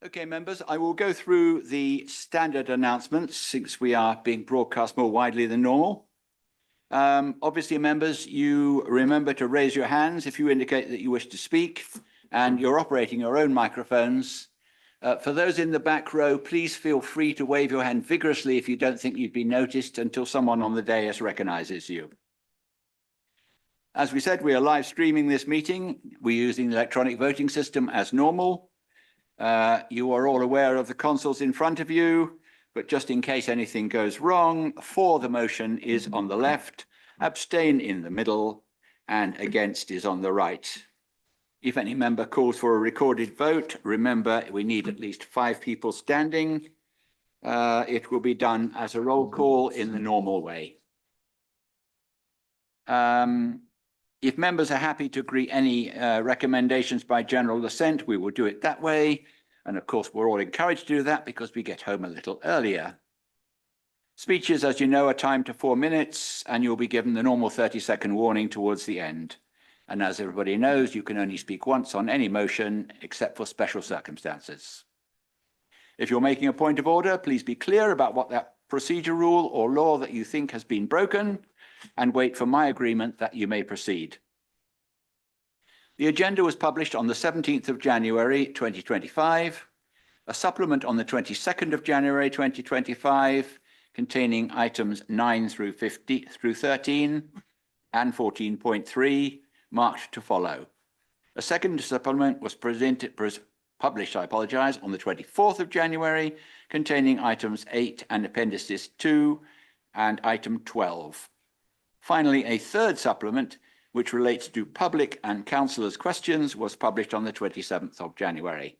Okay, members, I will go through the standard announcements since we are being broadcast more widely than normal. Obviously, members, you remember to raise your hands if you indicate that you wish to speak, and you're operating your own microphones. For those in the back row, please feel free to wave your hand vigorously if you don't think you've been noticed until someone on the dais recognizes you. As we said, we are live streaming this meeting. We're using the electronic voting system as normal. You are all aware of the consoles in front of you, but just in case anything goes wrong, for the motion is on the left, abstain in the middle, and against is on the right. If any member calls for a recorded vote, remember we need at least 5 people standing. It will be done as a roll call in the normal way. If members are happy to agree any recommendations by general assent, we will do it that way. And of course, we're all encouraged to do that because we get home a little earlier. Speeches, as you know, are timed to 4 minutes, and you'll be given the normal 30-second warning towards the end. And as everybody knows, you can only speak once on any motion, except for special circumstances. If you're making a point of order, please be clear about what that procedure rule or law that you think has been broken, and wait for my agreement that you may proceed. The agenda was published on the 17th of January 2025, a supplement on the 22nd of January 2025 containing items 9 through 13 and 14.3 marked to follow. A second supplement was published on the 24th of January containing items 8 and appendices 2 and item 12. Finally, a third supplement, which relates to public and councillors' questions, was published on the 27th of January.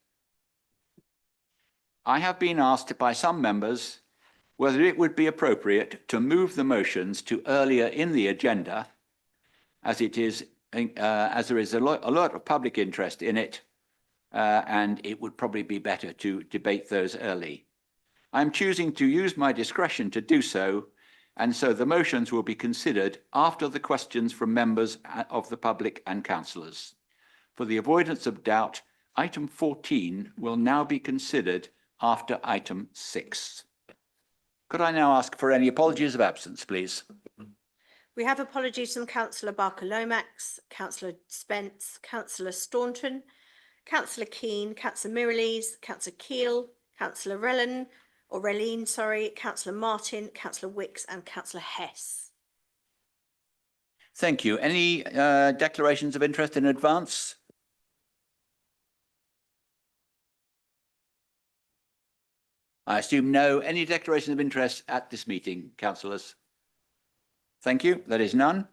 I have been asked by some members whether it would be appropriate to move the motions to earlier in the agenda, as there is a lot of public interest in it, and it would probably be better to debate those early. I'm choosing to use my discretion to do so, and so the motions will be considered after the questions from members of the public and councillors. For the avoidance of doubt, item 14 will now be considered after item 6. Could I now ask for any apologies of absence, please? We have apologies from Councillor Barker-Lomax, Councillor Spence, Councillor Staunton, Councillor Keane, Councillor Mirrlees, Councillor Keel, Councillor Relleen, Councillor Martin, Councillor Wicks and Councillor Hess. Thank you. Any declarations of interest in advance? I assume no. Any declarations of interest at this meeting, councillors? Thank you. That is none.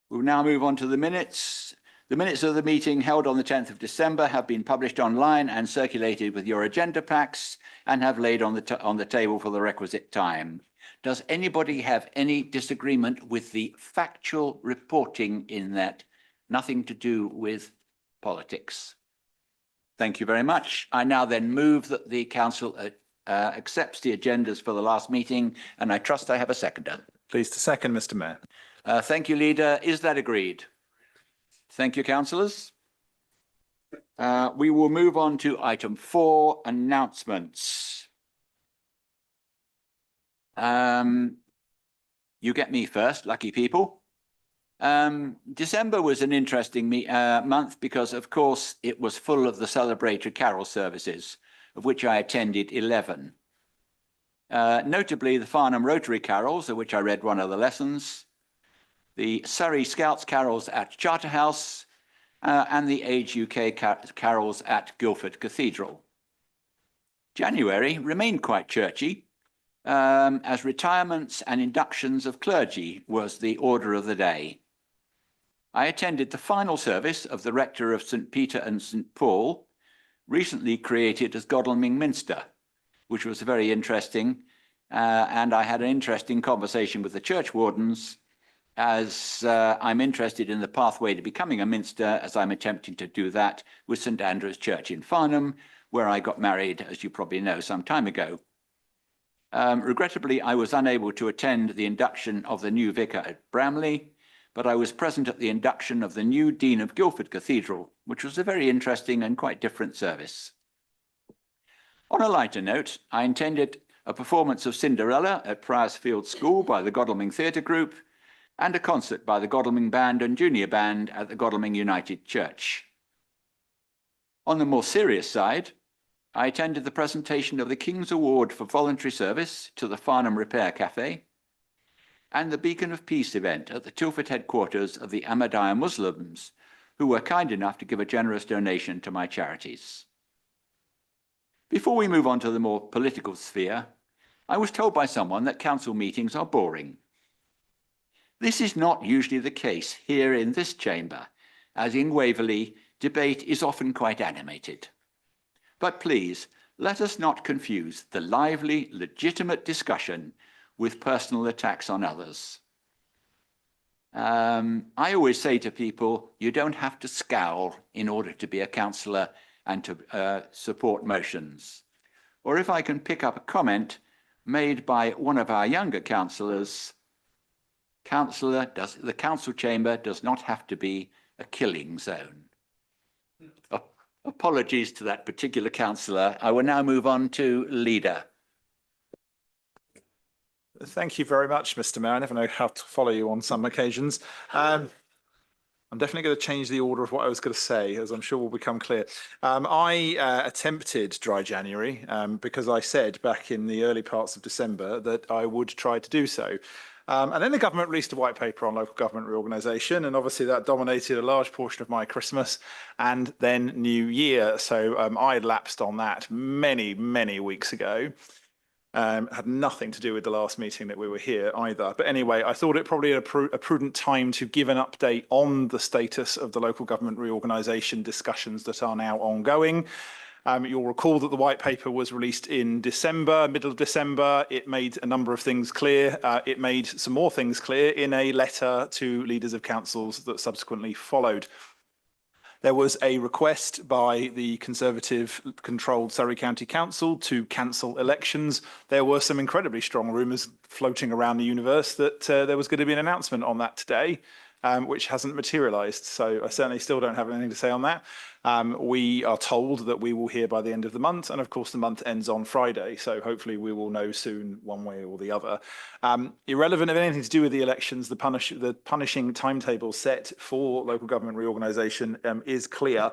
We'll now move on to the minutes. The minutes of the meeting held on the 10th of December have been published online and circulated with your agenda packs and have laid on the table for the requisite time. Does anybody have any disagreement with the factual reporting in that? Nothing to do with politics. Thank you very much. I now then move that the council accepts the agendas for the last meeting, and I trust I have a seconder. Pleased to second, Mr. Mayor. Thank you, Leader. Is that agreed? Thank you, councillors. We will move on to item 4, announcements. You get me first, lucky people. December was an interesting month because, of course, it was full of the celebratory carol services, of which I attended 11. Notably, the Farnham Rotary carols, of which I read one of the lessons, the Surrey Scouts carols at Charterhouse, and the Age UK carols at Guildford Cathedral. January remained quite churchy, as retirements and inductions of clergy was the order of the day. I attended the final service of the rector of St. Peter and St. Paul, recently created as Godalming Minster, which was very interesting, and I had an interesting conversation with the church wardens, as I'm interested in the pathway to becoming a minster, as I'm attempting to do that with St. Andrew's Church in Farnham, where I got married, as you probably know, some time ago. Regrettably, I was unable to attend the induction of the new vicar at Bramley, but I was present at the induction of the new Dean of Guildford Cathedral, which was a very interesting and quite different service. On a lighter note, I intended a performance of Cinderella at Priorsfield School by the Godalming Theatre Group and a concert by the Godalming Band and Junior Band at the Godalming United Church. On the more serious side, I attended the presentation of the King's Award for Voluntary Service to the Farnham Repair Cafe and the Beacon of Peace event at the Tilford headquarters of the Ahmadiyya Muslims, who were kind enough to give a generous donation to my charities. Before we move on to the more political sphere, I was told by someone that council meetings are boring. This is not usually the case here in this chamber, as in Waverley, debate is often quite animated. But please, let us not confuse the lively, legitimate discussion with personal attacks on others. I always say to people, you don't have to scowl in order to be a councillor and to support motions. Or if I can pick up a comment made by one of our younger councillors, the council chamber does not have to be a killing zone. Apologies to that particular councillor. I will now move on to leader. Thank you very much, Mr. Mayor. I never know how to follow you on some occasions. I'm definitely going to change the order of what I was going to say, as I'm sure will become clear. I attempted dry January because I said back in the early parts of December that I would try to do so. And then the government released a white paper on local government reorganisation, and obviously that dominated a large portion of my Christmas and then New Year. So I lapsed on that many, many weeks ago. Had nothing to do with the last meeting that we were here either. But anyway, I thought it probably a prudent time to give an update on the status of the local government reorganisation discussions that are now ongoing. You'll recall that the white paper was released in December, middle of December. It made a number of things clear. It made some more things clear in a letter to leaders of councils that subsequently followed. There was a request by the Conservative-controlled Surrey County Council to cancel elections. There were some incredibly strong rumours floating around the universe that there was going to be an announcement on that today, which hasn't materialised. So I certainly still don't have anything to say on that. We are told that we will hear by the end of the month, and of course the month ends on Friday, so hopefully we will know soon one way or the other. Irrelevant of anything to do with the elections, the punishing timetable set for local government reorganisation is clear.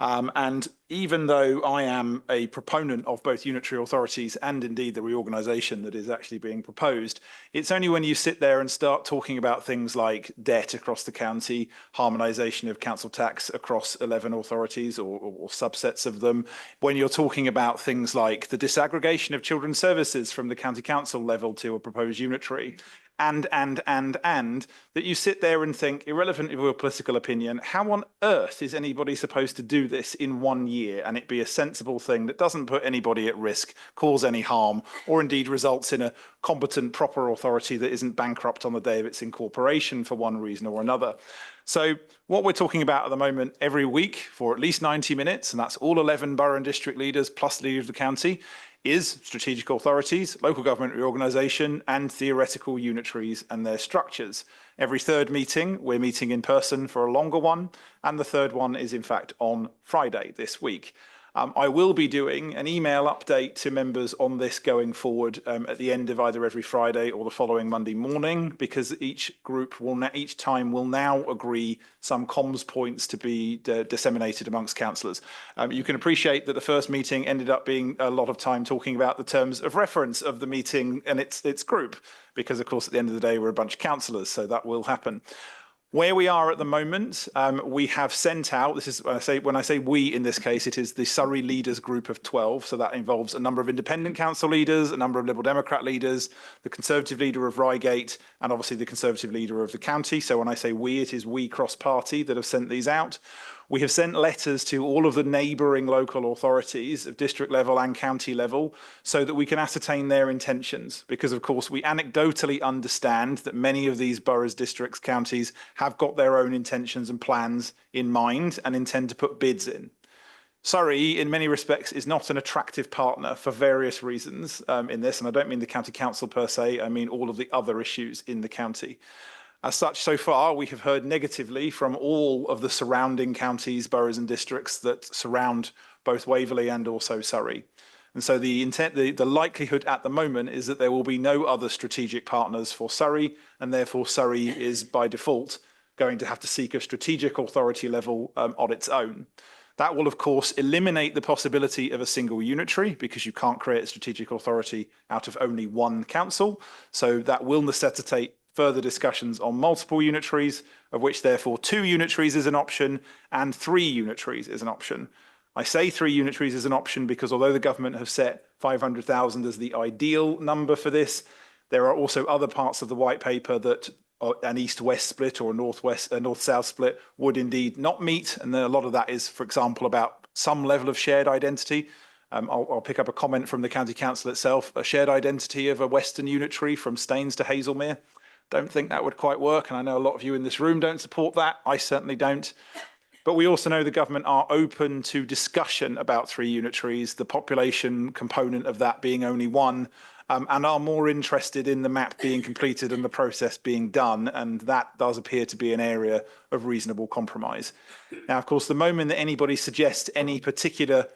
And even though I am a proponent of both unitary authorities and indeed the reorganisation that is actually being proposed, it's only when you sit there and start talking about things like debt across the county, harmonisation of council tax across 11 authorities or subsets of them, when you're talking about things like the disaggregation of children's services from the county council level to a proposed unitary, and that you sit there and think, irrelevant of your political opinion, how on earth is anybody supposed to do this in 1 year and it be a sensible thing that doesn't put anybody at risk, cause any harm, or indeed results in a competent, proper authority that isn't bankrupt on the day of its incorporation for one reason or another. So what we're talking about at the moment every week for at least 90 minutes, and that's all 11 borough and district leaders plus the leader of the county, is strategic authorities, local government reorganisation, and theoretical unitaries and their structures. Every third meeting, we're meeting in person for a longer one, and the third one is in fact on Friday this week. I will be doing an email update to members on this going forward at the end of either every Friday or the following Monday morning, because each group will each time will now agree some comms points to be disseminated amongst councillors. You can appreciate that the first meeting ended up being a lot of time talking about the terms of reference of the meeting and its group, because of course at the end of the day we're a bunch of councillors, so that will happen. Where we are at the moment, we have sent out, this is when I say we in this case, it is the Surrey Leaders Group of 12. So that involves a number of independent council leaders, a number of Liberal Democrat leaders, the Conservative leader of Reigate, and obviously the Conservative leader of the county. So when I say we, it is we cross-party that have sent these out. We have sent letters to all of the neighbouring local authorities of district level and county level so that we can ascertain their intentions, because of course we anecdotally understand that many of these boroughs, districts, counties have got their own intentions and plans in mind and intend to put bids in. Surrey, in many respects, is not an attractive partner for various reasons in this, and I don't mean the county council per se, I mean all of the other issues in the county. As such, so far, we have heard negatively from all of the surrounding counties, boroughs and districts that surround both Waverley and also Surrey. And so the intent, the likelihood at the moment is that there will be no other strategic partners for Surrey, and therefore Surrey is by default going to have to seek a strategic authority level on its own. That will, of course, eliminate the possibility of a single unitary, because you can't create a strategic authority out of only one council. So that will necessitate further discussions on multiple unitaries, of which therefore 2 unitaries is an option and 3 unitaries is an option. I say 3 unitaries is an option because although the government have set 500,000 as the ideal number for this, there are also other parts of the white paper that an east-west split or a north-south split would indeed not meet. And a lot of that is, for example, about some level of shared identity. I'll pick up a comment from the County Council itself, a shared identity of a Western unitary from Staines to Hazelmere. Don't think that would quite work. And I know a lot of you in this room don't support that. I certainly don't. But we also know the government are open to discussion about 3 unitaries, the population component of that being only 1, and are more interested in the map being completed and the process being done. And that does appear to be an area of reasonable compromise. Now, of course, the moment that anybody suggests any particular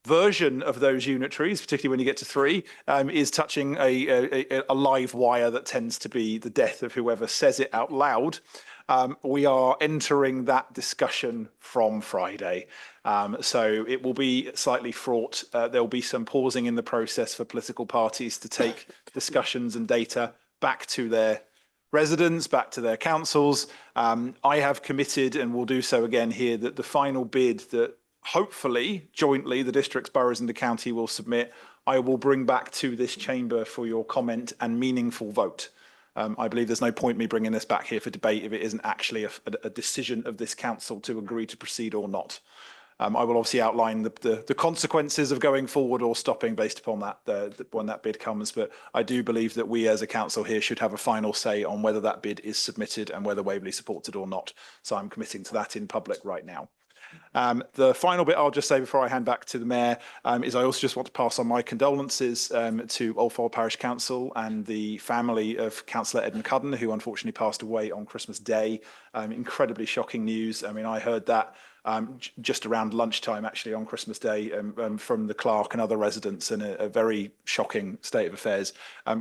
version of those unitaries, particularly when you get to 3, is touching a live wire that tends to be the death of whoever says it out loud. We are entering that discussion from Friday. So it will be slightly fraught. There'll be some pausing in the process for political parties to take discussions and data back to their residents, back to their councils. I have committed, and will do so again here, that the final bid that hopefully jointly the districts, boroughs and the county will submit, I will bring back to this chamber for your comment and meaningful vote. I believe there's no point me bringing this back here for debate if it isn't actually a decision of this council to agree to proceed or not. I will obviously outline the consequences of going forward or stopping based upon that when that bid comes. But I do believe that we as a council here should have a final say on whether that bid is submitted and whether Waverley supports it or not. So I'm committing to that in public right now. The final bit I'll just say before I hand back to the Mayor is I also just want to pass on my condolences to Old Fold Parish Council and the family of Councillor Ed McCudden, who unfortunately passed away on Christmas Day. Incredibly shocking news. I mean, I heard that just around lunchtime actually on Christmas Day from the clerk and other residents, in a very shocking state of affairs.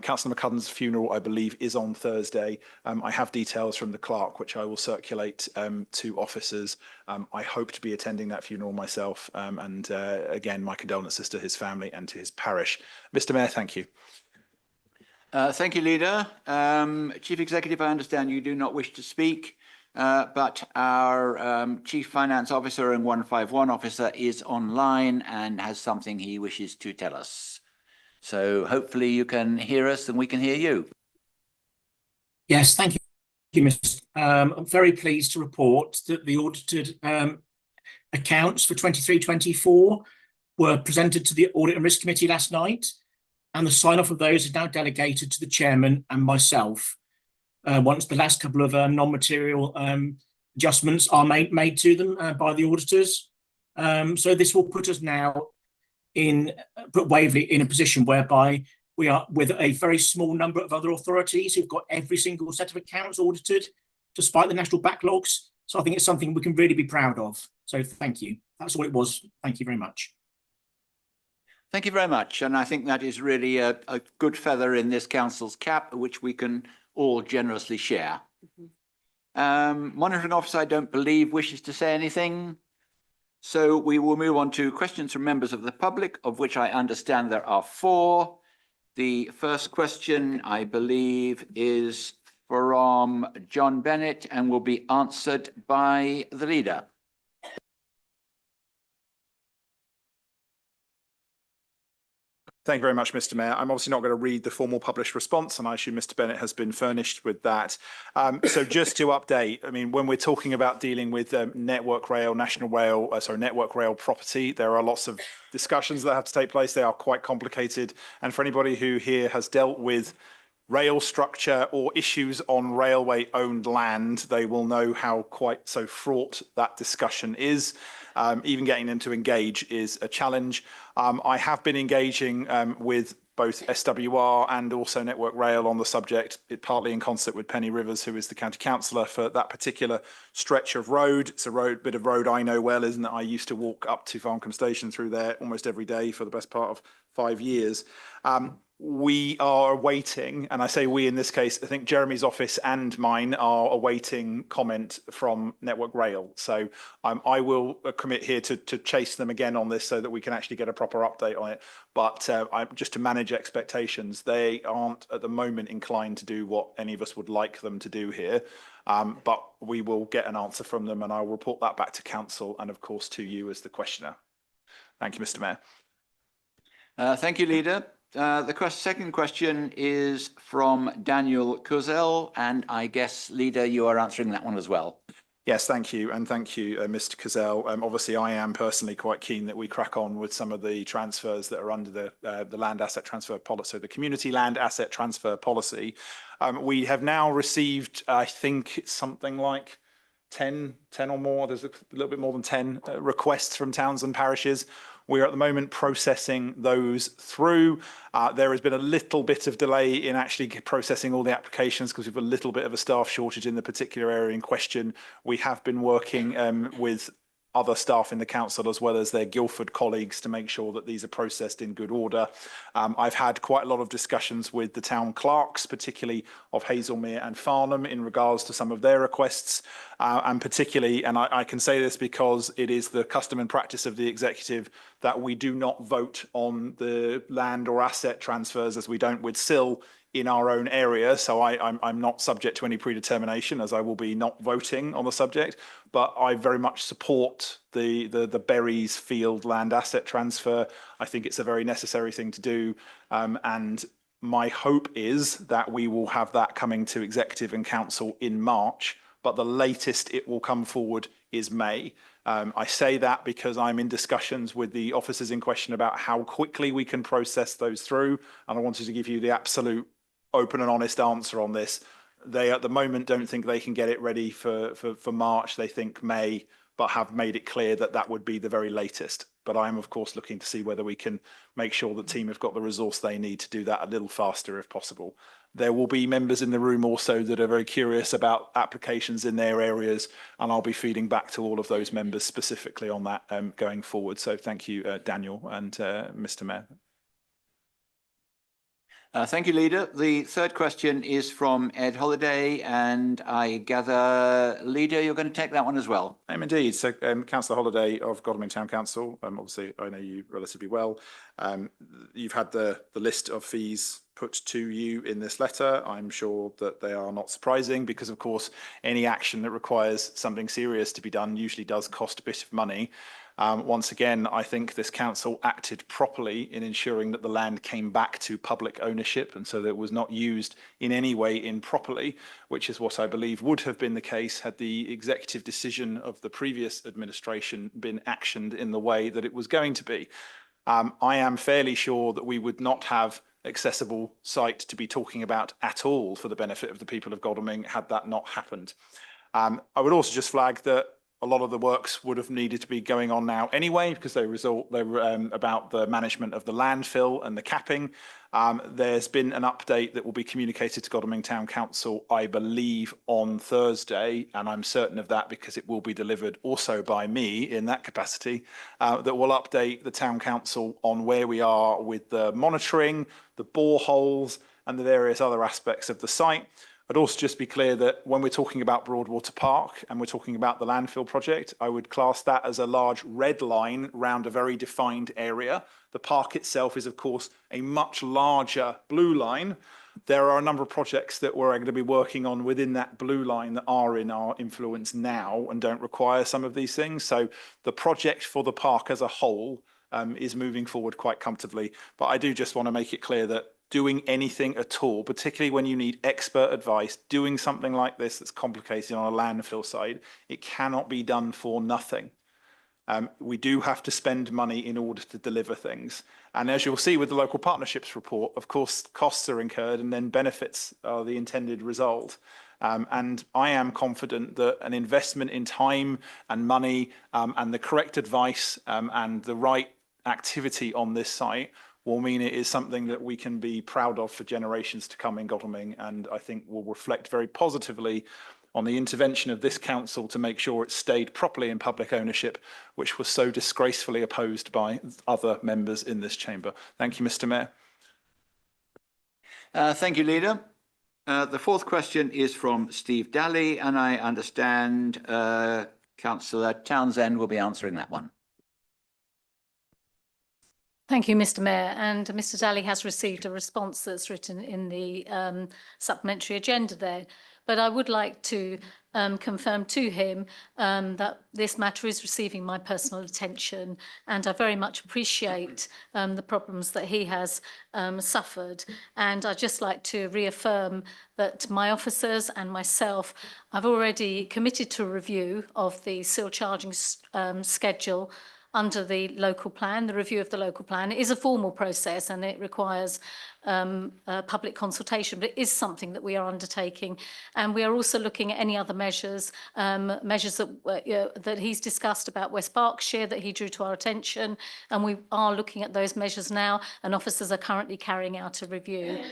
Councillor McCudden's funeral, I believe, is on Thursday. I have details from the clerk which I will circulate to officers. I hope to be attending that funeral myself, and again my condolences to his family and to his parish. Mr. Mayor, thank you. Thank you, Leader. Chief Executive, I understand you do not wish to speak. But our Chief Finance Officer and 151 Officer is online and has something he wishes to tell us. So hopefully you can hear us and we can hear you. Yes, thank you, Mr. I'm very pleased to report that the audited accounts for 23-24 were presented to the Audit and Risk Committee last night, and the sign-off of those is now delegated to the Chairman and myself. Once the last couple of non-material adjustments are made to them by the auditors. So this will put us now put Waverley in a position whereby we are with a very small number of other authorities who've got every single set of accounts audited, despite the national backlogs. So I think it's something we can really be proud of. So thank you. That's all it was. Thank you very much. Thank you very much. And I think that is really a good feather in this council's cap, which we can all generously share. Monitoring Officer, I don't believe, wishes to say anything. So we will move on to questions from members of the public, of which I understand there are 4. The first question, I believe, is from John Bennett and will be answered by the Leader. Thank you very much, Mr. Mayor. I'm obviously not going to read the formal published response, and I assume Mr. Bennett has been furnished with that. So just to update, I mean, when we're talking about dealing with Network Rail, Network Rail property, there are lots of discussions that have to take place. They are quite complicated. And for anybody who here has dealt with rail structure or issues on railway owned land, they will know how quite so fraught that discussion is. Even getting them to engage is a challenge. I have been engaging with both SWR and also Network Rail on the subject, it partly in concert with Penny Rivers, who is the county councillor for that particular stretch of road. It's a bit of road I know well, isn't it? I used to walk up to Farncombe Station through there almost every day for the best part of 5 years. We are awaiting, and I say we in this case, I think Jeremy's office and mine are awaiting comment from Network Rail. So I will commit here to chase them again on this so that we can actually get a proper update on it. But just to manage expectations, they aren't at the moment inclined to do what any of us would like them to do here. But we will get an answer from them, and I'll report that back to council and of course to you as the questioner. Thank you, Mr. Mayor. Thank you, Leader. The second question is from Daniel Kuzel, and I guess, Leader, you are answering that one as well. Yes, thank you. And thank you, Mr. Kuzel. Obviously, I am personally quite keen that we crack on with some of the transfers that are under the land asset transfer policy, the community land asset transfer policy. We have now received, I think it's something like 10 or more. There's a little bit more than 10 requests from towns and parishes. We are at the moment processing those through. There has been a little bit of delay in actually processing all the applications because we have a little bit of a staff shortage in the particular area in question. We have been working with other staff in the council as well as their Guildford colleagues to make sure that these are processed in good order. I've had quite a lot of discussions with the town clerks, particularly of Hazelmere and Farnham, in regards to some of their requests, and particularly, and I can say this because it is the custom and practice of the executive that we do not vote on the land or asset transfers as we don't with SIL in our own area. So I'm not subject to any predetermination, as I will be not voting on the subject, but I very much support the Berries Field land asset transfer. I think it's a very necessary thing to do. And my hope is that we will have that coming to executive and council in March, but the latest it will come forward is May. I say that because I'm in discussions with the officers in question about how quickly we can process those through. And I wanted to give you the absolute open and honest answer on this. They at the moment don't think they can get it ready for March. They think May, but have made it clear that that would be the very latest. But I'm of course looking to see whether we can make sure the team have got the resource they need to do that a little faster if possible. There will be members in the room also that are very curious about applications in their areas, and I'll be feeding back to all of those members specifically on that going forward. So thank you, Daniel and Mr. Mayor. Thank you, Leader. The third question is from Ed Holliday, and I gather, Leader, you're going to take that one as well. Indeed. So Councillor Holliday of Godalming Town Council, obviously I know you relatively well. You've had the list of fees put to you in this letter. I'm sure that they are not surprising because, of course, any action that requires something serious to be done usually does cost a bit of money. Once again, I think this council acted properly in ensuring that the land came back to public ownership and so that it was not used in any way improperly, which is what I believe would have been the case had the executive decision of the previous administration been actioned in the way that it was going to be. I am fairly sure that we would not have accessible site to be talking about at all for the benefit of the people of Godalming had that not happened. I would also just flag that a lot of the works would have needed to be going on now anyway, because they were about the management of the landfill and the capping. There's been an update that will be communicated to Godalming Town Council, I believe, on Thursday, and I'm certain of that because it will be delivered also by me in that capacity, that will update the Town Council on where we are with the monitoring, the boreholes, and the various other aspects of the site. I'd also just be clear that when we're talking about Broadwater Park and we're talking about the landfill project, I would class that as a large red line round a very defined area. The park itself is, of course, a much larger blue line. There are a number of projects that we're going to be working on within that blue line that are in our influence now and don't require some of these things. So the project for the park as a whole is moving forward quite comfortably. But I do just want to make it clear that doing anything at all, particularly when you need expert advice, doing something like this that's complicated on a landfill side, it cannot be done for nothing. We do have to spend money in order to deliver things. And as you'll see with the local partnerships report, of course, costs are incurred and then benefits are the intended result. And I am confident that an investment in time and money and the correct advice and the right activity on this site will mean it is something that we can be proud of for generations to come in Godalming, and I think will reflect very positively on the intervention of this council to make sure it stayed properly in public ownership, which was so disgracefully opposed by other members in this chamber. Thank you, Mr. Mayor. Thank you, Leader. The fourth question is from Steve Daly, and I understand Councillor Townsend will be answering that one. Thank you, Mr. Mayor. And Mr. Daly has received a response that's written in the supplementary agenda there. But I would like to confirm to him that this matter is receiving my personal attention, and I very much appreciate the problems that he has suffered. And I'd just like to reaffirm that my officers and myself, I've already committed to a review of the sill charging schedule under the local plan. The review of the local plan is a formal process and it requires public consultation, but it is something that we are undertaking. And we are also looking at any other measures, measures that, that he's discussed about West Berkshire that he drew to our attention. And we are looking at those measures now, and officers are currently carrying out a review.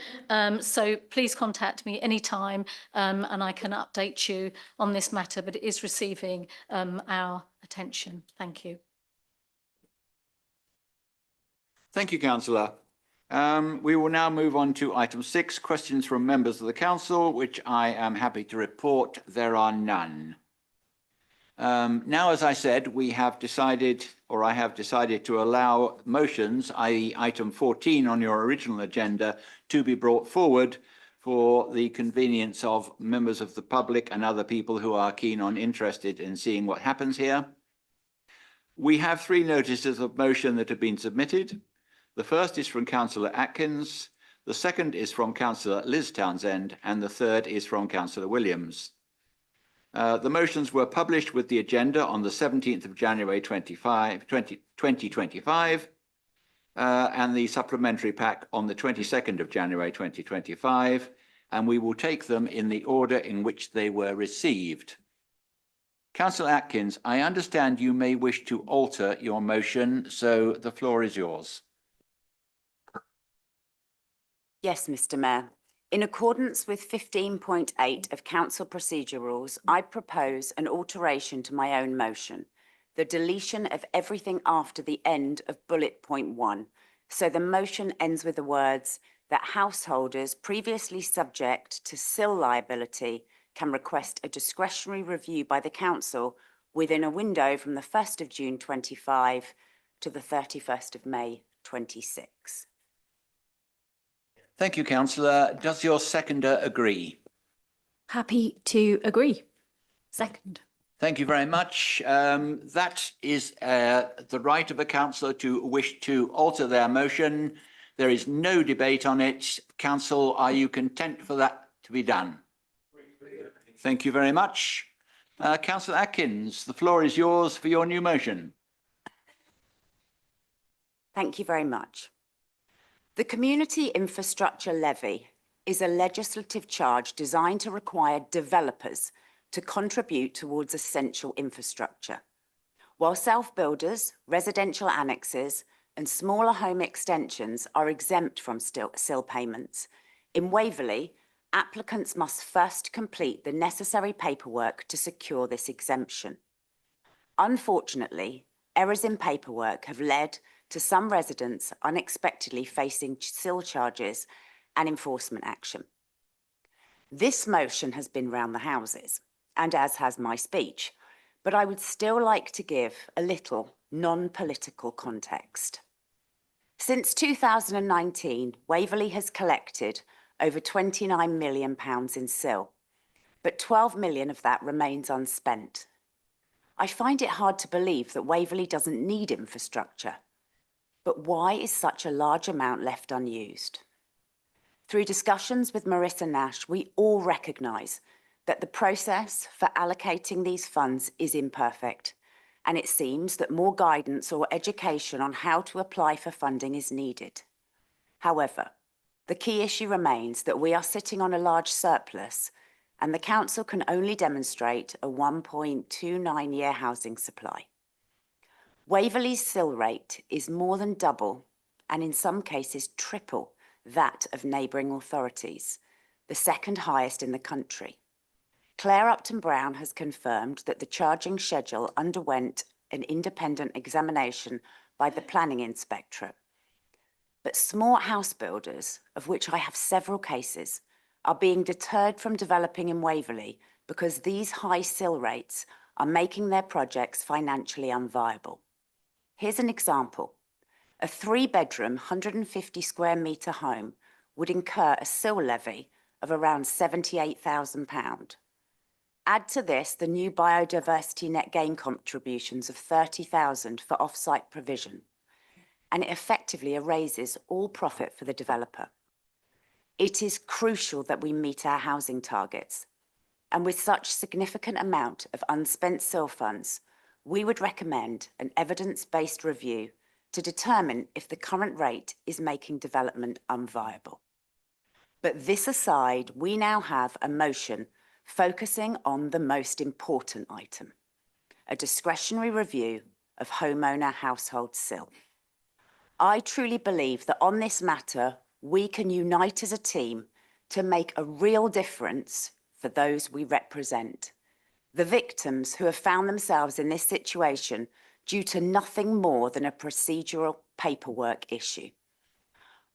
So please contact me anytime and I can update you on this matter, but it is receiving our attention. Thank you. Thank you, Councillor. We will now move on to item 6, questions from members of the council, which I am happy to report there are none. Now, as I said, we have decided, or I have decided, to allow motions, i.e. item 14 on your original agenda, to be brought forward for the convenience of members of the public and other people who are interested in seeing what happens here. We have 3 notices of motion that have been submitted. The first is from Councillor Atkins, the second is from Councillor Liz Townsend, and the third is from Councillor Williams. The motions were published with the agenda on the 17th of January 2025, and the supplementary pack on the 22nd of January 2025, and we will take them in the order in which they were received. Councillor Atkins, I understand you may wish to alter your motion, so the floor is yours. Yes, Mr. Mayor. In accordance with 15.8 of Council Procedure Rules, I propose an alteration to my own motion, the deletion of everything after the end of bullet point 1. So the motion ends with the words that householders previously subject to SIL liability can request a discretionary review by the council within a window from the 1st of June 25 to the 31st of May 26. Thank you, Councillor. Does your seconder agree? Happy to agree. Second. Thank you very much. That is the right of a councillor to wish to alter their motion. There is no debate on it. Council, are you content for that to be done? Thank you very much. Councillor Atkins, the floor is yours for your new motion. Thank you very much. The Community Infrastructure Levy is a legislative charge designed to require developers to contribute towards essential infrastructure. While self-builders, residential annexes and smaller home extensions are exempt from SIL payments, in Waverley, applicants must first complete the necessary paperwork to secure this exemption. Unfortunately, errors in paperwork have led to some residents unexpectedly facing SIL charges and enforcement action. This motion has been round the houses, and as has my speech, but I would still like to give a little non-political context. Since 2019, Waverley has collected over £29 million in SIL, but 12 million of that remains unspent. I find it hard to believe that Waverley doesn't need infrastructure. But why is such a large amount left unused? Through discussions with Marissa Nash, we all recognise that the process for allocating these funds is imperfect, and it seems that more guidance or education on how to apply for funding is needed. However, the key issue remains that we are sitting on a large surplus, and the council can only demonstrate a 1.29-year housing supply. Waverley's SIL rate is more than double and in some cases triple that of neighbouring authorities, the second highest in the country. Claire Upton Brown has confirmed that the charging schedule underwent an independent examination by the planning inspectorate. But smart house builders, of which I have several cases, are being deterred from developing in Waverley because these high sill rates are making their projects financially unviable. Here's an example. A 3-bedroom, 150 square metre home would incur a sill levy of around £78,000. Add to this the new biodiversity net gain contributions of £30,000 for off-site provision, and it effectively erases all profit for the developer. It is crucial that we meet our housing targets, and with such significant amount of unspent SIL funds, we would recommend an evidence-based review to determine if the current rate is making development unviable. But this aside, we now have a motion focusing on the most important item, a discretionary review of homeowner household SIL. I truly believe that on this matter, we can unite as a team to make a real difference for those we represent, the victims who have found themselves in this situation due to nothing more than a procedural paperwork issue.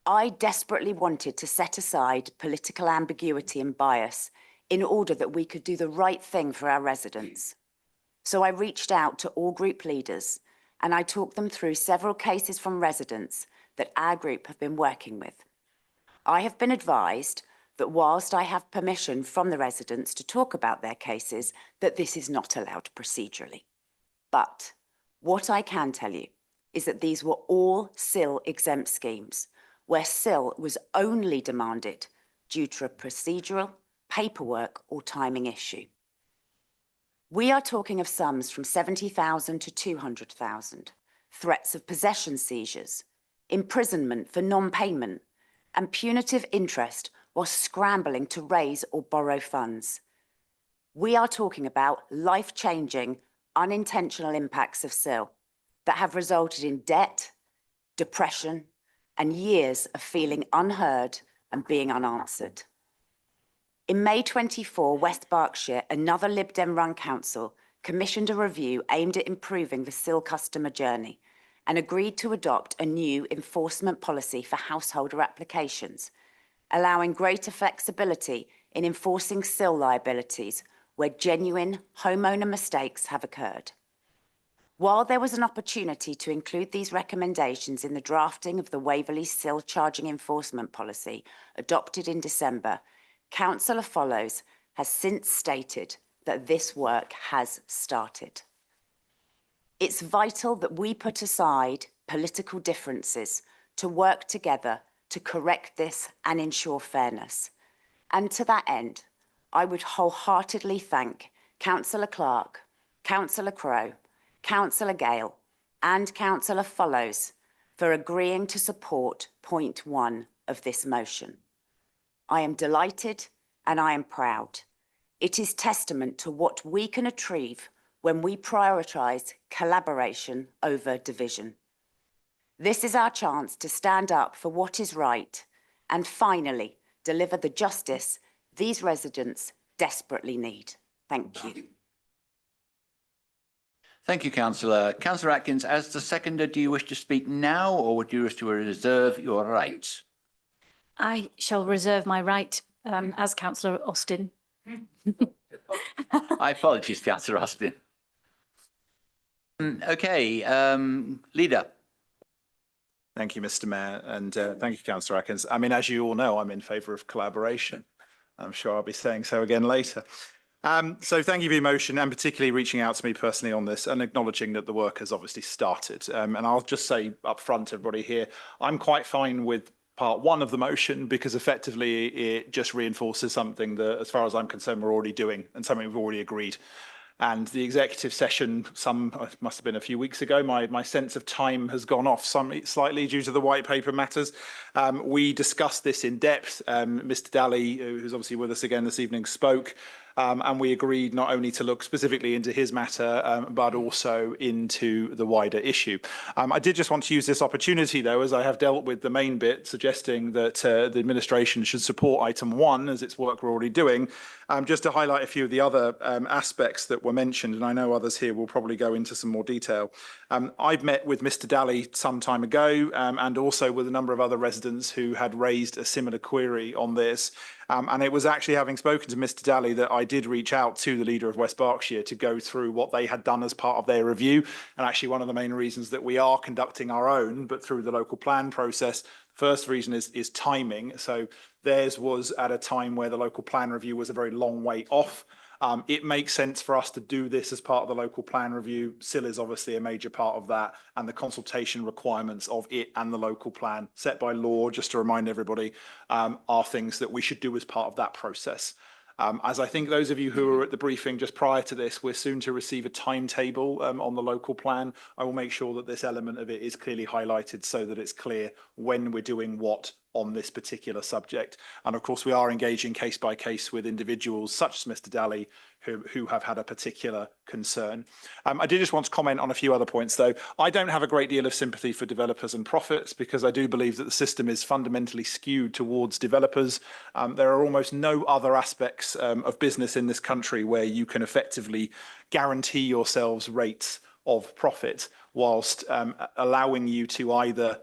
I desperately wanted to set aside political ambiguity and bias in order that we could do the right thing for our residents. So I reached out to all group leaders and I talked them through several cases from residents that our group have been working with. I have been advised that whilst I have permission from the residents to talk about their cases, that this is not allowed procedurally. But what I can tell you is that these were all SIL exempt schemes where SIL was only demanded due to a procedural, paperwork or timing issue. We are talking of sums from 70,000 to 200,000, threats of possession seizures, imprisonment for non-payment, and punitive interest while scrambling to raise or borrow funds. We are talking about life-changing, unintentional impacts of SIL that have resulted in debt, depression, and years of feeling unheard and being unanswered. In May 24, West Berkshire, another Lib Dem run council, commissioned a review aimed at improving the SIL customer journey and agreed to adopt a new enforcement policy for householder applications, allowing greater flexibility in enforcing SIL liabilities where genuine homeowner mistakes have occurred. While there was an opportunity to include these recommendations in the drafting of the Waverley SIL charging enforcement policy adopted in December, Councillor Follows has since stated that this work has started. It's vital that we put aside political differences to work together to correct this and ensure fairness. And to that end, I would wholeheartedly thank Councillor Clark, Councillor Crowe, Councillor Gale and Councillor Follows for agreeing to support point 1 of this motion. I am delighted and I am proud. It is testament to what we can achieve when we prioritise collaboration over division. This is our chance to stand up for what is right and finally deliver the justice these residents desperately need. Thank you. Thank you, Councillor. Councillor Atkins, as the seconder, do you wish to speak now or would you wish to reserve your rights? I shall reserve my right as Councillor Austin. My apologies, Councillor Austin. Okay, Leader. Thank you, Mr. Mayor, and thank you, Councillor Atkins. I mean, as you all know, I'm in favour of collaboration. I'm sure I'll be saying so again later. So thank you for your motion and particularly reaching out to me personally on this and acknowledging that the work has obviously started. And I'll just say up front, everybody here, I'm quite fine with part 1 of the motion because effectively it just reinforces something that, as far as I'm concerned, we're already doing and something we've already agreed. And the executive session, must have been a few weeks ago, my sense of time has gone off slightly due to the white paper matters. We discussed this in depth. Mr. Daly, who's obviously with us again this evening, spoke. And we agreed not only to look specifically into his matter, but also into the wider issue. I did just want to use this opportunity, though, as I have dealt with the main bit, suggesting that the administration should support item 1 as it's work we're already doing, just to highlight a few of the other aspects that were mentioned, and I know others here will probably go into some more detail. I've met with Mr. Daly some time ago, and also with a number of other residents who had raised a similar query on this. And it was actually having spoken to Mr. Daly that I did reach out to the leader of West Berkshire to go through what they had done as part of their review. And actually one of the main reasons that we are conducting our own, but through the local plan process, first reason is timing. So theirs was at a time where the local plan review was a very long way off. It makes sense for us to do this as part of the local plan review. SIL is obviously a major part of that, and the consultation requirements of it and the local plan set by law, just to remind everybody, are things that we should do as part of that process. As I think those of you who were at the briefing just prior to this, we're soon to receive a timetable on the local plan. I will make sure that this element of it is clearly highlighted so that it's clear when we're doing what on this particular subject. And of course, we are engaging case by case with individuals such as Mr. Daly who have had a particular concern. I did just want to comment on a few other points, though. I don't have a great deal of sympathy for developers and profits because I do believe that the system is fundamentally skewed towards developers. There are almost no other aspects of business in this country where you can effectively guarantee yourselves rates of profit whilst allowing you to either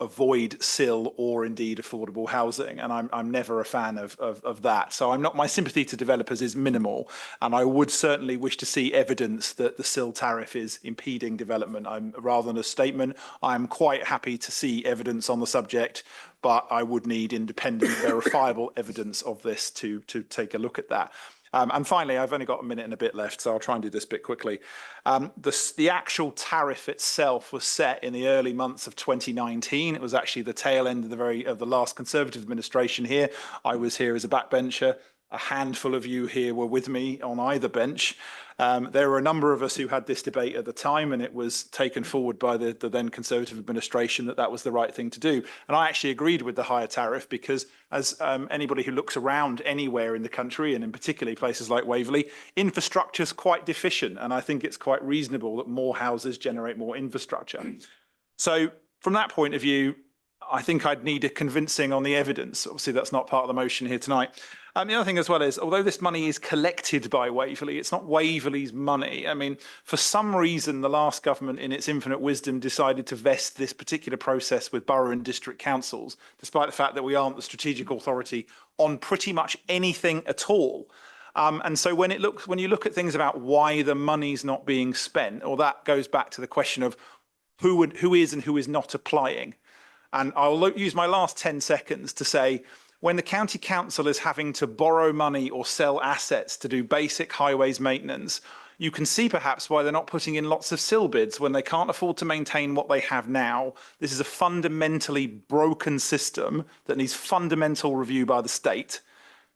avoid SIL or indeed affordable housing, and I'm never a fan of that. So my sympathy to developers is minimal, and I would certainly wish to see evidence that the SIL tariff is impeding development. Rather than a statement, I'm quite happy to see evidence on the subject, but I would need independent, verifiable evidence of this to take a look at that. And finally, I've only got a minute and a bit left, so I'll try and do this bit quickly. The actual tariff itself was set in the early months of 2019. It was actually the tail end of the last Conservative administration here. I was here as a backbencher. A handful of you here were with me on either bench. There were a number of us who had this debate at the time, and it was taken forward by the then Conservative administration that was the right thing to do. And I actually agreed with the higher tariff because, as anybody who looks around anywhere in the country, and in particularly places like Waverley, infrastructure is quite deficient. And I think it's quite reasonable that more houses generate more infrastructure. So from that point of view, I think I'd need a convincing on the evidence. Obviously, that's not part of the motion here tonight. The other thing as well is, although this money is collected by Waverley, it's not Waverley's money. I mean, for some reason, the last government, in its infinite wisdom, decided to vest this particular process with borough and district councils, despite the fact that we aren't the strategic authority on pretty much anything at all. And so when you look at things about why the money's not being spent, or that goes back to the question of who is and who is not applying. And I'll use my last 10 seconds to say, when the county council is having to borrow money or sell assets to do basic highways maintenance, you can see perhaps why they're not putting in lots of SIL bids when they can't afford to maintain what they have now. This is a fundamentally broken system that needs fundamental review by the state.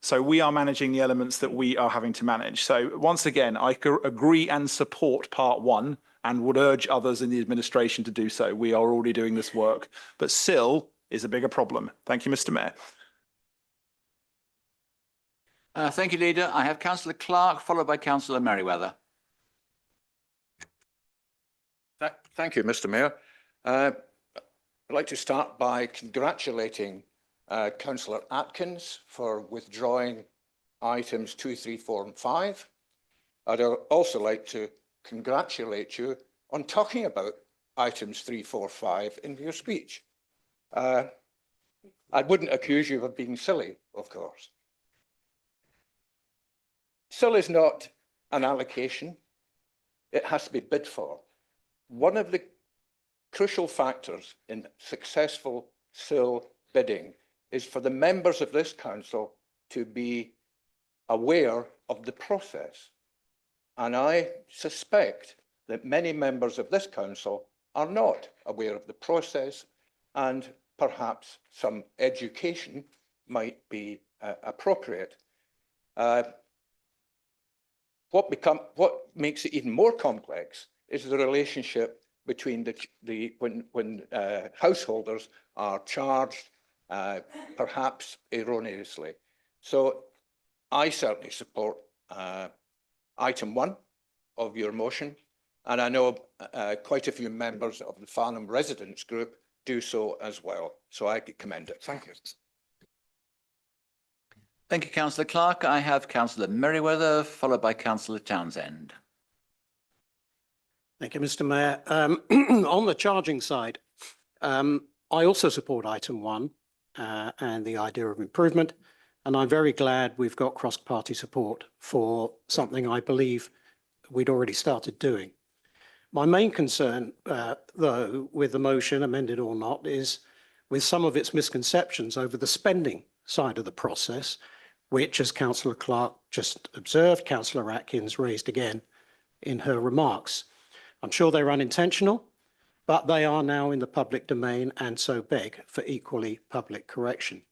So we are managing the elements that we are having to manage. So once again, I agree and support part 1 and would urge others in the administration to do so. We are already doing this work, but SIL is a bigger problem. Thank you, Mr. Mayor. Thank you, Leader. I have Councillor Clark, followed by Councillor Merriweather. Thank you, Mr. Mayor. I'd like to start by congratulating Councillor Atkins for withdrawing items 2, 3, 4 and 5. I'd also like to congratulate you on talking about items 3, 4, 5 in your speech. I wouldn't accuse you of being silly, of course. SIL is not an allocation. It has to be bid for. One of the crucial factors in successful SIL bidding is for the members of this council to be aware of the process. And I suspect that many members of this council are not aware of the process, and perhaps some education might be appropriate. What makes it even more complex is the relationship between when householders are charged, perhaps erroneously. So I certainly support item 1 of your motion. And I know quite a few members of the Farnham Residents Group do so as well. So I commend it. Thank you. Thank you, Councillor Clark. I have Councillor Merriweather, followed by Councillor Townsend. Thank you, Mr. Mayor. On the charging side, I also support item 1 and the idea of improvement. And I'm very glad we've got cross-party support for something I believe we'd already started doing. My main concern, though, with the motion, amended or not, is with some of its misconceptions over the spending side of the process, which, as Councillor Clark just observed, Councillor Atkins raised again in her remarks. I'm sure they're unintentional, but they are now in the public domain and so beg for equally public correction.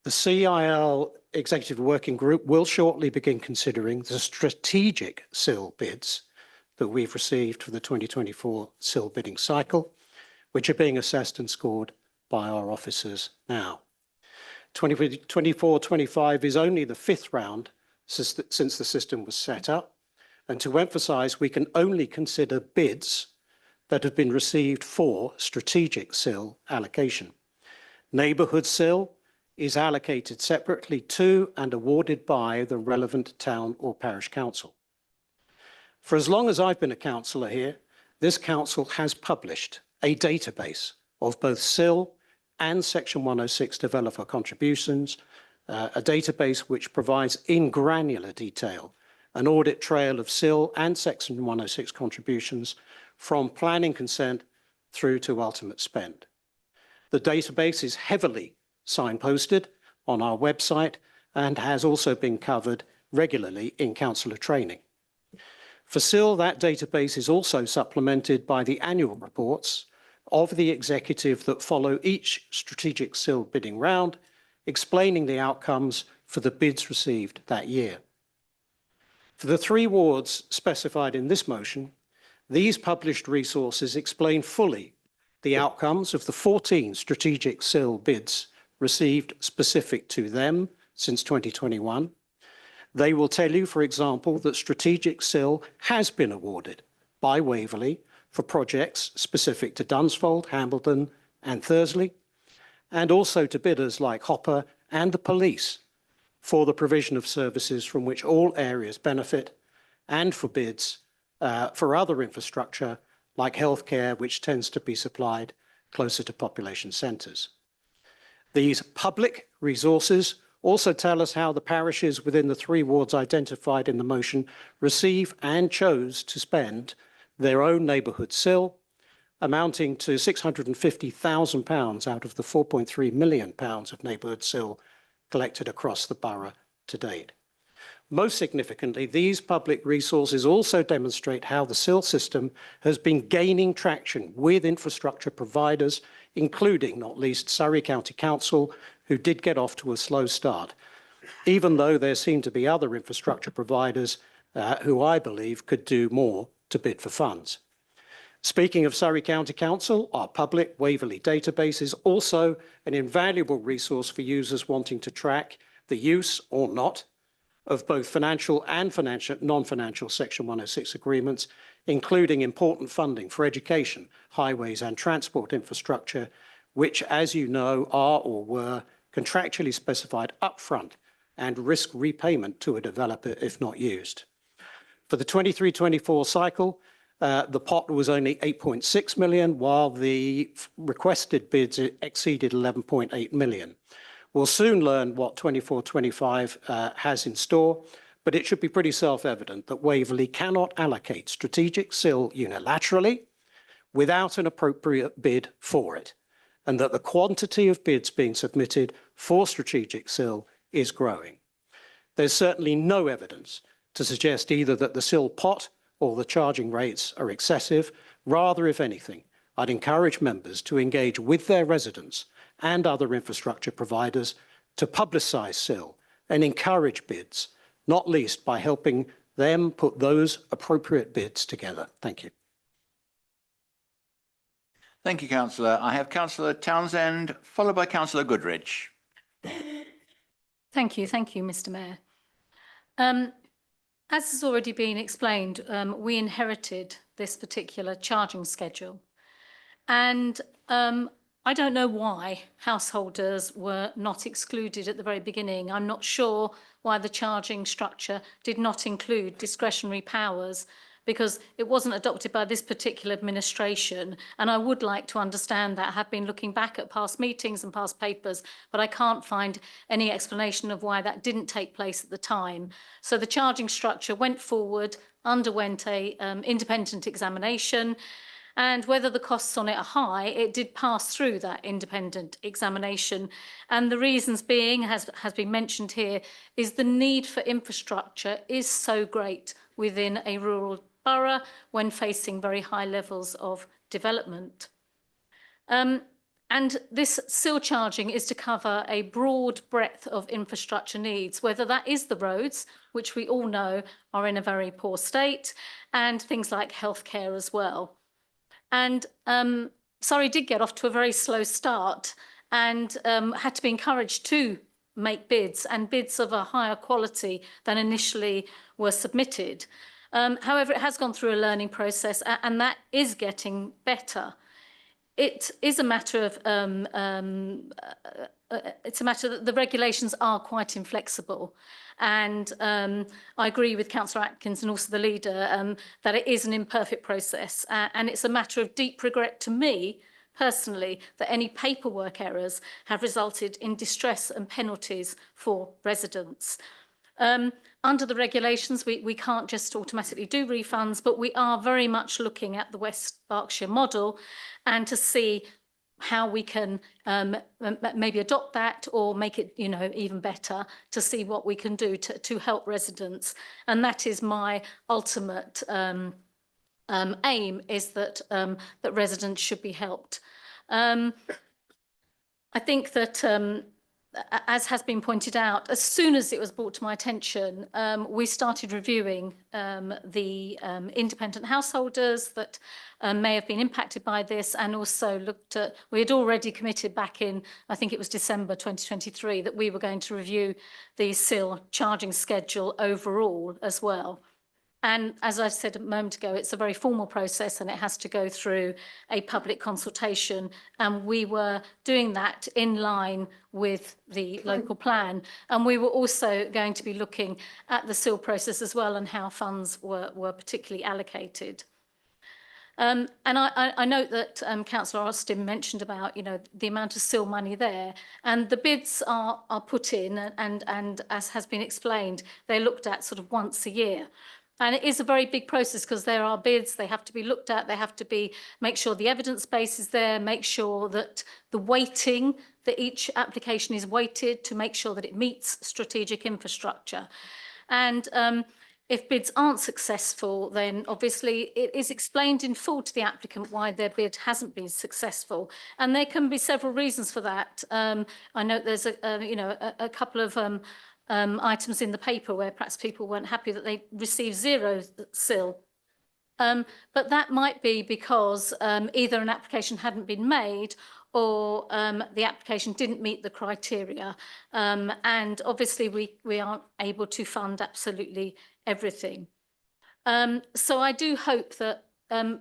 The CIL Executive Working Group will shortly begin considering the strategic SIL bids that we've received for the 2024 SIL bidding cycle, which are being assessed and scored by our officers now. 2024-25 is only the 5th round since the system was set up. And to emphasise, we can only consider bids that have been received for strategic SIL allocation. Neighbourhood SIL is allocated separately to and awarded by the relevant town or parish council. For as long as I've been a councillor here, this council has published a database of both SIL and Section 106 developer contributions, a database which provides in granular detail an audit trail of SIL and Section 106 contributions from planning consent through to ultimate spend. The database is heavily signposted on our website and has also been covered regularly in councillor training. For SIL, that database is also supplemented by the annual reports of the executive that follow each strategic SIL bidding round, explaining the outcomes for the bids received that year. For the 3 wards specified in this motion, these published resources explain fully the outcomes of the 14 strategic SIL bids received specific to them since 2021. They will tell you, for example, that strategic SIL has been awarded by Waverley for projects specific to Dunsfold, Hambledon and Thursley, and also to bidders like Hopper and the police for the provision of services from which all areas benefit, and for bids for other infrastructure like healthcare, which tends to be supplied closer to population centres. These public resources also tell us how the parishes within the 3 wards identified in the motion receive and chose to spend their own neighbourhood SIL, amounting to £650,000 out of the £4.3 million of neighbourhood SIL collected across the borough to date. Most significantly, these public resources also demonstrate how the SIL system has been gaining traction with infrastructure providers, including, not least, Surrey County Council, who did get off to a slow start, even though there seem to be other infrastructure providers who I believe could do more to bid for funds. Speaking of Surrey County Council, our public Waverley database is also an invaluable resource for users wanting to track the use or not of both financial and non-financial Section 106 agreements, including important funding for education, highways and transport infrastructure, which, as you know, are or were contractually specified upfront and risk repayment to a developer if not used. For the 23-24 cycle, the pot was only 8.6 million, while the requested bids exceeded 11.8 million. We'll soon learn what 24-25 has in store, but it should be pretty self-evident that Waverley cannot allocate strategic SIL unilaterally without an appropriate bid for it, and that the quantity of bids being submitted for strategic SIL is growing. There's certainly no evidence to suggest either that the SIL pot or the charging rates are excessive. Rather, if anything, I'd encourage members to engage with their residents and other infrastructure providers to publicise SIL and encourage bids, not least by helping them put those appropriate bids together. Thank you. Thank you, Councillor. I have Councillor Townsend, followed by Councillor Goodrich. Thank you, Mr. Mayor. As has already been explained, we inherited this particular charging schedule. And I don't know why householders were not excluded at the very beginning. I'm not sure why the charging structure did not include discretionary powers, because it wasn't adopted by this particular administration. And I would like to understand that. I have been looking back at past meetings and past papers, but I can't find any explanation of why that didn't take place at the time. So the charging structure went forward, underwent a independent examination, and whether the costs on it are high, it did pass through that independent examination. And the reasons being, has been mentioned here, is the need for infrastructure is so great within a rural borough when facing very high levels of development. And this SIL charging is to cover a broad breadth of infrastructure needs, whether that is the roads, which we all know are in a very poor state, and things like healthcare as well. And Surrey did get off to a very slow start and had to be encouraged to make bids, and bids of a higher quality than initially were submitted. However, it has gone through a learning process, and that is getting better. It is a matter of it's a matter that the regulations are quite inflexible, and I agree with Councillor Atkins and also the leader that it is an imperfect process, and it's a matter of deep regret to me personally that any paperwork errors have resulted in distress and penalties for residents. Under the regulations, we can't just automatically do refunds, but we are very much looking at the West Berkshire model and to see how we can maybe adopt that or make it, you know, even better, to see what we can do to help residents. And that is my ultimate aim, is that that residents should be helped. I think that as has been pointed out, as soon as it was brought to my attention, we started reviewing the independent householders that may have been impacted by this, and also looked at, we had already committed back in, I think it was December 2023, that we were going to review the SIL charging schedule overall as well. And as I said a moment ago, it's a very formal process and it has to go through a public consultation. And we were doing that in line with the local plan. And we were also going to be looking at the SIL process as well and how funds were particularly allocated. And I note that Councillor Austin mentioned about, you know, the amount of SIL money there, and the bids are put in, and as has been explained, they're looked at sort of once a year. And it is a very big process because there are bids, they have to be looked at, they have to be, make sure the evidence base is there, make sure that the weighting, that each application is weighted to make sure that it meets strategic infrastructure. And if bids aren't successful, then obviously it is explained in full to the applicant why their bid hasn't been successful. And there can be several reasons for that. I know there's a couple of items in the paper where perhaps people weren't happy that they received 0 SIL. But that might be because either an application hadn't been made or the application didn't meet the criteria. And obviously we aren't able to fund absolutely everything. So I do hope that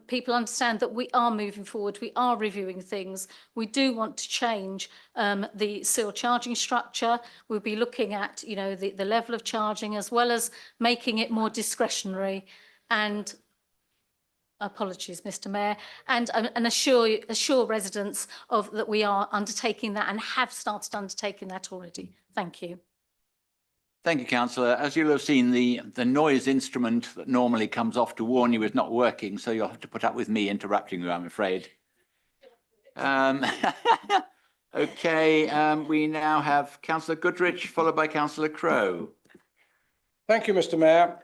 people understand that we are moving forward, we are reviewing things. We do want to change the SIL charging structure. We'll be looking at, you know, the level of charging, as well as making it more discretionary. And apologies, Mr. Mayor, and assure residents of that we are undertaking that and have started undertaking that already. Thank you. Thank you, Councillor. As you'll have seen, the noise instrument that normally comes off to warn you is not working, so you'll have to put up with me interrupting you, I'm afraid. Okay, we now have Councillor Goodrich, followed by Councillor Crowe. Thank you, Mr. Mayor.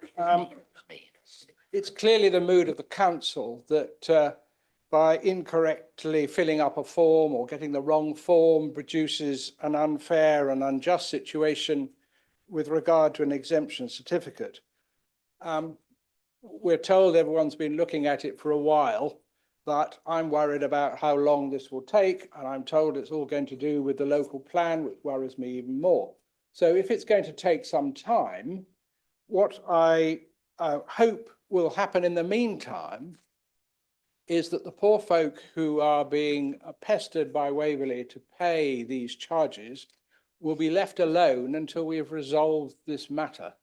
It's clearly the mood of the council that by incorrectly filling up a form or getting the wrong form produces an unfair and unjust situation with regard to an exemption certificate. We're told everyone's been looking at it for a while, but I'm worried about how long this will take, and I'm told it's all going to do with the local plan, which worries me even more. So if it's going to take some time, what I hope will happen in the meantime is that the poor folk who are being pestered by Waverley to pay these charges will be left alone until we have resolved this matter.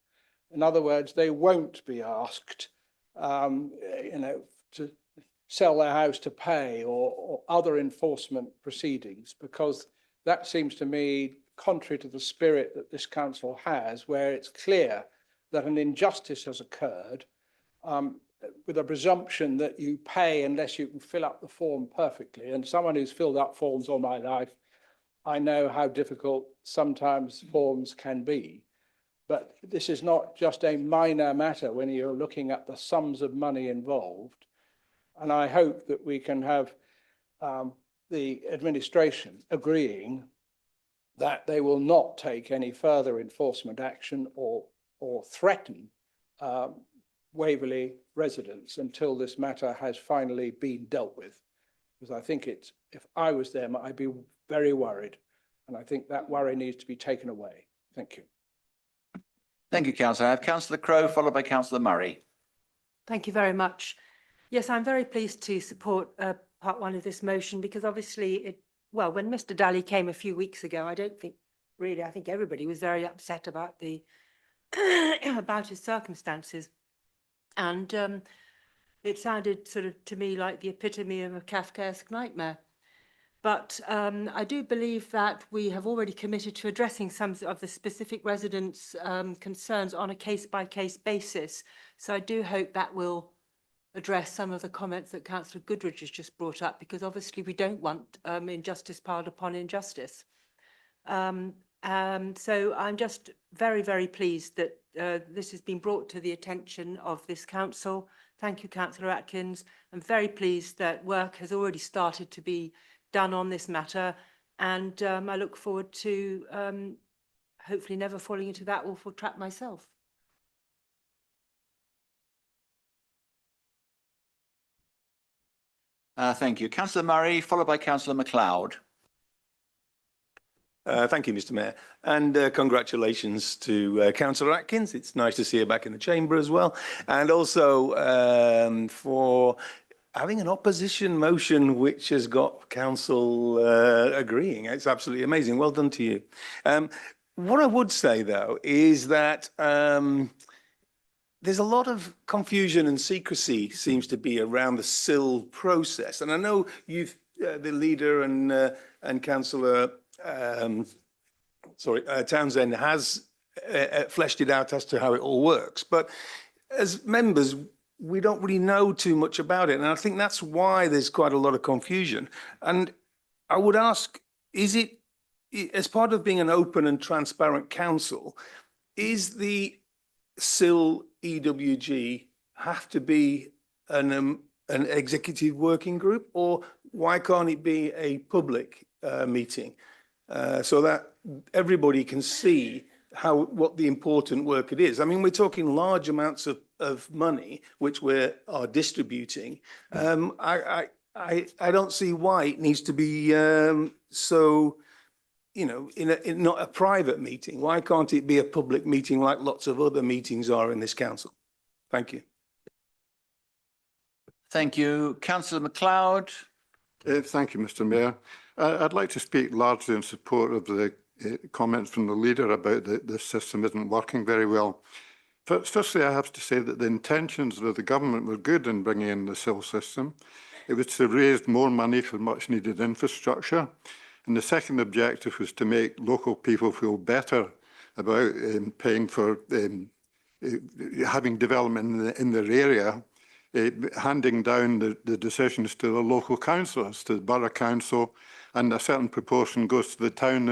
In other words, they won't be asked, to sell their house to pay or other enforcement proceedings, because that seems to me contrary to the spirit that this council has, where it's clear that an injustice has occurred, with a presumption that you pay unless you can fill up the form perfectly. And someone who's filled up forms all my life, I know how difficult sometimes forms can be. But this is not just a minor matter when you're looking at the sums of money involved. And I hope that we can have the administration agreeing that they will not take any further enforcement action or threaten Waverley residents until this matter has finally been dealt with. Because I think if I was them, I'd be very worried. And I think that worry needs to be taken away. Thank you. Thank you, Councillor. I have Councillor Crowe, followed by Councillor Murray. Thank you very much. Yes, I'm very pleased to support part one of this motion, because obviously when Mr. Daly came a few weeks ago, I think everybody was very upset about about his circumstances. And it sounded sort of to me like the epitome of a Kafkaesque nightmare. But I do believe that we have already committed to addressing some of the specific residents' concerns on a case-by-case basis. So I do hope that will address some of the comments that Councillor Goodridge has just brought up, because obviously we don't want injustice piled upon injustice. So I'm just very, very pleased that this has been brought to the attention of this council. Thank you, Councillor Atkins. I'm very pleased that work has already started to be done on this matter, and I look forward to hopefully never falling into that awful trap myself. Thank you. Councillor Murray, followed by Councillor MacLeod. Thank you, Mr. Mayor, and congratulations to Councillor Atkins. It's nice to see her back in the chamber as well, and also for having an opposition motion which has got council agreeing. It's absolutely amazing. Well done to you. What I would say, though, is that there's a lot of confusion and secrecy seems to be around the SIL process. And I know you've, the leader and Councillor Townsend has fleshed it out as to how it all works. But as members, we don't really know too much about it. And I think that's why there's quite a lot of confusion. And I would ask, is it, as part of being an open and transparent council, is the SIL EWG have to be an executive working group, or why can't it be a public meeting so that everybody can see what the important work it is? I mean, we're talking large amounts of money which we are distributing. I don't see why it needs to be so, you know, in not a private meeting. Why can't it be a public meeting like lots of other meetings are in this council? Thank you. Thank you. Councillor MacLeod. Thank you, Mr. Mayor. I'd like to speak largely in support of the comments from the leader about the system isn't working very well. Firstly, I have to say that the intentions of the government were good in bringing in the SIL system. It was to raise more money for much needed infrastructure. And the second objective was to make local people feel better about paying for having development in their area, handing down the decisions to the local councillors, to the borough council, and a certain proportion goes to the town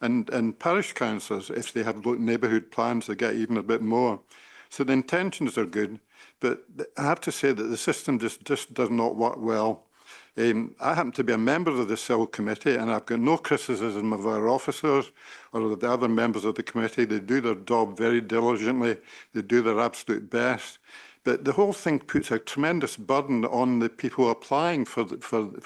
and parish councillors. If they have neighbourhood plans, they get even a bit more. So the intentions are good, but I have to say that the system just does not work well. I happen to be a member of the SIL committee, and I've got no criticism of our officers or of the other members of the committee. They do their job very diligently. They do their absolute best. But the whole thing puts a tremendous burden on the people applying for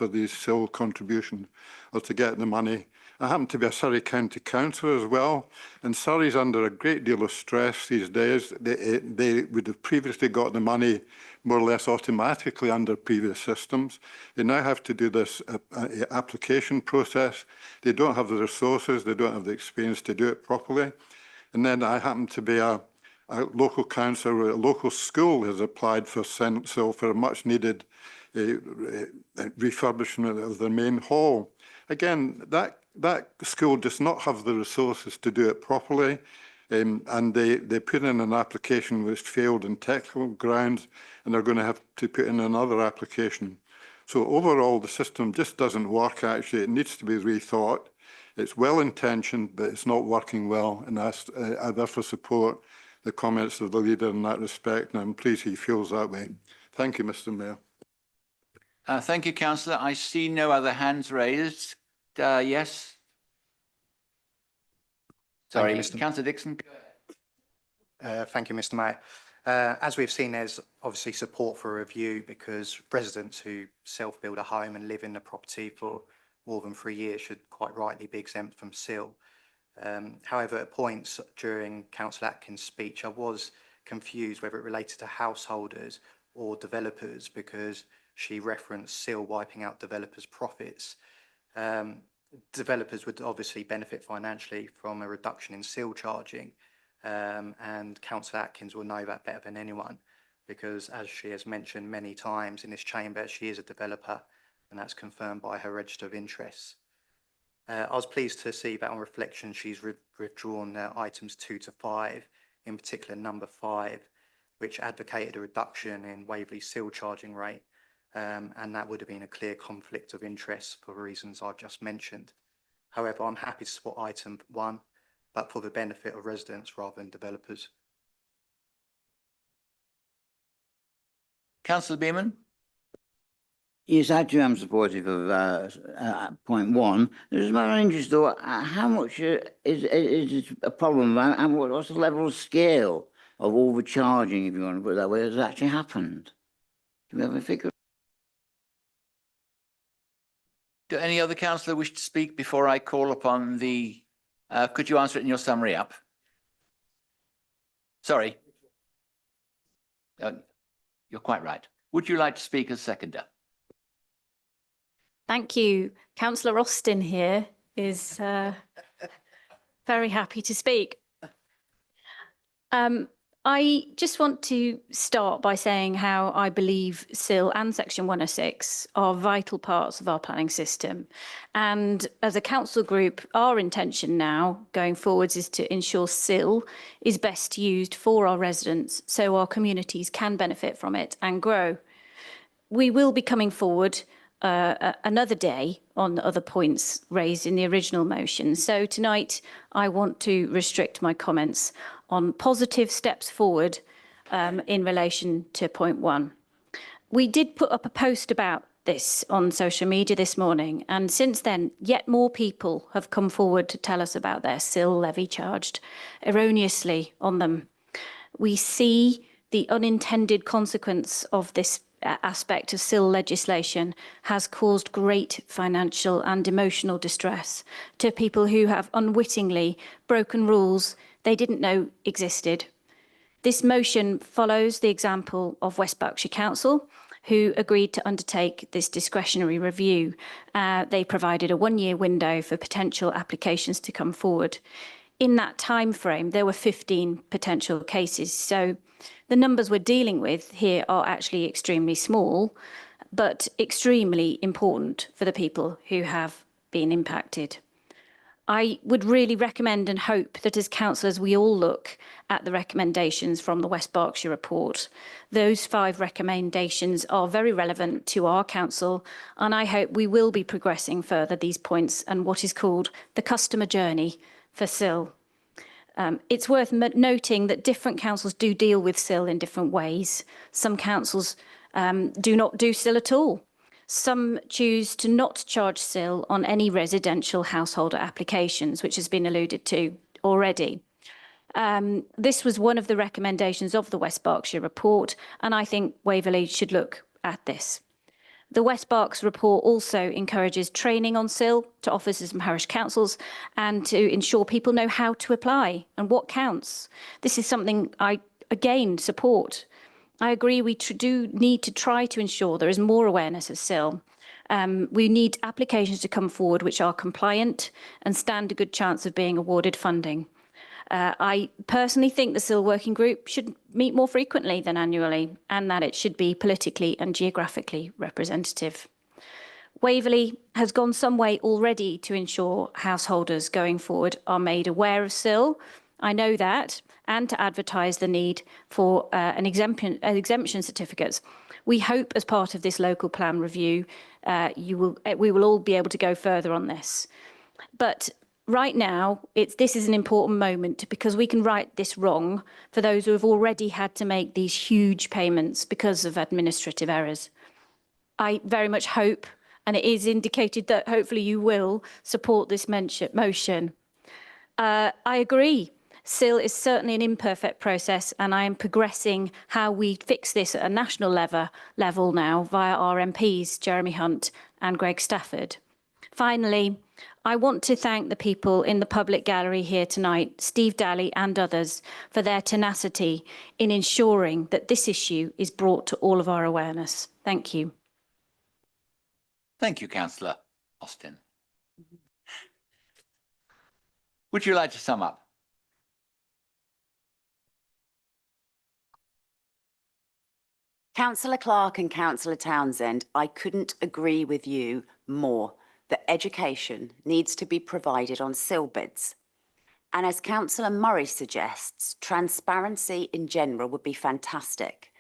these SIL contributions or to get the money. I happen to be a Surrey County Councillor as well, and Surrey's under a great deal of stress these days. They would have previously got the money more or less automatically under previous systems. They now have to do this application process. They don't have the resources, they don't have the experience to do it properly. And then I happen to be a local councillor where a local school has applied for SIL for a much needed refurbishment of the main hall. Again, that school does not have the resources to do it properly, and they put in an application which failed on technical grounds, and they're going to have to put in another application. So overall, the system just doesn't work. Actually, it needs to be rethought. It's well intentioned, but it's not working well, and I therefore support the comments of the leader in that respect, and I'm pleased he feels that way. Thank you, Mr. Mayor. Thank you, Councillor. I see no other hands raised. Yes. Sorry, Councillor Dixon. Thank you, Mr. Mayor. As we've seen, there's obviously support for a review because residents who self-build a home and live in the property for more than 3 years should quite rightly be exempt from SIL. However, at points during Councillor Atkins' speech, I was confused whether it related to householders or developers because she referenced SIL wiping out developers' profits. Developers would obviously benefit financially from a reduction in SIL charging, and Councillor Atkins will know that better than anyone because, as she has mentioned many times in this chamber, she is a developer, and that's confirmed by her register of interests. I was pleased to see that on reflection she's withdrawn items 2 to 5, in particular number 5, which advocated a reduction in Waverley's SIL charging rate, and that would have been a clear conflict of interest for the reasons I've just mentioned. However, I'm happy to support item 1, but for the benefit of residents rather than developers. Councillor Beeman. Yes, I too am supportive of point 1. There's my interest though, how much is a problem? And what's the level of scale of overcharging, if you want to put it that way, has actually happened? Do we have a figure? Do any other councillor wish to speak before I call upon the, could you answer it in your summary up? Sorry. You're quite right. Would you like to speak as seconder? Thank you. Councillor Austin here is very happy to speak. I just want to start by saying how I believe SIL and Section 106 are vital parts of our planning system. And as a council group, our intention now going forwards is to ensure SIL is best used for our residents so our communities can benefit from it and grow. We will be coming forward another day on other points raised in the original motion. So tonight I want to restrict my comments on positive steps forward in relation to point 1. We did put up a post about this on social media this morning, and since then yet more people have come forward to tell us about their SIL levy charged erroneously on them. We see the unintended consequence of this aspect of SIL legislation has caused great financial and emotional distress to people who have unwittingly broken rules they didn't know existed. This motion follows the example of West Berkshire Council, who agreed to undertake this discretionary review. They provided a 1-year window for potential applications to come forward. In that time frame, there were 15 potential cases. So the numbers we're dealing with here are actually extremely small, but extremely important for the people who have been impacted. I would really recommend and hope that as councillors we all look at the recommendations from the West Berkshire report. Those 5 recommendations are very relevant to our council, and I hope we will be progressing further these points and what is called the customer journey for SIL. It's worth noting that different councils do deal with SIL in different ways. Some councils do not do SIL at all. Some choose to not charge SIL on any residential householder applications, which has been alluded to already. This was one of the recommendations of the West Berkshire report, and I think Waverley should look at this. The West Berks report also encourages training on SIL to officers and parish councils and to ensure people know how to apply and what counts. This is something I, again, support. I agree we do need to try to ensure there is more awareness of SIL. We need applications to come forward which are compliant and stand a good chance of being awarded funding. I personally think the SIL working group should meet more frequently than annually, and that it should be politically and geographically representative. Waverley has gone some way already to ensure householders going forward are made aware of SIL. I know that, and to advertise the need for exemption certificates. We hope as part of this local plan review, we will all be able to go further on this. But right now, this is an important moment because we can right this wrong for those who have already had to make these huge payments because of administrative errors. I very much hope, and it is indicated that hopefully you will support this motion. I agree. SIL is certainly an imperfect process, and I am progressing how we fix this at a national level now via our MPs, Jeremy Hunt and Greg Stafford. Finally, I want to thank the people in the public gallery here tonight, Steve Daly and others, for their tenacity in ensuring that this issue is brought to all of our awareness. Thank you. Thank you, Councillor Austin. Would you like to sum up? Councillor Clark and Councillor Townsend, I couldn't agree with you more that education needs to be provided on SIL bids. And as Councillor Murray suggests, transparency in general would be fantastic.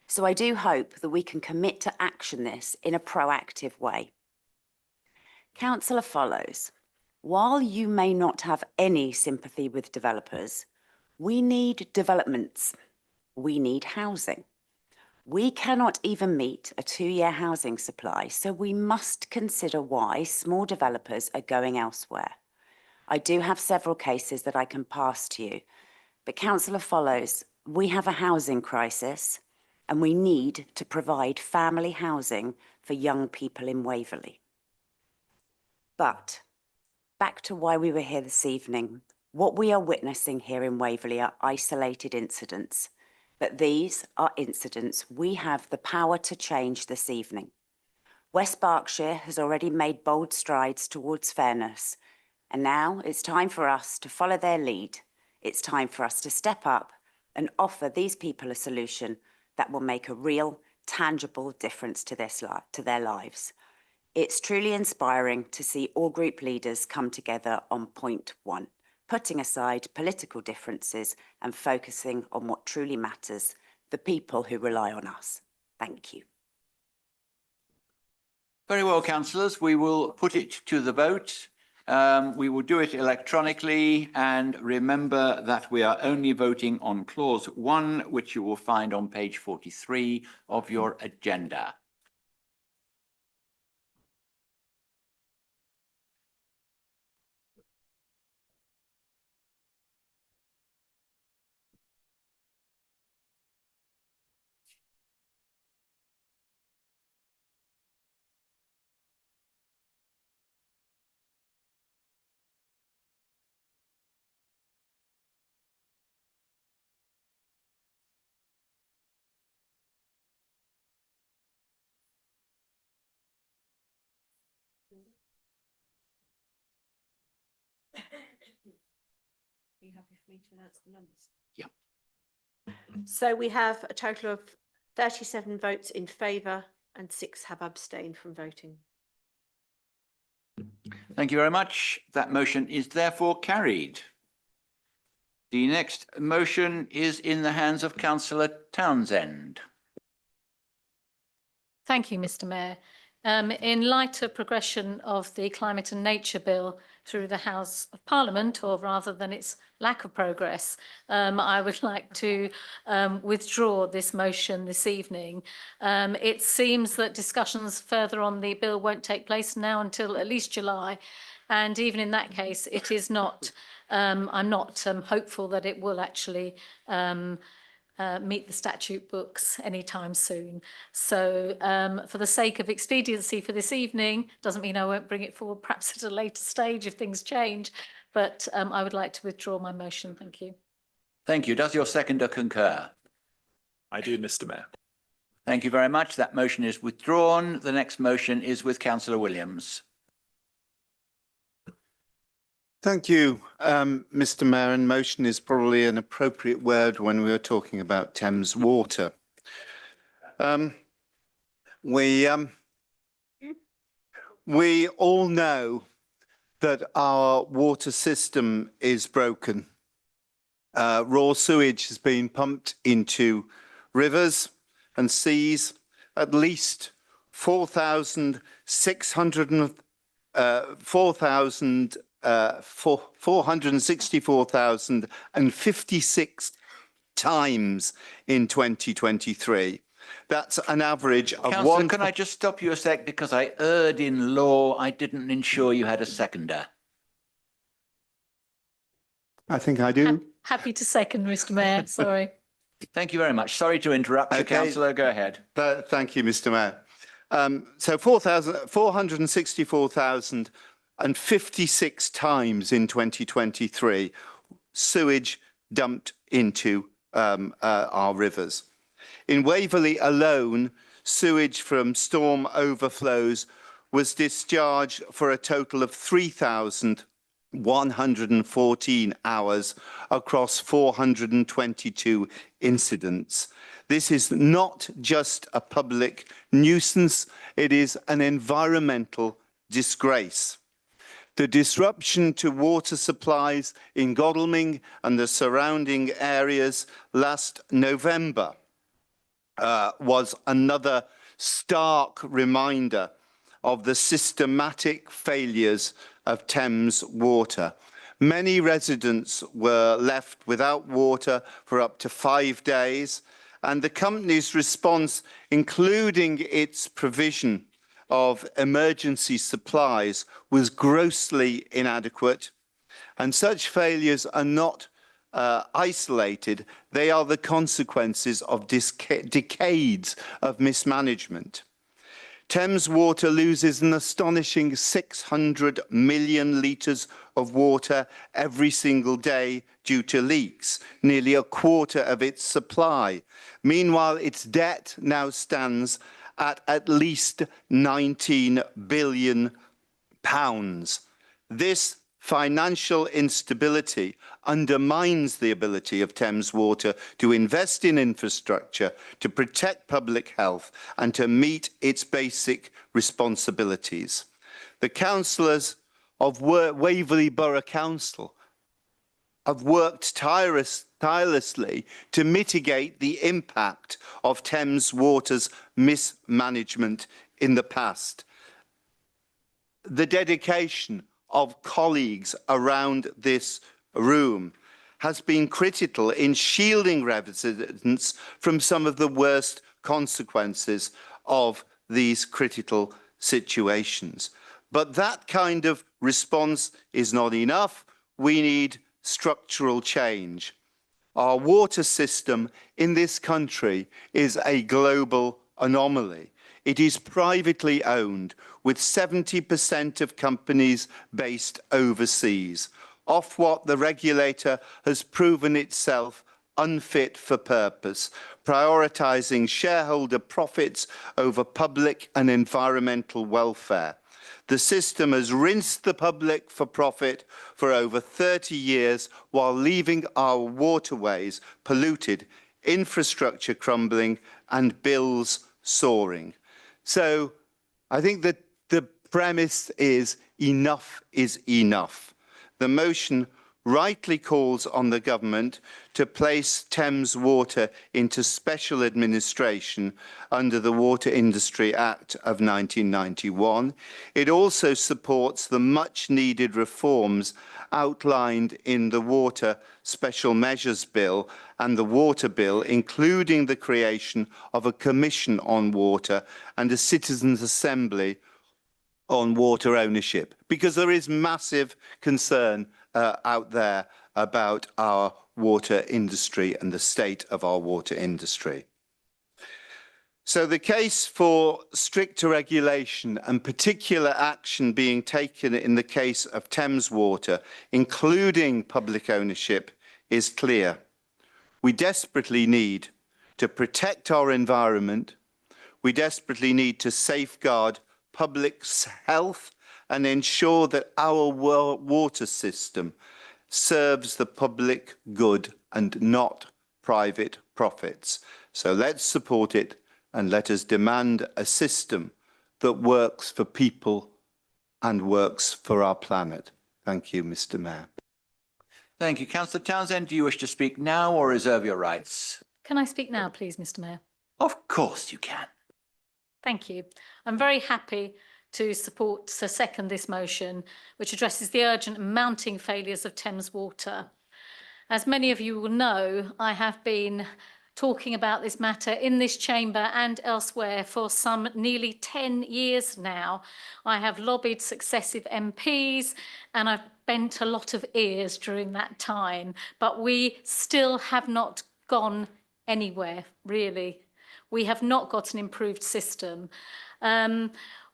So I do hope that we can commit to action this in a proactive way. Councillor Follows, while you may not have any sympathy with developers, we need developments. We need housing. We cannot even meet a 2-year housing supply, so we must consider why small developers are going elsewhere. I do have several cases that I can pass to you, but Councillor Follows, we have a housing crisis and we need to provide family housing for young people in Waverley. But back to why we were here this evening. What we are witnessing here in Waverley are isolated incidents. But these are incidents we have the power to change this evening. West Berkshire has already made bold strides towards fairness, and now it's time for us to follow their lead. It's time for us to step up and offer these people a solution that will make a real, tangible difference to their lives. It's truly inspiring to see all group leaders come together on point one. Putting aside political differences and focusing on what truly matters, the people who rely on us. Thank you. Very well, councillors. We will put it to the vote. We will do it electronically, and remember that we are only voting on clause 1, which you will find on page 43 of your agenda. Are you happy for me to announce the numbers? Yeah. So we have a total of 37 votes in favour and 6 have abstained from voting. Thank you very much. That motion is therefore carried. The next motion is in the hands of Councillor Townsend. Thank you, Mr. Mayor. In light of progression of the Climate and Nature Bill through the House of Parliament, or rather than its lack of progress, I would like to withdraw this motion this evening. It seems that discussions further on the bill won't take place now until at least July. And even in that case, it is not, I'm not hopeful that it will actually meet the statute books anytime soon. So for the sake of expediency for this evening, doesn't mean I won't bring it forward perhaps at a later stage if things change, but I would like to withdraw my motion. Thank you. Thank you. Does your seconder concur? I do, Mr. Mayor. Thank you very much. That motion is withdrawn. The next motion is with Councillor Williams. Thank you, Mr. Mayor. And motion is probably an appropriate word when we are talking about Thames Water. We all know that our water system is broken. Raw sewage has been pumped into rivers and seas. At least 464,056 times in 2023. That's an average of Councillor, one. can I just stop you a sec, because I erred in law. I didn't ensure you had a seconder. I think I do. Happy to second, Mr. Mayor. Sorry. Thank you very much. Sorry to interrupt you, Okay. Councillor. Go ahead. Thank you, Mr. Mayor. So 464,056 times in 2023, sewage dumped into our rivers. In Waverley alone, sewage from storm overflows was discharged for a total of 3,114 hours across 422 incidents. This is not just a public nuisance, it is an environmental disgrace. The disruption to water supplies in Godalming and the surrounding areas last November was another stark reminder of the systematic failures of Thames Water. Many residents were left without water for up to 5 days, and the company's response, including its provision of emergency supplies, was grossly inadequate. And such failures are not isolated. They are the consequences of decades of mismanagement. Thames Water loses an astonishing 600 million litres of water every single day due to leaks, nearly a quarter of its supply. Meanwhile, its debt now stands at least £19 billion. This financial instability undermines the ability of Thames Water to invest in infrastructure, to protect public health, and to meet its basic responsibilities. The councillors of Waverley Borough Council have worked tirelessly to mitigate the impact of Thames Water's mismanagement in the past. The dedication of colleagues around this room has been critical in shielding residents from some of the worst consequences of these critical situations. But that kind of response is not enough. We need structural change. Our water system in this country is a global anomaly. It is privately owned, with 70% of companies based overseas. Ofwat, the regulator, has proven itself unfit for purpose, prioritising shareholder profits over public and environmental welfare. The system has rinsed the public for profit for over 30 years while leaving our waterways polluted, infrastructure crumbling and bills soaring. So I think that the premise is enough is enough. The motion rightly calls on the government to place Thames Water into special administration under the Water Industry Act of 1991. It also supports the much-needed reforms outlined in the Water Special Measures Bill and the Water Bill, including the creation of a Commission on Water and a Citizens' Assembly on water ownership, because there is massive concern out there about our water industry and the state of our water industry. So the case for stricter regulation and particular action being taken in the case of Thames Water, including public ownership, is clear. We desperately need to protect our environment. We desperately need to safeguard public health and ensure that our water system serves the public good and not private profits. So let's support it and let us demand a system that works for people and works for our planet. Thank you, Mr. Mayor. Thank you. Councillor Townsend, do you wish to speak now or reserve your rights? Can I speak now, please, Mr. Mayor? Of course you can. Thank you. I'm very happy to second this motion, which addresses the urgent and mounting failures of Thames Water. As many of you will know, I have been talking about this matter in this chamber and elsewhere for some nearly 10 years now. I have lobbied successive MPs and I've bent a lot of ears during that time, but we still have not gone anywhere, really. We have not got an improved system.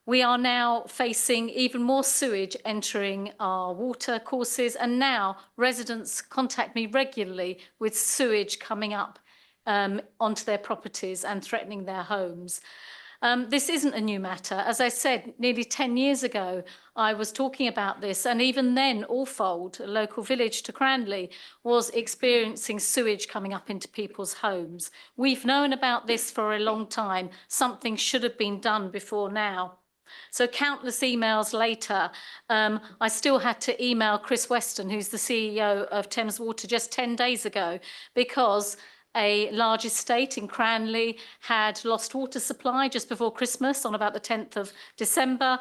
We are now facing even more sewage entering our water courses, and now residents contact me regularly with sewage coming up onto their properties and threatening their homes. This isn't a new matter. As I said, nearly 10 years ago, I was talking about this, and even then, Alfold, a local village to Cranley, was experiencing sewage coming up into people's homes. We've known about this for a long time. Something should have been done before now. So countless emails later, I still had to email Chris Weston, who's the CEO of Thames Water, just 10 days ago, because a large estate in Cranley had lost water supply just before Christmas on about the 10th of December,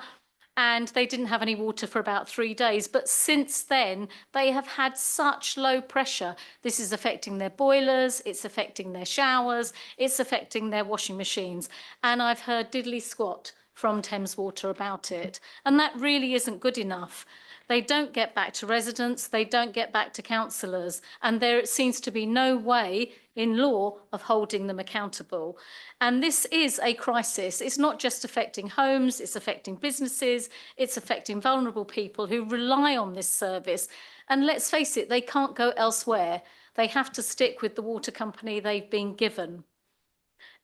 and they didn't have any water for about 3 days. But since then, they have had such low pressure. This is affecting their boilers, it's affecting their showers, it's affecting their washing machines. And I've heard diddly squat from Thames Water about it. And that really isn't good enough. They don't get back to residents, they don't get back to councillors, and there seems to be no way in law of holding them accountable. And this is a crisis. It's not just affecting homes, it's affecting businesses, it's affecting vulnerable people who rely on this service. And let's face it, they can't go elsewhere. They have to stick with the water company they've been given.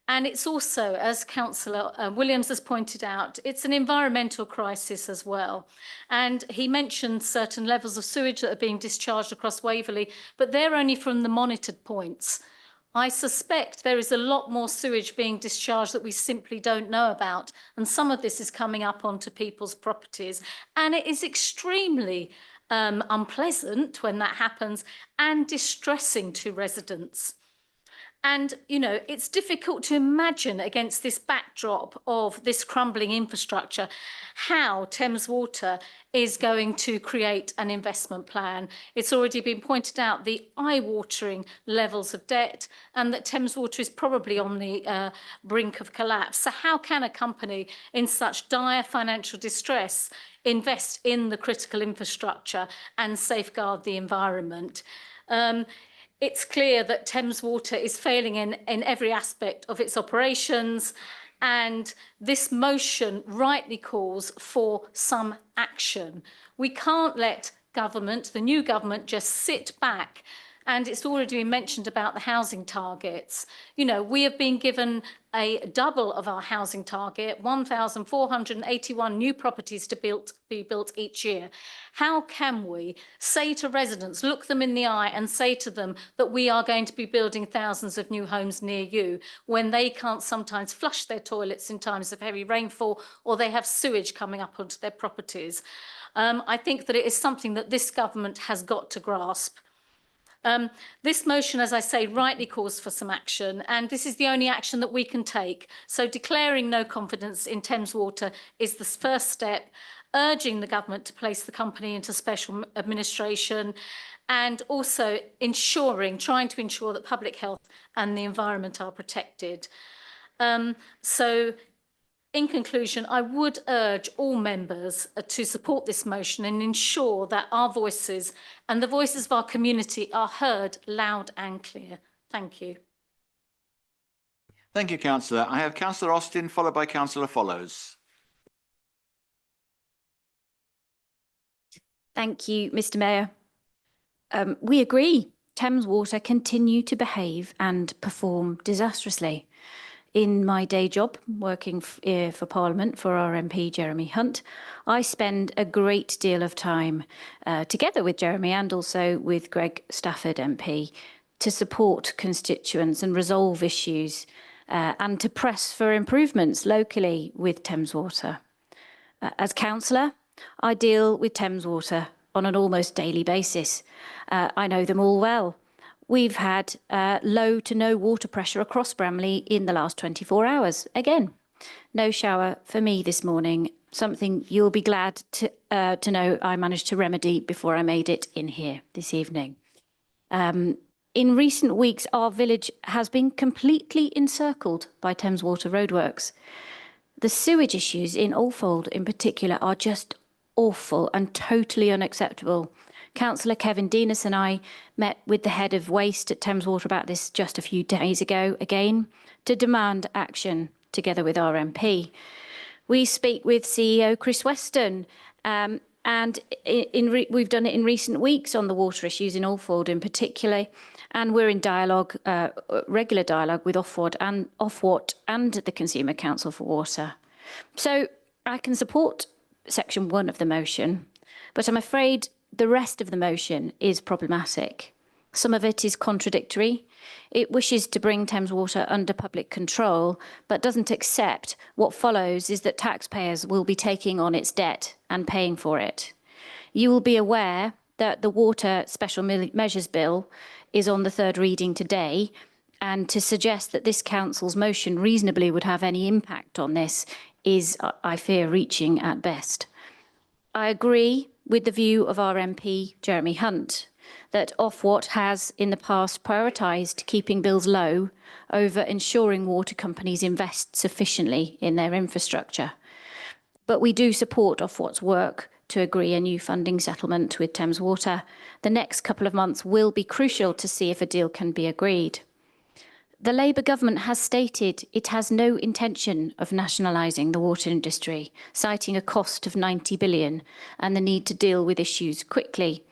And it's also, as Councillor Williams has pointed out, it's an environmental crisis as well. And he mentioned certain levels of sewage that are being discharged across Waverley, but they're only from the monitored points. I suspect there is a lot more sewage being discharged that we simply don't know about. And some of this is coming up onto people's properties. And it is extremely unpleasant when that happens and distressing to residents. And, you know, it's difficult to imagine against this backdrop of this crumbling infrastructure how Thames Water is going to create an investment plan. It's already been pointed out the eye-watering levels of debt and that Thames Water is probably on the brink of collapse. So how can a company in such dire financial distress invest in the critical infrastructure and safeguard the environment? It's clear that Thames Water is failing in every aspect of its operations, and this motion rightly calls for some action. We can't let government, the new government, just sit back. And it's already been mentioned about the housing targets. You know, we have been given a double of our housing target, 1,481 new properties to be built each year. How can we say to residents, look them in the eye and say to them that we are going to be building thousands of new homes near you when they can't sometimes flush their toilets in times of heavy rainfall or they have sewage coming up onto their properties? I think that it is something that this government has got to grasp. This motion, as I say, rightly calls for some action, and this is the only action that we can take. So declaring no confidence in Thames Water is the first step, urging the government to place the company into special administration, and also trying to ensure that public health and the environment are protected. So in conclusion, I would urge all members to support this motion and ensure that our voices and the voices of our community are heard loud and clear. Thank you. Thank you, Councillor. I have Councillor Austin, followed by Councillor Follows. Thank you, Mr. Mayor. We agree. Thames Water continue to behave and perform disastrously. In my day job, working for Parliament for our MP Jeremy Hunt, I spend a great deal of time together with Jeremy and also with Greg Stafford MP to support constituents and resolve issues and to press for improvements locally with Thames Water. As councillor, I deal with Thames Water on an almost daily basis. I know them all well. We've had low to no water pressure across Bramley in the last 24 hours. Again, no shower for me this morning, something you'll be glad to know I managed to remedy before I made it in here this evening. In recent weeks, our village has been completely encircled by Thames Water roadworks. The sewage issues in Alfold in particular are just awful and totally unacceptable. Councillor Kevin Denis and I met with the head of waste at Thames Water about this just a few days ago, again, to demand action together with our MP. We speak with CEO Chris Weston, and we've done it in recent weeks on the water issues in Alfold in particular, and we're in dialogue, regular dialogue with Ofwat and the Consumer Council for Water. So I can support section 1 of the motion, but I'm afraid the rest of the motion is problematic. Some of it is contradictory. It wishes to bring Thames Water under public control, but doesn't accept what follows is that taxpayers will be taking on its debt and paying for it. You will be aware that the Water Special Measures Bill is on the third reading today, and to suggest that this council's motion reasonably would have any impact on this is, I fear, reaching at best. I agree with the view of our MP, Jeremy Hunt, that Ofwat has in the past prioritised keeping bills low over ensuring water companies invest sufficiently in their infrastructure. But we do support Ofwat's work to agree a new funding settlement with Thames Water. The next couple of months will be crucial to see if a deal can be agreed. The Labour government has stated it has no intention of nationalising the water industry, citing a cost of 90 billion and the need to deal with issues quickly.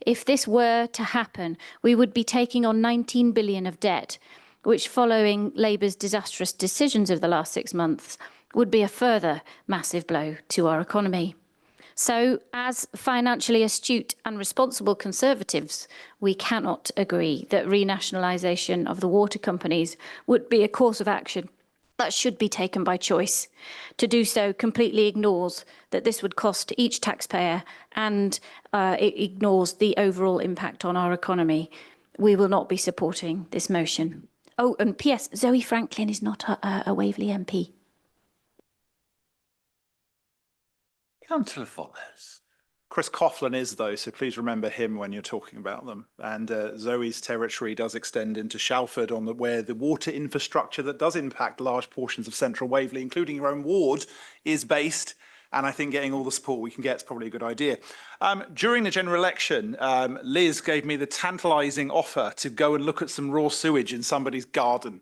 If this were to happen, we would be taking on 19 billion of debt, which, following Labour's disastrous decisions of the last 6 months, would be a further massive blow to our economy. So, as financially astute and responsible Conservatives, we cannot agree that renationalisation of the water companies would be a course of action that should be taken by choice. To do so completely ignores that this would cost each taxpayer and it ignores the overall impact on our economy. We will not be supporting this motion. Oh, and P.S. Zoe Franklin is not a Waverley MP. Councillor Follows. Chris Coughlin is, though, so please remember him when you're talking about them. And Zoe's territory does extend into Shalford, where the water infrastructure that does impact large portions of central Waverley, including your own ward, is based. And I think getting all the support we can get is probably a good idea. During the general election, Liz gave me the tantalising offer to go and look at some raw sewage in somebody's garden.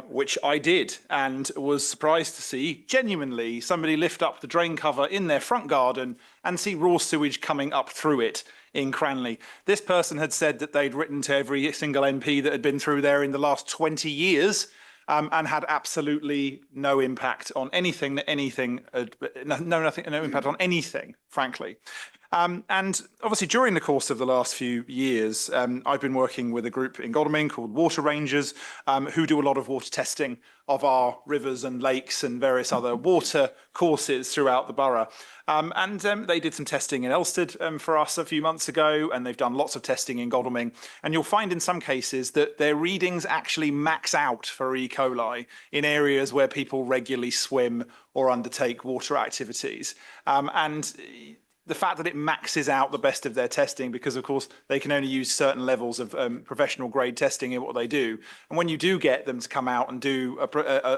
Which I did, and was surprised to see genuinely somebody lift up the drain cover in their front garden and see raw sewage coming up through it in Cranley. This person had said that they'd written to every single MP that had been through there in the last 20 years and had absolutely no impact on anything, no impact on anything, frankly. And obviously, during the course of the last few years, I've been working with a group in Godalming called Water Rangers, who do a lot of water testing of our rivers and lakes and various other water courses throughout the borough. And they did some testing in Elstead for us a few months ago, and they've done lots of testing in Godalming. And you'll find in some cases that their readings actually max out for E. coli in areas where people regularly swim or undertake water activities. And the fact that it maxes out the best of their testing, because of course they can only use certain levels of professional grade testing in what they do. And when you do get them to come out and do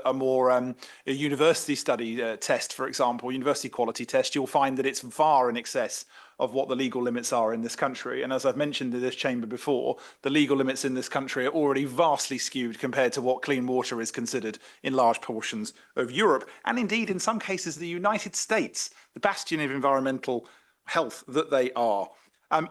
a more a university study test, for example, university quality test, you'll find that it's far in excess of what the legal limits are in this country. And as I've mentioned in this chamber before, the legal limits in this country are already vastly skewed compared to what clean water is considered in large portions of Europe, and indeed in some cases the United States, the bastion of environmental health that they are.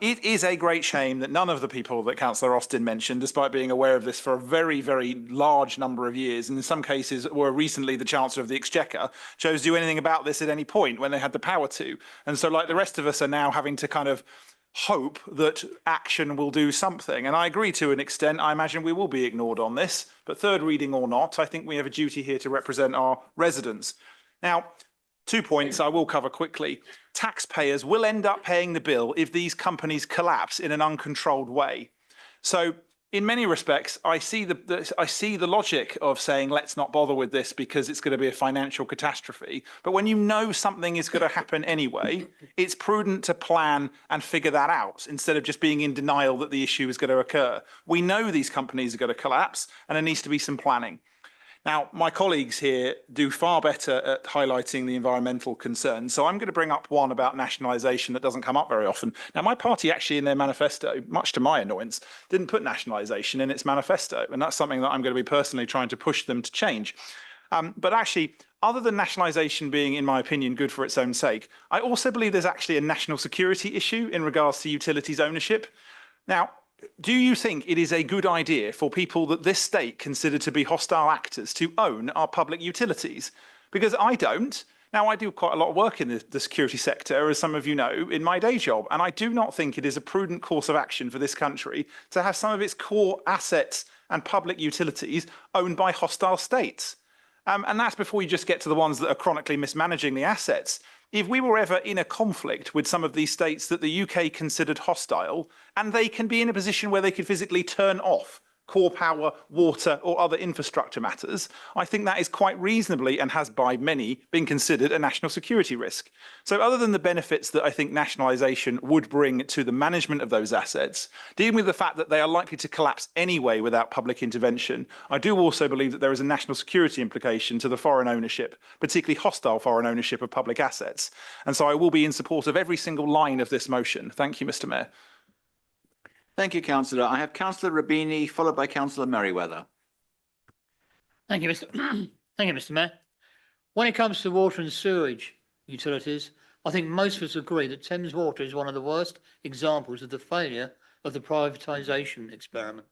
It is a great shame that none of the people that Councillor Austin mentioned, despite being aware of this for a very, very large number of years, and in some cases were recently the Chancellor of the Exchequer, chose to do anything about this at any point when they had the power to. And so like the rest of us are now having to kind of hope that action will do something. And I agree to an extent. I imagine we will be ignored on this, but third reading or not, I think we have a duty here to represent our residents. Now, 2 points I will cover quickly. Taxpayers will end up paying the bill if these companies collapse in an uncontrolled way. So in many respects, I see the logic of saying, let's not bother with this because it's going to be a financial catastrophe. But when you know something is going to happen anyway, it's prudent to plan and figure that out instead of just being in denial that the issue is going to occur. We know these companies are going to collapse and there needs to be some planning. Now, my colleagues here do far better at highlighting the environmental concerns. So I'm going to bring up one about nationalisation that doesn't come up very often. Now, my party actually in their manifesto, much to my annoyance, didn't put nationalisation in its manifesto. And that's something that I'm going to be personally trying to push them to change. But actually, other than nationalisation being, in my opinion, good for its own sake, I also believe there's actually a national security issue in regards to utilities ownership. Now, do you think it is a good idea for people that this state considered to be hostile actors to own our public utilities? Because I don't. Now, I do quite a lot of work in the security sector, as some of you know, in my day job, and I do not think it is a prudent course of action for this country to have some of its core assets and public utilities owned by hostile states. And that's before you just get to the ones that are chronically mismanaging the assets. If we were ever in a conflict with some of these states that the UK considered hostile, and they can be in a position where they could physically turn off core power, water, or other infrastructure matters, I think that is quite reasonably and has by many been considered a national security risk. So other than the benefits that I think nationalisation would bring to the management of those assets, dealing with the fact that they are likely to collapse anyway without public intervention, I do also believe that there is a national security implication to the foreign ownership, particularly hostile foreign ownership of public assets. And so I will be in support of every single line of this motion. Thank you, Mr. Mayor. Thank you, Councillor. I have Councillor Rabini, followed by Councillor Merriweather. Thank you, Mr. Mayor. When it comes to water and sewage utilities, I think most of us agree that Thames Water is one of the worst examples of the failure of the privatisation experiment.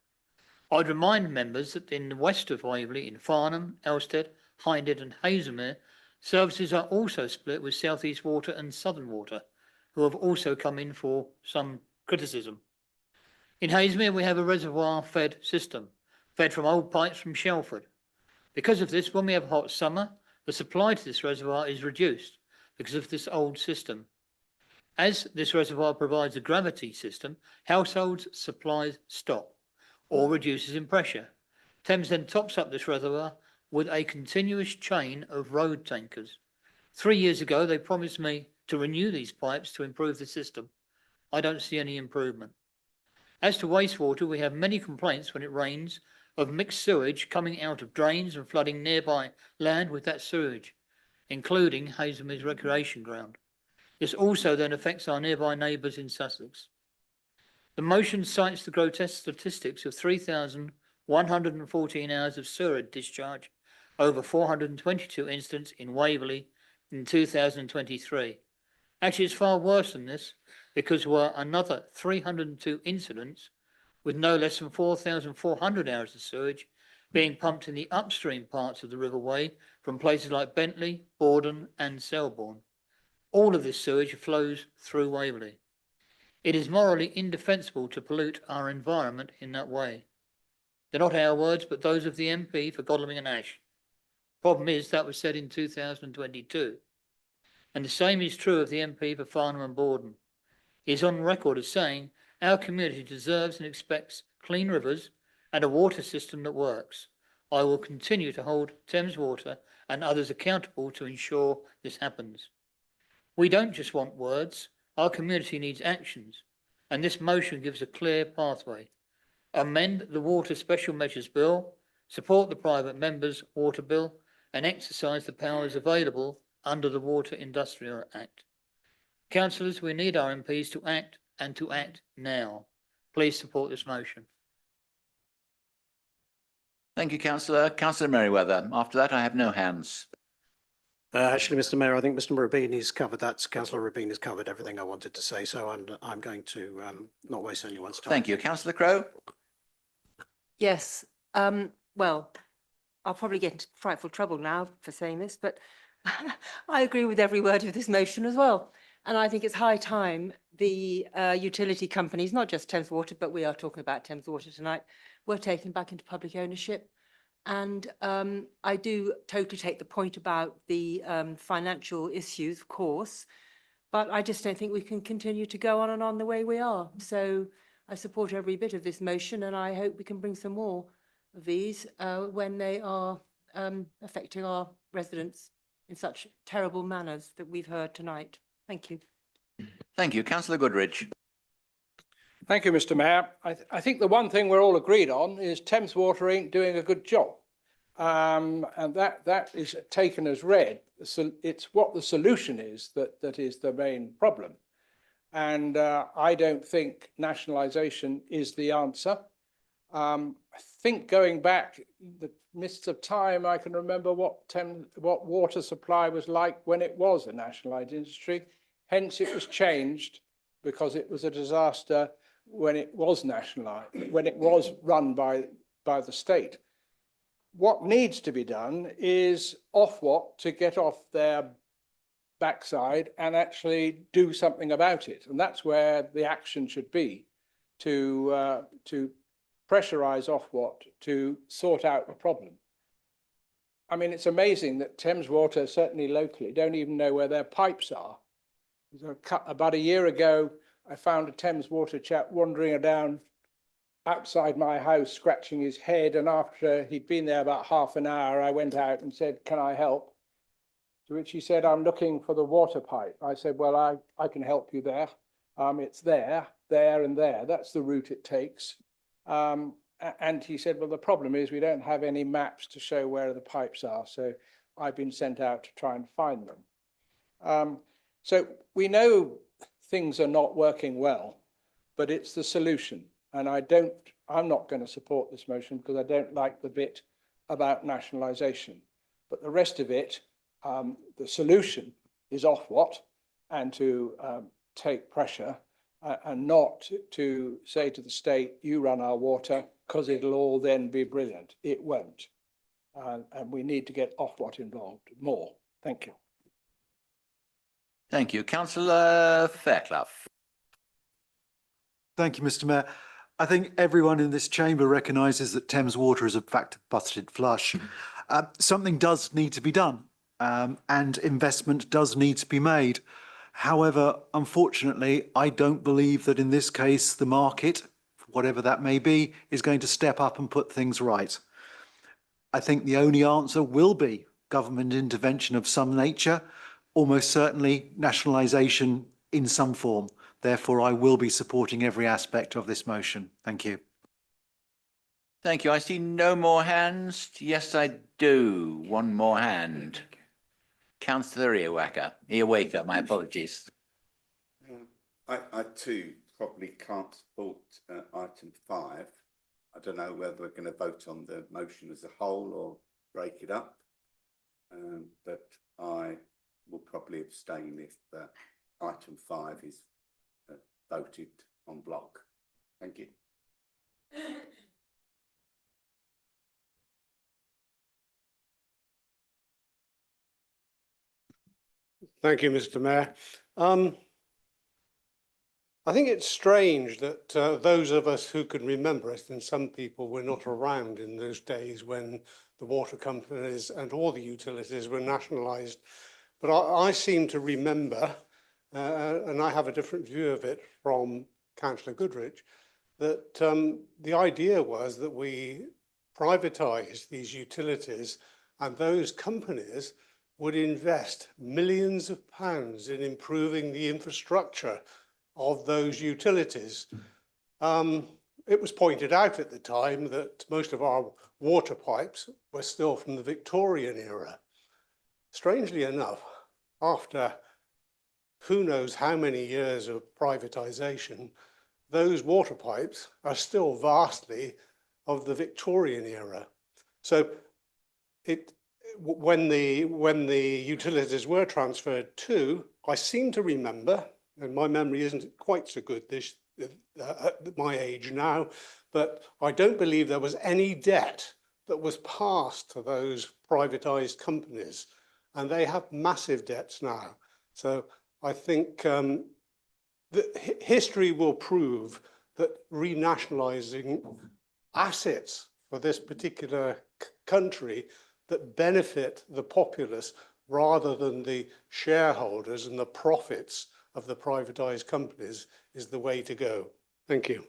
I'd remind members that in the west of Waverley, in Farnham, Elsted, Hindhead and Haslemere, services are also split with South East Water and Southern Water, who have also come in for some criticism. In Haslemere, we have a reservoir-fed system, fed from old pipes from Shelford. Because of this, when we have a hot summer, the supply to this reservoir is reduced because of this old system. As this reservoir provides a gravity system, households' supplies stop or reduces in pressure. Thames then tops up this reservoir with a continuous chain of road tankers. 3 years ago, they promised me to renew these pipes to improve the system. I don't see any improvement. As to wastewater, we have many complaints when it rains of mixed sewage coming out of drains and flooding nearby land with that sewage, including Haslemere's recreation ground. This also then affects our nearby neighbours in Sussex. The motion cites the grotesque statistics of 3,114 hours of sewerage discharge over 422 incidents in Waverley in 2023. Actually, it's far worse than this, because there were another 302 incidents with no less than 4,400 hours of sewage being pumped in the upstream parts of the River Wey from places like Bentley, Borden and Selborne. All of this sewage flows through Waverley. It is morally indefensible to pollute our environment in that way. They're not our words, but those of the MP for Godalming and Ash. Problem is, that was said in 2022. And the same is true of the MP for Farnham and Borden. He is on record as saying our community deserves and expects clean rivers and a water system that works. I will continue to hold Thames Water and others accountable to ensure this happens. We don't just want words, Our community needs actions, and this motion gives a clear pathway. Amend the Water Special Measures Bill, support the private members' water bill, and exercise the powers available under the Water Industrial Act. Councillors, we need our MPs to act and to act now. Please support this motion. Thank you, Councillor. Councillor Merriweather. After that, I have no hands. Actually, Mr. Mayor, I think Mr. Rubini's covered that. Councillor Rubini's covered everything I wanted to say, so I'm going to not waste anyone's time. Thank you. Councillor Crowe. Yes, well, I'll probably get into frightful trouble now for saying this, but I agree with every word of this motion as well. And I think it's high time the utility companies, not just Thames Water, but we are talking about Thames Water tonight, were taken back into public ownership. And I do totally take the point about the financial issues, of course, but I just don't think we can continue to go on and on the way we are. So I support every bit of this motion, and I hope we can bring some more of these when they are affecting our residents in such terrible manners that we've heard tonight. Thank you. Thank you. Councillor Goodrich. Thank you, Mr. Mayor. I think the one thing we're all agreed on is Thames Water ain't doing a good job. And that is taken as read. So it's what the solution is that is the main problem. And I don't think nationalisation is the answer. I think going back the mists of time, I can remember what water supply was like when it was a nationalised industry. Hence, it was changed because it was a disaster when it was nationalised, when it was run by the state. What needs to be done is Ofwat to get off their backside and actually do something about it. And that's where the action should be, to pressurise Ofwat to sort out the problem. I mean, it's amazing that Thames Water, certainly locally, don't even know where their pipes are. About a year ago, I found a Thames Water chap wandering down outside my house, scratching his head. And after he'd been there about half an hour, I went out and said, "Can I help?" To which he said, "I'm looking for the water pipe." I said, "Well, I can help you there. It's there, and there. That's the route it takes." And he said, "Well, the problem is we don't have any maps to show where the pipes are. So I've been sent out to try and find them." So we know things are not working well, but it's the solution. And I'm not going to support this motion because I don't like the bit about nationalisation. But the rest of it, the solution is Ofwat and to take pressure and not to say to the state, "You run our water," because it'll all then be brilliant. It won't. And we need to get Ofwat involved more. Thank you. Thank you. Councillor Fairclough. Thank you, Mr. Mayor. I think everyone in this chamber recognises that Thames Water is in fact busted flush. Something does need to be done, and investment does need to be made. However, unfortunately, I don't believe that in this case the market, whatever that may be, is going to step up and put things right. I think the only answer will be government intervention of some nature, almost certainly nationalisation in some form. Therefore, I will be supporting every aspect of this motion. Thank you. Thank you. I see no more hands. Yes, I do. One more hand. Councillor Earwaker, my apologies. I too probably can't support item 5. I don't know whether we're going to vote on the motion as a whole or break it up, but I will probably abstain if item 5 is voted on block. Thank you. Thank you, Mr. Mayor. I think it's strange that those of us who can remember it, and some people were not around in those days when the water companies and all the utilities were nationalised, but I seem to remember, and I have a different view of it from Councillor Goodrich, that the idea was that we privatise these utilities and those companies would invest millions of pounds in improving the infrastructure of those utilities. It was pointed out at the time that most of our water pipes were still from the Victorian era. Strangely enough, after who knows how many years of privatisation, those water pipes are still vastly of the Victorian era. So when the utilities were transferred to, I seem to remember, and my memory isn't quite so good at my age now, but I don't believe there was any debt that was passed to those privatised companies, and they have massive debts now. So I think that history will prove that renationalising assets for this particular country that benefit the populace rather than the shareholders and the profits of the privatised companies is the way to go. Thank you.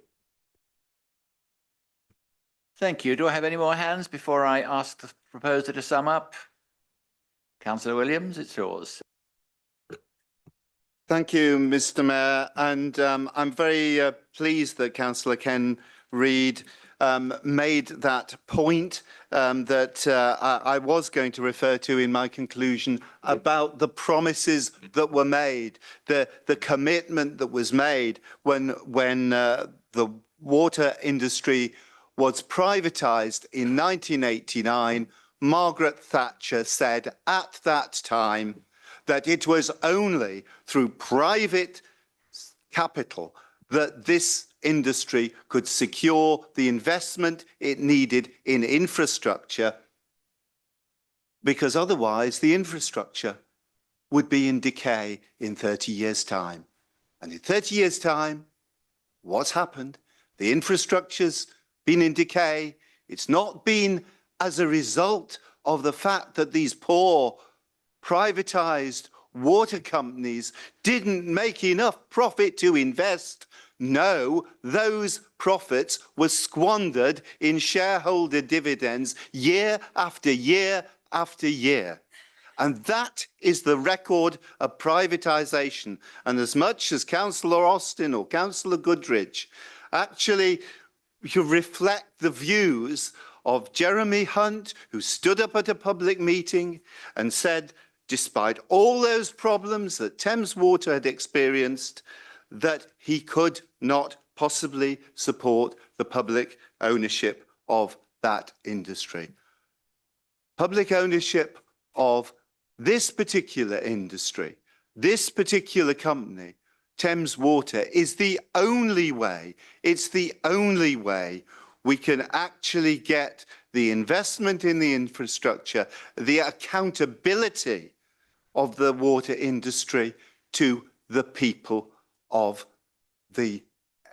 Thank you. Do I have any more hands before I ask the proposer to sum up? Councillor Williams, it's yours. Thank you, Mr. Mayor, and I'm very pleased that Councillor Ken Reid made that point that I was going to refer to in my conclusion about the promises that were made, the commitment that was made when the water industry was privatised in 1989. Margaret Thatcher said at that time that it was only through private capital that this industry could secure the investment it needed in infrastructure, because otherwise the infrastructure would be in decay in 30 years' time. And in 30 years' time, what's happened? The infrastructure's been in decay. It's not been as a result of the fact that these poor privatised water companies didn't make enough profit to invest. No, those profits were squandered in shareholder dividends year after year after year. And that is the record of privatisation. And as much as Councillor Austin or Councillor Goodridge actually reflect the views of Jeremy Hunt, who stood up at a public meeting and said, despite all those problems that Thames Water had experienced, that he could not possibly support the public ownership of that industry. Public ownership of this particular industry, this particular company, Thames Water, is the only way, it's the only way we can actually get the investment in the infrastructure, the accountability of the water industry to the people of the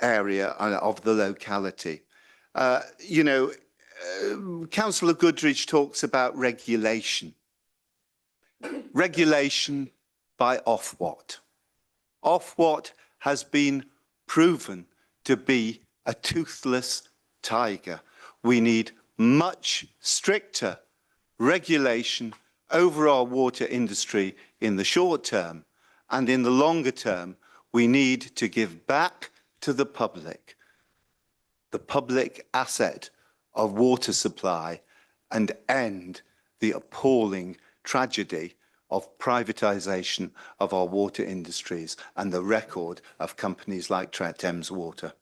area and of the locality. Councillor Goodridge talks about regulation. Regulation by Ofwat. Ofwat has been proven to be a toothless tiger. We need much stricter regulation over our water industry in the short term, and in the longer term, we need to give back to the public asset of water supply, and end the appalling tragedy of privatisation of our water industries and the record of companies like Thames Water.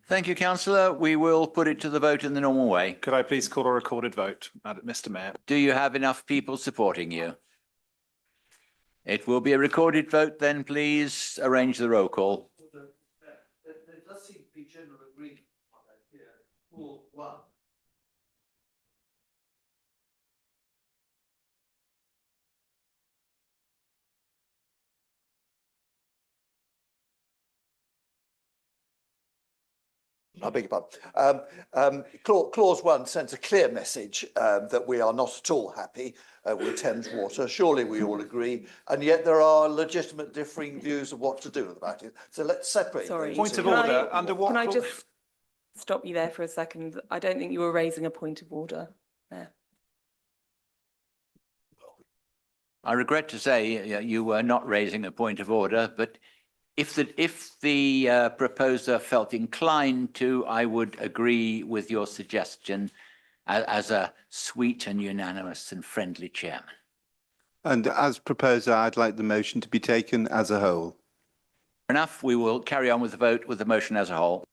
Thank you, Councillor. We will put it to the vote in the normal way. Could I please call a recorded vote, Mr. Mayor? Do you have enough people supporting you? It will be a recorded vote then, please arrange the roll call. There does seem to be general agreement on that here. All one. I beg your pardon. Clause 1 sends a clear message that we are not at all happy with Thames Water. Surely we all agree, and yet there are legitimate differing views of what to do about it. So let's separate. Sorry. Point of order. Under what? Can I just stop you there for a second? I don't think you were raising a point of order there. I regret to say you were not raising a point of order, but if the proposer felt inclined to, I would agree with your suggestion as a sweet and unanimous and friendly chairman. And as proposer, I'd like the motion to be taken as a whole. Enough, we will carry on with the vote with the motion as a whole.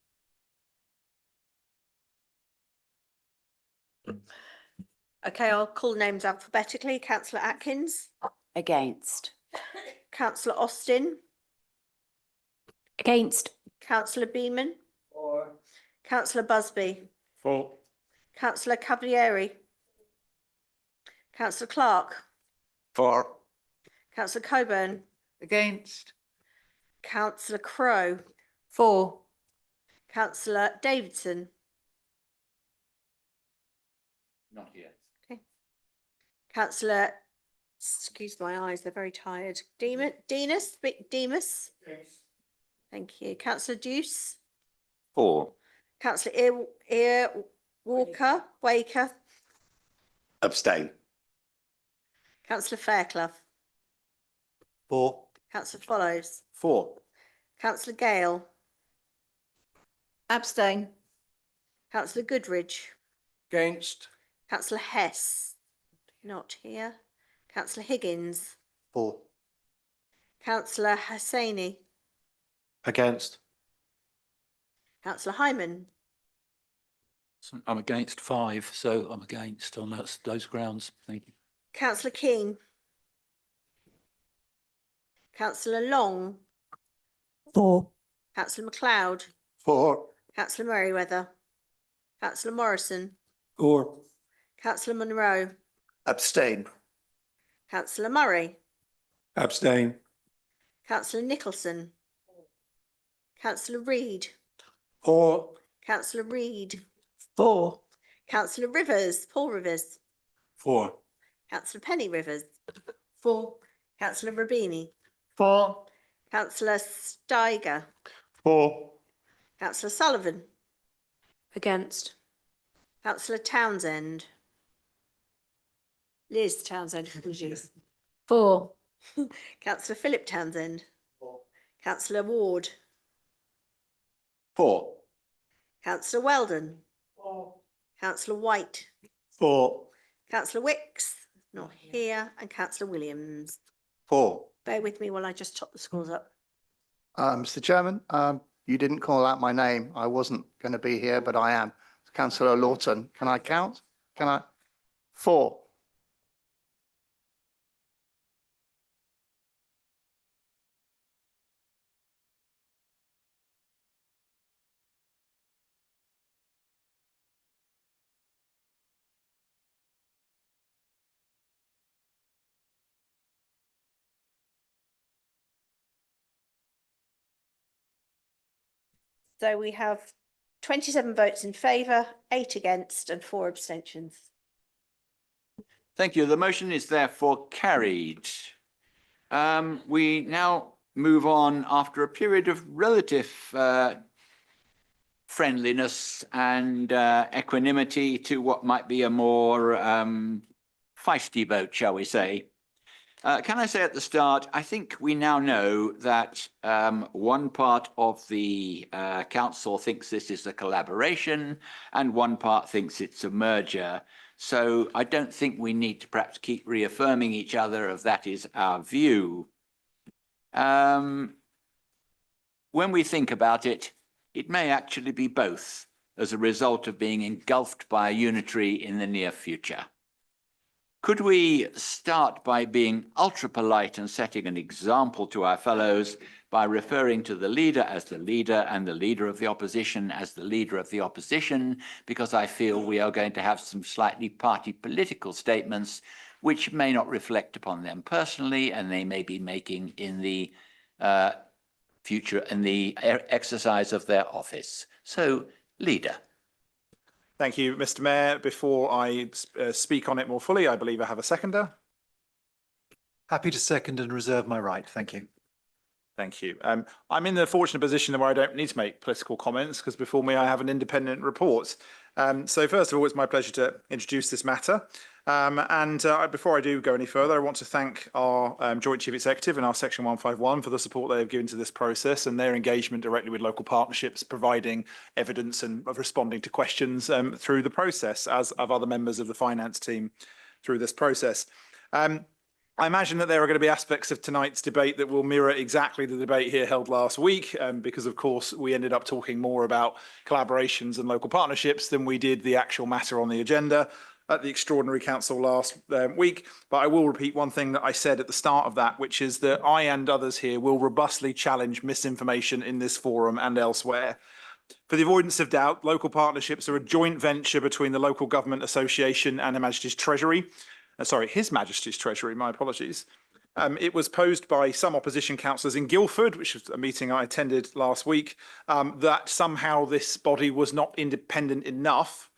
Okay, I'll call names alphabetically. Councillor Atkins, Against. Councillor Austin, Against. Councillor Beeman, Councillor Busby, For. Councillor Cavalieri, Councillor Clark, For. Councillor Coburn, Against. Councillor Crowe, For. Councillor Davidson, Not here. Councillor, excuse my eyes, they're very tired. Demas. Thank you. Councillor Deuce, For. Councillor Waker, Abstain. Councillor Fairclough, For. Councillor Follows, For. Councillor Gale, Abstain. Councillor Goodridge, Against. Councillor Hess, not here. Councillor Higgins, For. Councillor Hosseini, Against. Councillor Hyman, I'm against 5, so I'm against on those grounds. Thank you. Councillor King, Councillor Long, For. Councillor MacLeod, For. Councillor Merriweather, Councillor Morrison, For. Councillor Monroe, Abstain. Councillor Murray, Abstain. Councillor Nicholson, Councillor Reid, For. Councillor Reid, For. Councillor Rivers, Paul Rivers, For. Councillor Penny Rivers, For. Councillor Rabini, For. Councillor Steiger, For. Councillor Sullivan, Against. Councillor Townsend, Liz Townsend, apologies, For. Councillor Philip Townsend, Councillor Ward, For. Councillor Weldon, Councillor White, For. Councillor Wicks, not here, and Councillor Williams. For. Bear with me while I just top the scores up. Mr. Chairman, you didn't call out my name. I wasn't going to be here, but I am. Councillor Lawton, can I count? Can I? 4. So we have 27 votes in favour, 8 against and 4 abstentions. Thank you. The motion is therefore carried. We now move on after a period of relative friendliness and equanimity to what might be a more feisty vote, shall we say. Can I say at the start, I think we now know that one part of the council thinks this is a collaboration and one part thinks it's a merger. So I don't think we need to perhaps keep reaffirming each other if that is our view. When we think about it, it may actually be both as a result of being engulfed by a unitary in the near future. Could we start by being ultra polite and setting an example to our fellows by referring to the leader as the leader and the leader of the opposition as the leader of the opposition, because I feel we are going to have some slightly party political statements which may not reflect upon them personally and they may be making in the future in the exercise of their office. So, leader. Thank you, Mr. Mayor. Before I speak on it more fully, I believe I have a seconder. Happy to second and reserve my right. Thank you. Thank you. I'm in the fortunate position where I don't need to make political comments because before me I have an independent report. So first of all, it's my pleasure to introduce this matter. Before I do go any further, I want to thank our Joint Chief Executive and our Section 151 for the support they have given to this process and their engagement directly with local partnerships, providing evidence and responding to questions through the process, as of other members of the finance team through this process. I imagine that there are going to be aspects of tonight's debate that will mirror exactly the debate here held last week, because of course we ended up talking more about collaborations and local partnerships than we did the actual matter on the agenda at the Extraordinary Council last week. But I will repeat one thing that I said at the start of that, which is that I and others here will robustly challenge misinformation in this forum and elsewhere. For the avoidance of doubt, local partnerships are a joint venture between the Local Government Association and Her Majesty's Treasury. His Majesty's Treasury, my apologies. It was posed by some opposition councillors in Guildford, which was a meeting I attended last week, that somehow this body was not independent enough.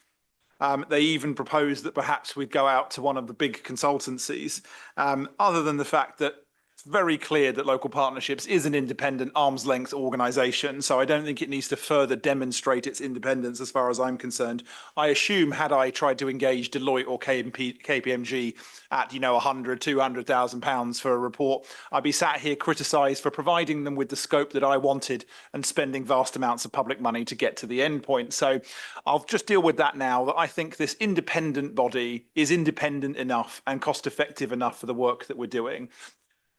They even proposed that perhaps we'd go out to one of the big consultancies, other than the fact that it's very clear that Local Partnerships is an independent arm's length organisation, so I don't think it needs to further demonstrate its independence as far as I'm concerned. I assume had I tried to engage Deloitte or KPMG at, £100,000, £200,000 for a report, I'd be sat here criticised for providing them with the scope that I wanted and spending vast amounts of public money to get to the end point. So I'll just deal with that now, that I think this independent body is independent enough and cost effective enough for the work that we're doing.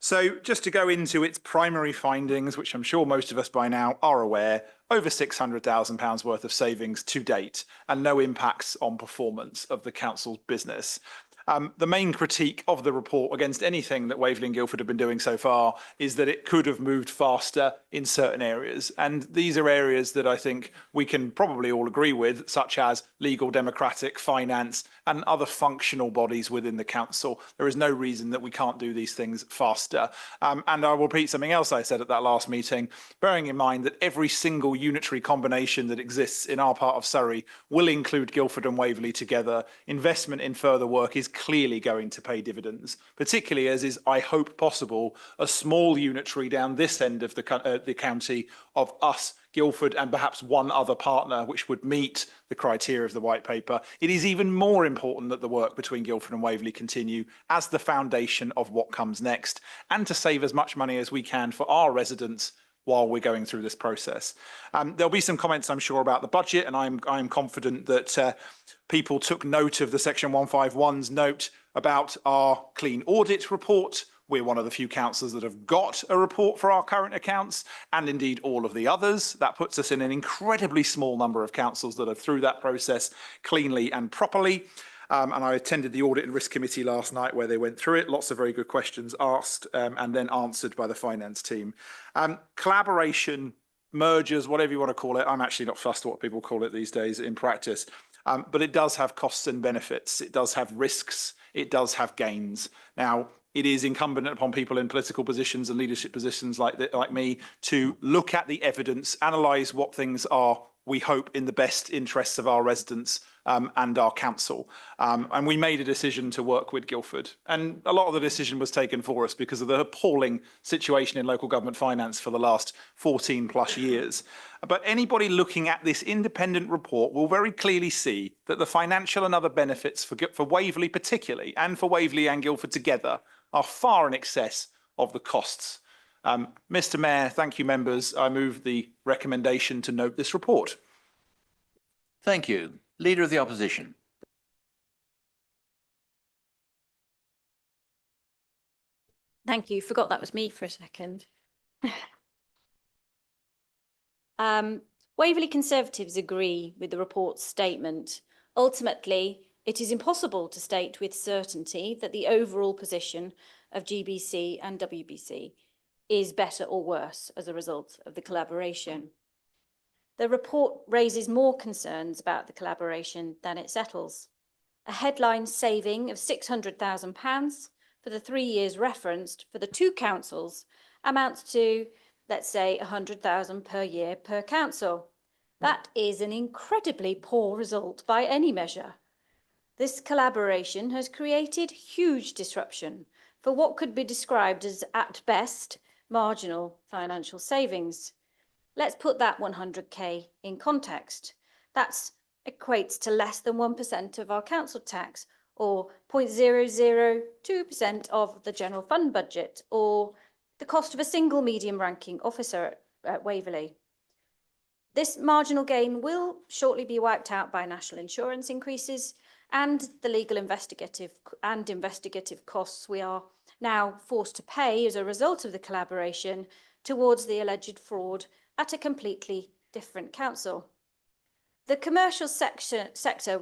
So just to go into its primary findings, which I'm sure most of us by now are aware, over £600,000 worth of savings to date and no impacts on performance of the council's business. The main critique of the report against anything that Waverley and Guildford have been doing so far is that it could have moved faster in certain areas. And these are areas that I think we can probably all agree with, such as legal, democratic, finance, and other functional bodies within the council. There is no reason that we can't do these things faster. And I will repeat something else I said at that last meeting, bearing in mind that every single unitary combination that exists in our part of Surrey will include Guildford and Waverley together. Investment in further work is clearly going to pay dividends, particularly as is, I hope possible, a small unitary down this end of the county of us, Guildford, and perhaps one other partner which would meet the criteria of the white paper. It is even more important that the work between Guildford and Waverley continue as the foundation of what comes next, and to save as much money as we can for our residents while we're going through this process. There'll be some comments, I'm sure, about the budget, and I'm confident that people took note of the Section 151's note about our clean audit report. We're one of the few councils that have got a report for our current accounts, and indeed all of the others. That puts us in an incredibly small number of councils that are through that process cleanly and properly. And I attended the Audit and Risk Committee last night where they went through it. Lots of very good questions asked and then answered by the finance team. Collaboration, mergers, whatever you want to call it. I'm actually not fussed what people call it these days in practice. But it does have costs and benefits. It does have risks. It does have gains. Now, it is incumbent upon people in political positions and leadership positions like me to look at the evidence, analyse what things are, we hope, in the best interests of our residents and our council. And we made a decision to work with Guildford. And a lot of the decision was taken for us because of the appalling situation in local government finance for the last 14 plus years. But anybody looking at this independent report will very clearly see that the financial and other benefits for Waverley particularly, and for Waverley and Guildford together, are far in excess of the costs. Mr. Mayor, thank you, members. I move the recommendation to note this report. Thank you. Leader of the Opposition. Thank you. Forgot that was me for a second. Waverley Conservatives agree with the report's statement. Ultimately, it is impossible to state with certainty that the overall position of GBC and WBC is better or worse as a result of the collaboration. The report raises more concerns about the collaboration than it settles. A headline saving of £600,000 for the 3 years referenced for the two councils amounts to, let's say, £100,000 per year per council. That is an incredibly poor result by any measure. This collaboration has created huge disruption for what could be described as, at best, marginal financial savings. Let's put that 100k in context. That equates to less than 1% of our council tax, or 0.002% of the general fund budget, or the cost of a single medium ranking officer at Waverley. This marginal gain will shortly be wiped out by national insurance increases and the legal investigative costs we are now forced to pay as a result of the collaboration towards the alleged fraud at a completely different council. The commercial sector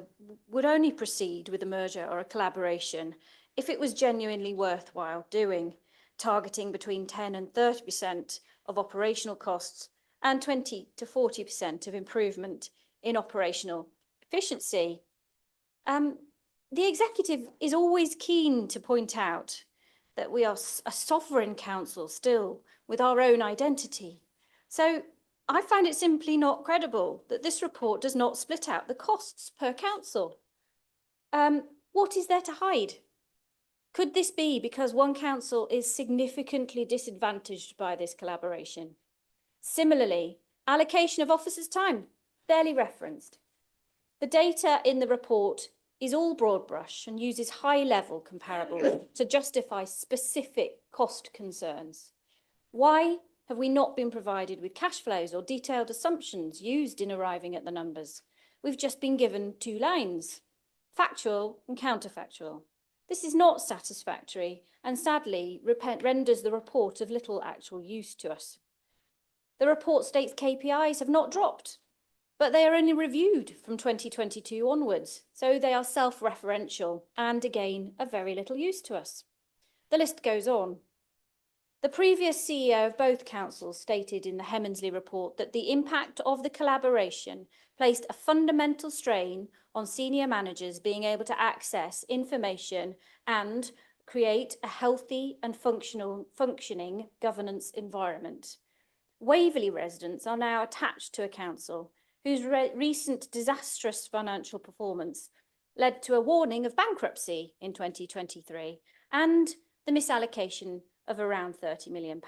would only proceed with a merger or a collaboration if it was genuinely worthwhile doing, targeting between 10 and 30% of operational costs and 20 to 40% of improvement in operational efficiency. The executive is always keen to point out that we are a sovereign council still with our own identity. So I find it simply not credible that this report does not split out the costs per council. What is there to hide? Could this be because one council is significantly disadvantaged by this collaboration? Similarly, allocation of officers' time, barely referenced. The data in the report is all broad brush and uses high-level comparables to justify specific cost concerns. Why have we not been provided with cash flows or detailed assumptions used in arriving at the numbers? We've just been given 2 lines, factual and counterfactual. This is not satisfactory and sadly renders the report of little actual use to us. The report states KPIs have not dropped, but they are only reviewed from 2022 onwards, so they are self-referential and again of very little use to us. The list goes on. The previous CEO of both councils stated in the Hemmensley report that the impact of the collaboration placed a fundamental strain on senior managers being able to access information and create a healthy and functioning governance environment. Waverley residents are now attached to a council whose recent disastrous financial performance led to a warning of bankruptcy in 2023 and the misallocation of around £30 million.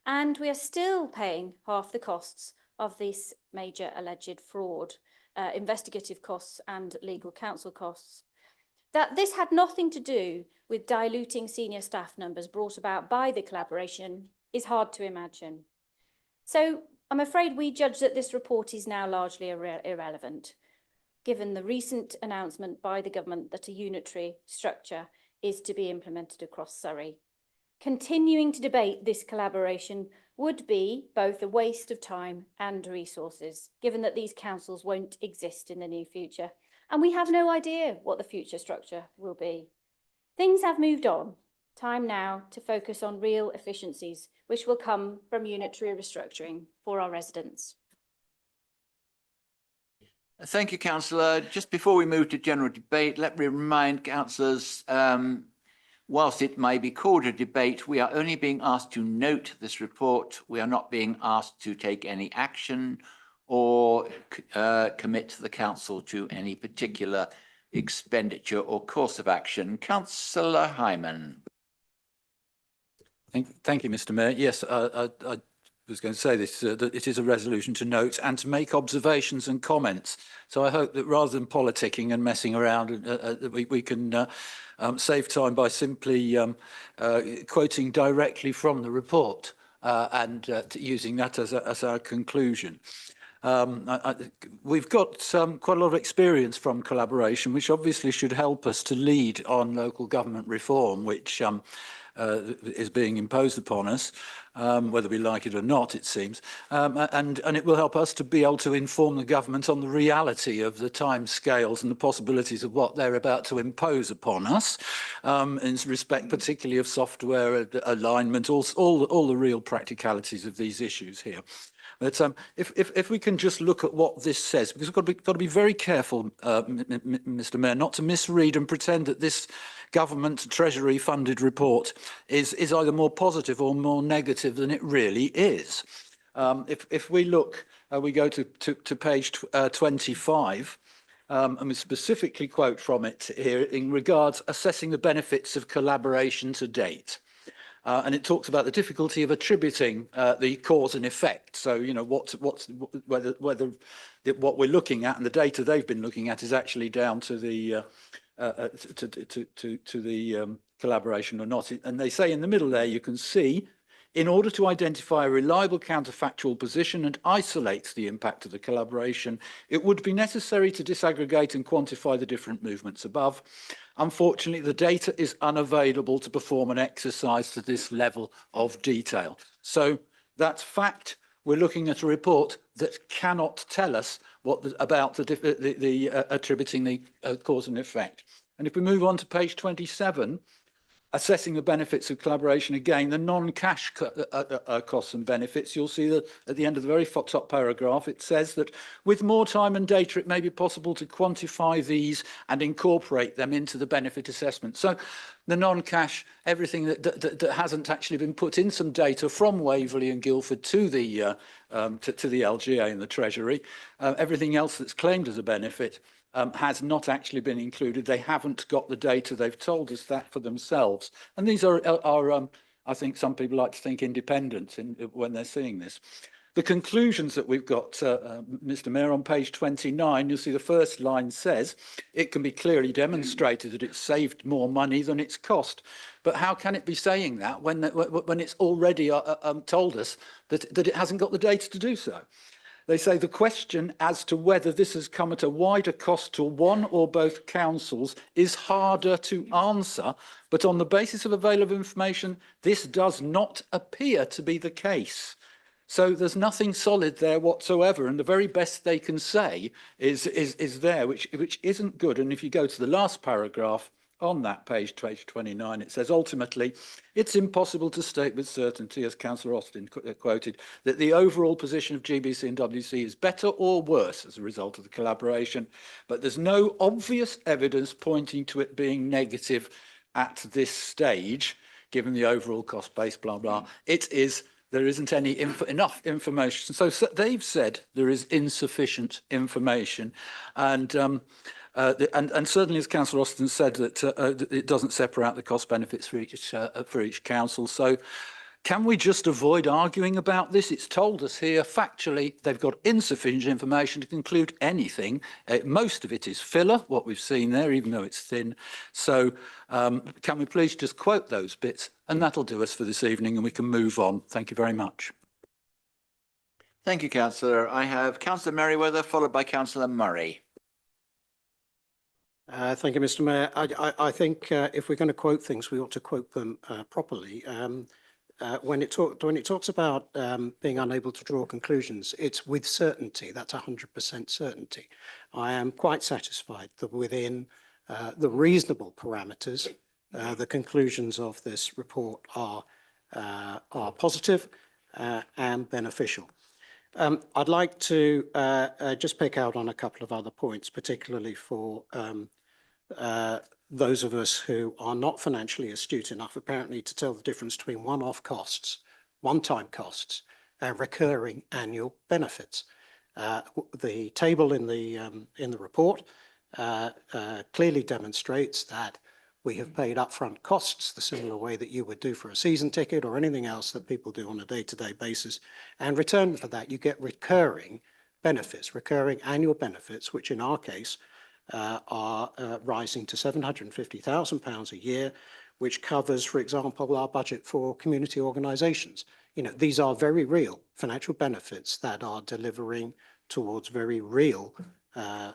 And we are still paying half the costs of this major alleged fraud, investigative costs and legal counsel costs. That this had nothing to do with diluting senior staff numbers brought about by the collaboration is hard to imagine. So I'm afraid we judge that this report is now largely irrelevant, given the recent announcement by the government that a unitary structure is to be implemented across Surrey. Continuing to debate this collaboration would be both a waste of time and resources, given that these councils won't exist in the near future, and we have no idea what the future structure will be. Things have moved on. Time now to focus on real efficiencies, which will come from unitary restructuring for our residents. Thank you, Councillor. Just before we move to general debate, let me remind councillors, whilst it may be called a debate, we are only being asked to note this report. We are not being asked to take any action or commit the council to any particular expenditure or course of action. Councillor Hyman. Thank you, Mr. Mayor. Yes, I was going to say this, that it is a resolution to note and to make observations and comments. So I hope that rather than politicking and messing around, we can save time by simply quoting directly from the report and using that as our conclusion. We've got quite a lot of experience from collaboration, which obviously should help us to lead on local government reform, which is being imposed upon us, whether we like it or not, it seems. And it will help us to be able to inform the government on the reality of the time scales and the possibilities of what they're about to impose upon us, in respect particularly of software alignment, all the real practicalities of these issues here. But if we can just look at what this says, because we've got to be very careful, Mr. Mayor, not to misread and pretend that this government Treasury funded report is either more positive or more negative than it really is. If we look, we go to page 25, and we specifically quote from it here in regards assessing the benefits of collaboration to date. And it talks about the difficulty of attributing the cause and effect. So, you know, whether what we're looking at and the data they've been looking at is actually down to the to the collaboration or not. And they say in the middle there, you can see, in order to identify a reliable counterfactual position and isolate the impact of the collaboration, it would be necessary to disaggregate and quantify the different movements above. Unfortunately, the data is unavailable to perform an exercise to this level of detail. So that's fact. We're looking at a report that cannot tell us about attributing the cause and effect. And if we move on to page 27, assessing the benefits of collaboration, again, the non-cash costs and benefits, you'll see that at the end of the very top paragraph, it says that with more time and data, it may be possible to quantify these and incorporate them into the benefit assessment. So the non-cash, everything that hasn't actually been put in some data from Waverley and Guildford to the LGA and the Treasury, everything else that's claimed as a benefit has not actually been included. They haven't got the data. They've told us that for themselves. And these are I think some people like to think, independent when they're seeing this. The conclusions that we've got, Mr. Mayor, on page 29, you'll see the first line says, it can be clearly demonstrated that it's saved more money than it's cost. But how can it be saying that when it's already told us that it hasn't got the data to do so? They say the question as to whether this has come at a wider cost to one or both councils is harder to answer, but on the basis of available information, this does not appear to be the case. So there's nothing solid there whatsoever, and the very best they can say is there, which isn't good. And if you go to the last paragraph on that page 29, it says, ultimately, it's impossible to state with certainty, as Councillor Austin quoted, that the overall position of GBC and WC is better or worse as a result of the collaboration, but there's no obvious evidence pointing to it being negative at this stage, given the overall cost base, blah, blah. There isn't enough information. So they've said there is insufficient information, and certainly, as Councillor Austin said, that it doesn't separate out the cost benefits for each council. So can we just avoid arguing about this? It's told us here factually they've got insufficient information to conclude anything. Most of it is filler, what we've seen there, even though it's thin. So can we please just quote those bits, and that'll do us for this evening, and we can move on. Thank you very much. Thank you, Councillor. I have Councillor Merriweather, followed by Councillor Murray. Thank you, Mr. Mayor. I think if we're going to quote things, we ought to quote them properly. When it talks about being unable to draw conclusions, it's with certainty. That's 100% certainty. I am quite satisfied that within the reasonable parameters, the conclusions of this report are positive and beneficial. I'd like to just pick out on a couple of other points, particularly for those of us who are not financially astute enough, apparently, to tell the difference between one-off costs, one-time costs, and recurring annual benefits. The table in the report clearly demonstrates that we have paid upfront costs the similar way that you would do for a season ticket or anything else that people do on a day-to-day basis. And in return for that, you get recurring benefits, recurring annual benefits, which in our case are rising to £750,000 a year, which covers, for example, our budget for community organisations. You know, these are very real financial benefits that are delivering towards very real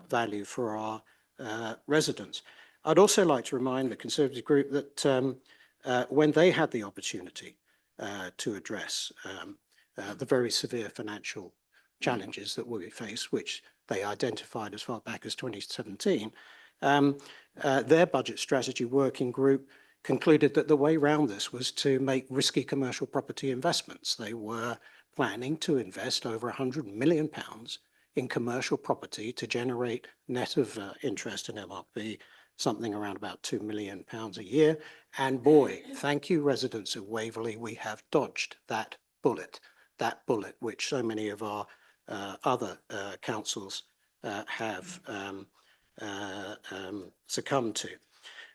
value for our residents. I'd also like to remind the Conservative group that when they had the opportunity to address the very severe financial challenges that we face, which they identified as far back as 2017, their budget strategy working group concluded that the way around this was to make risky commercial property investments. They were planning to invest over £100 million in commercial property to generate net of interest in MRP, something around about £2 million a year. And boy, thank you, residents of Waverley, we have dodged that bullet which so many of our other councils have succumbed to.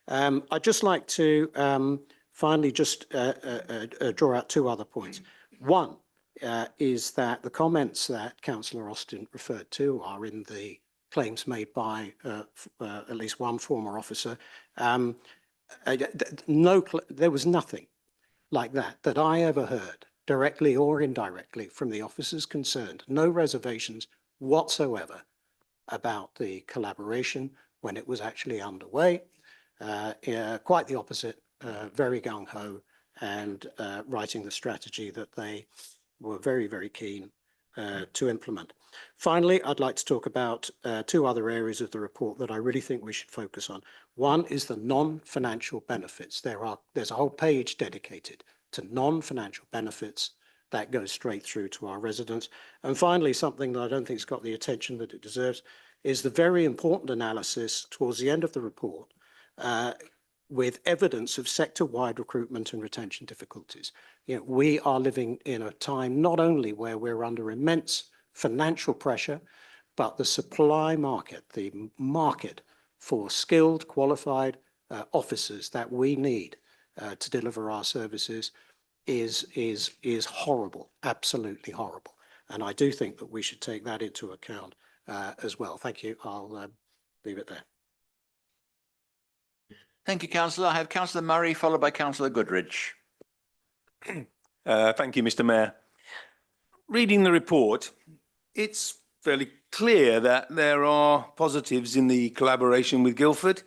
I'd just like to finally just draw out two other points. One is that the comments that Councillor Austin referred to are in the claims made by at least one former officer. There was nothing like that I ever heard, directly or indirectly, from the officers concerned. No reservations whatsoever about the collaboration when it was actually underway. Quite the opposite, very gung-ho, and writing the strategy that they were very, very keen to implement. Finally, I'd like to talk about two other areas of the report that I really think we should focus on. One is the non-financial benefits. There's a whole page dedicated to non-financial benefits that goes straight through to our residents. And finally, something that I don't think has got the attention that it deserves is the very important analysis towards the end of the report with evidence of sector-wide recruitment and retention difficulties. You know, we are living in a time not only where we're under immense financial pressure, but the supply market, the market for skilled, qualified officers that we need to deliver our services is horrible, absolutely horrible. And I do think that we should take that into account as well. Thank you. I'll leave it there. Thank you, Councillor. I have Councillor Murray, followed by Councillor Goodrich. Thank you, Mr. Mayor. Reading the report, it's fairly clear that there are positives in the collaboration with Guildford,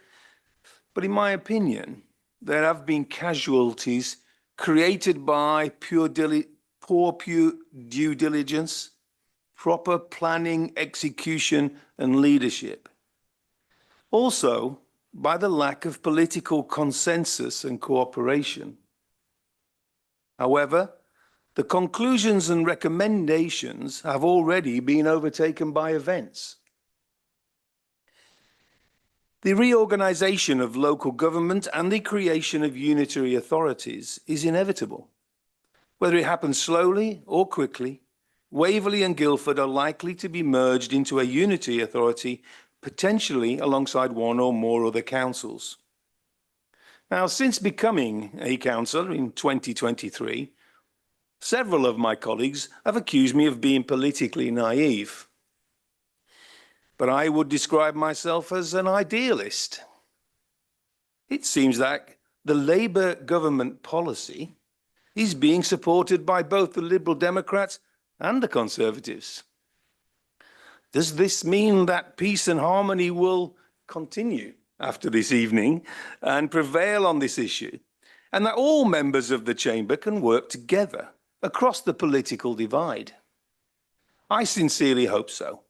but in my opinion, there have been casualties created by poor due diligence, proper planning, execution, and leadership. Also, by the lack of political consensus and cooperation. However, the conclusions and recommendations have already been overtaken by events. The reorganisation of local government and the creation of unitary authorities is inevitable. Whether it happens slowly or quickly, Waverley and Guildford are likely to be merged into a unity authority, potentially alongside one or more other councils. Now, since becoming a councillor in 2023, several of my colleagues have accused me of being politically naive. But I would describe myself as an idealist. It seems that the Labour government policy is being supported by both the Liberal Democrats and the Conservatives. Does this mean that peace and harmony will continue after this evening and prevail on this issue, and that all members of the chamber can work together across the political divide? I sincerely hope so,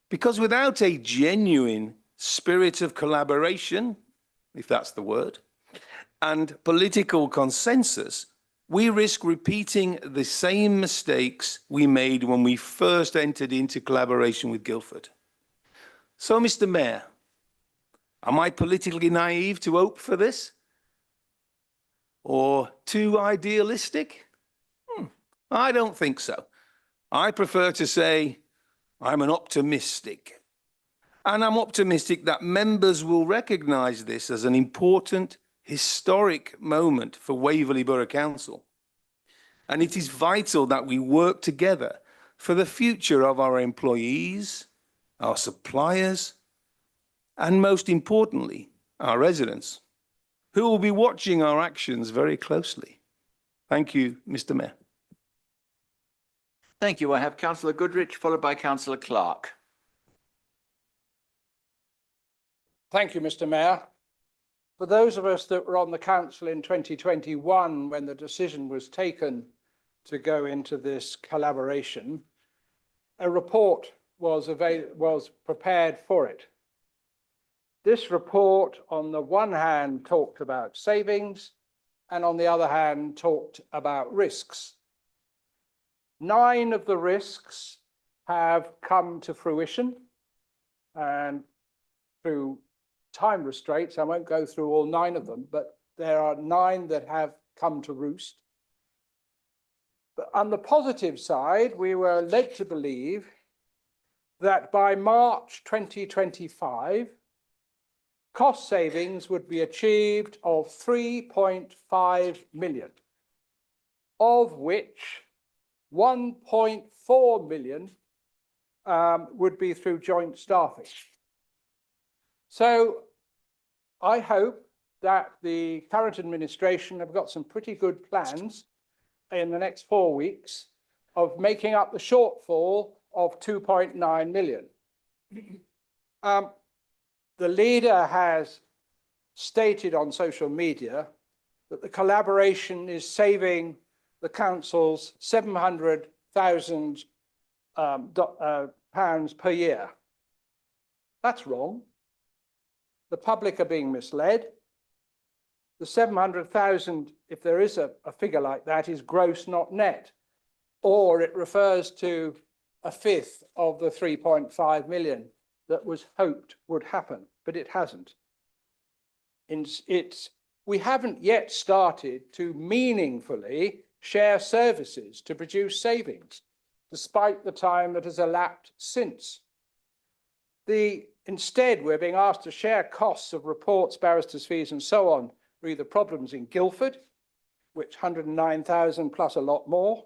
because without a genuine spirit of collaboration, if that's the word, and political consensus, we risk repeating the same mistakes we made when we first entered into collaboration with Guildford. So, Mr. Mayor, am I politically naive to hope for this? Or too idealistic? I don't think so. I prefer to say I'm an optimistic. And I'm optimistic that members will recognise this as an important historic moment for Waverley Borough Council. And it is vital that we work together for the future of our employees, our suppliers, and most importantly, our residents, who will be watching our actions very closely. Thank you, Mr. Mayor. Thank you. I have Councillor Goodrich, followed by Councillor Clark. Thank you, Mr. Mayor. For those of us that were on the council in 2021, when the decision was taken to go into this collaboration, a report was prepared for it. This report, on the one hand, talked about savings, and on the other hand, talked about risks. 9 of the risks have come to fruition, and through time restraints, I won't go through all 9 of them, but there are 9 that have come to roost. But on the positive side, we were led to believe that by March 2025, cost savings would be achieved of 3.5 million, of which 1.4 million would be through joint staffing. So I hope that the current administration have got some pretty good plans in the next 4 weeks of making up the shortfall of 2.9 million. The leader has stated on social media that the collaboration is saving the council's £700,000 pounds per year. That's wrong. The public are being misled. The 700,000, if there is a figure like that, is gross, not net, or it refers to a fifth of the 3.5 million that was hoped would happen, but it hasn't. We haven't yet started to meaningfully share services to produce savings, despite the time that has elapsed since. Instead, we're being asked to share costs of reports, barristers' fees, and so on, for either problems in Guildford, which 109,000 plus a lot more.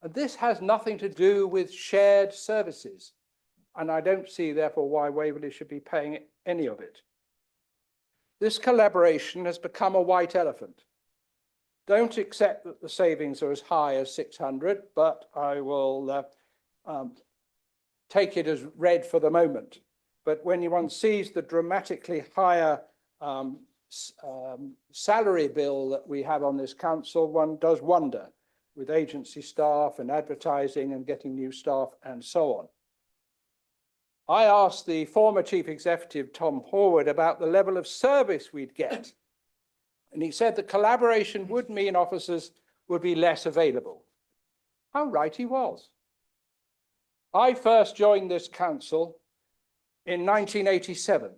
And this has nothing to do with shared services. And I don't see, therefore, why Waverley should be paying any of it. This collaboration has become a white elephant. Don't accept that the savings are as high as 600, but I will take it as read for the moment. But when one sees the dramatically higher salary bill that we have on this council, one does wonder, with agency staff and advertising and getting new staff and so on. I asked the former Chief Executive, Tom Horwood, about the level of service we'd get. And he said the collaboration would mean officers would be less available. How right he was. I first joined this council in 1987.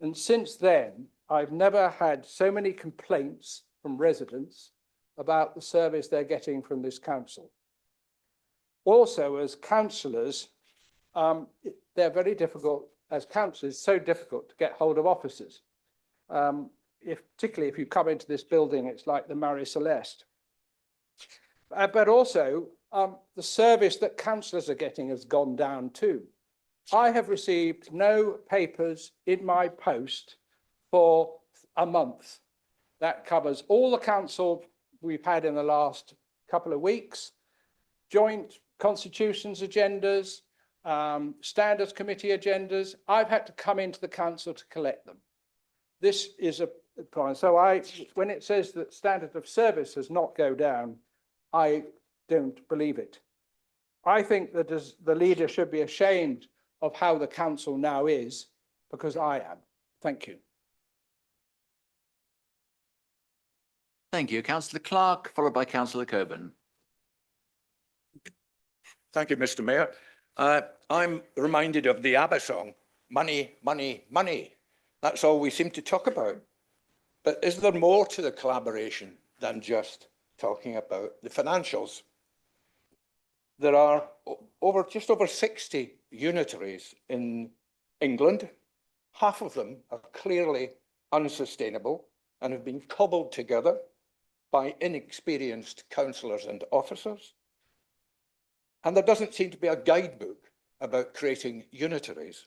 And since then, I've never had so many complaints from residents about the service they're getting from this council. Also, as councillors, they're very difficult, as councillors, so difficult to get hold of officers. Particularly if you come into this building, it's like the Marie Celeste. But also, the service that councillors are getting has gone down too. I have received no papers in my post for a month. That covers all the council we've had in the last couple of weeks, joint constitutions agendas, standards committee agendas. I've had to come into the council to collect them. This is a problem. So when it says that standard of service has not go down, I don't believe it. I think that the leader should be ashamed of how the council now is, because I am. Thank you. Thank you. Councillor Clark, followed by Councillor Coburn. Thank you, Mr. Mayor. I'm reminded of the ABBA song, money, money, money. That's all we seem to talk about. But is there more to the collaboration than just talking about the financials? There are just over 60 unitaries in England. Half of them are clearly unsustainable and have been cobbled together by inexperienced councillors and officers. And there doesn't seem to be a guidebook about creating unitaries.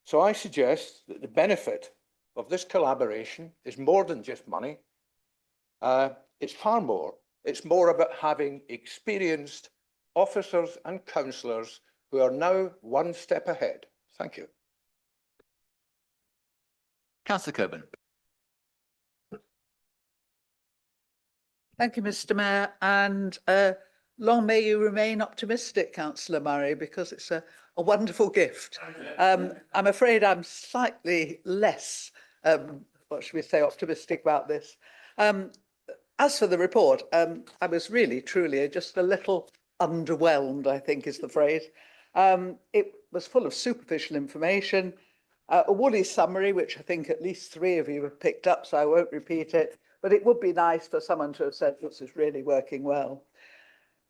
So I suggest that the benefit of this collaboration is more than just money. It's far more. It's more about having experienced officers and councillors who are now one step ahead. Thank you. Councillor Coburn. Thank you, Mr. Mayor, and long may you remain optimistic, Councillor Murray, because it's a wonderful gift. I'm afraid I'm slightly less, what should we say, optimistic about this. As for the report, I was really, truly just a little underwhelmed, I think is the phrase. It was full of superficial information, a woolly summary, which I think at least 3 of you have picked up, so I won't repeat it, but it would be nice for someone to have said this is really working well.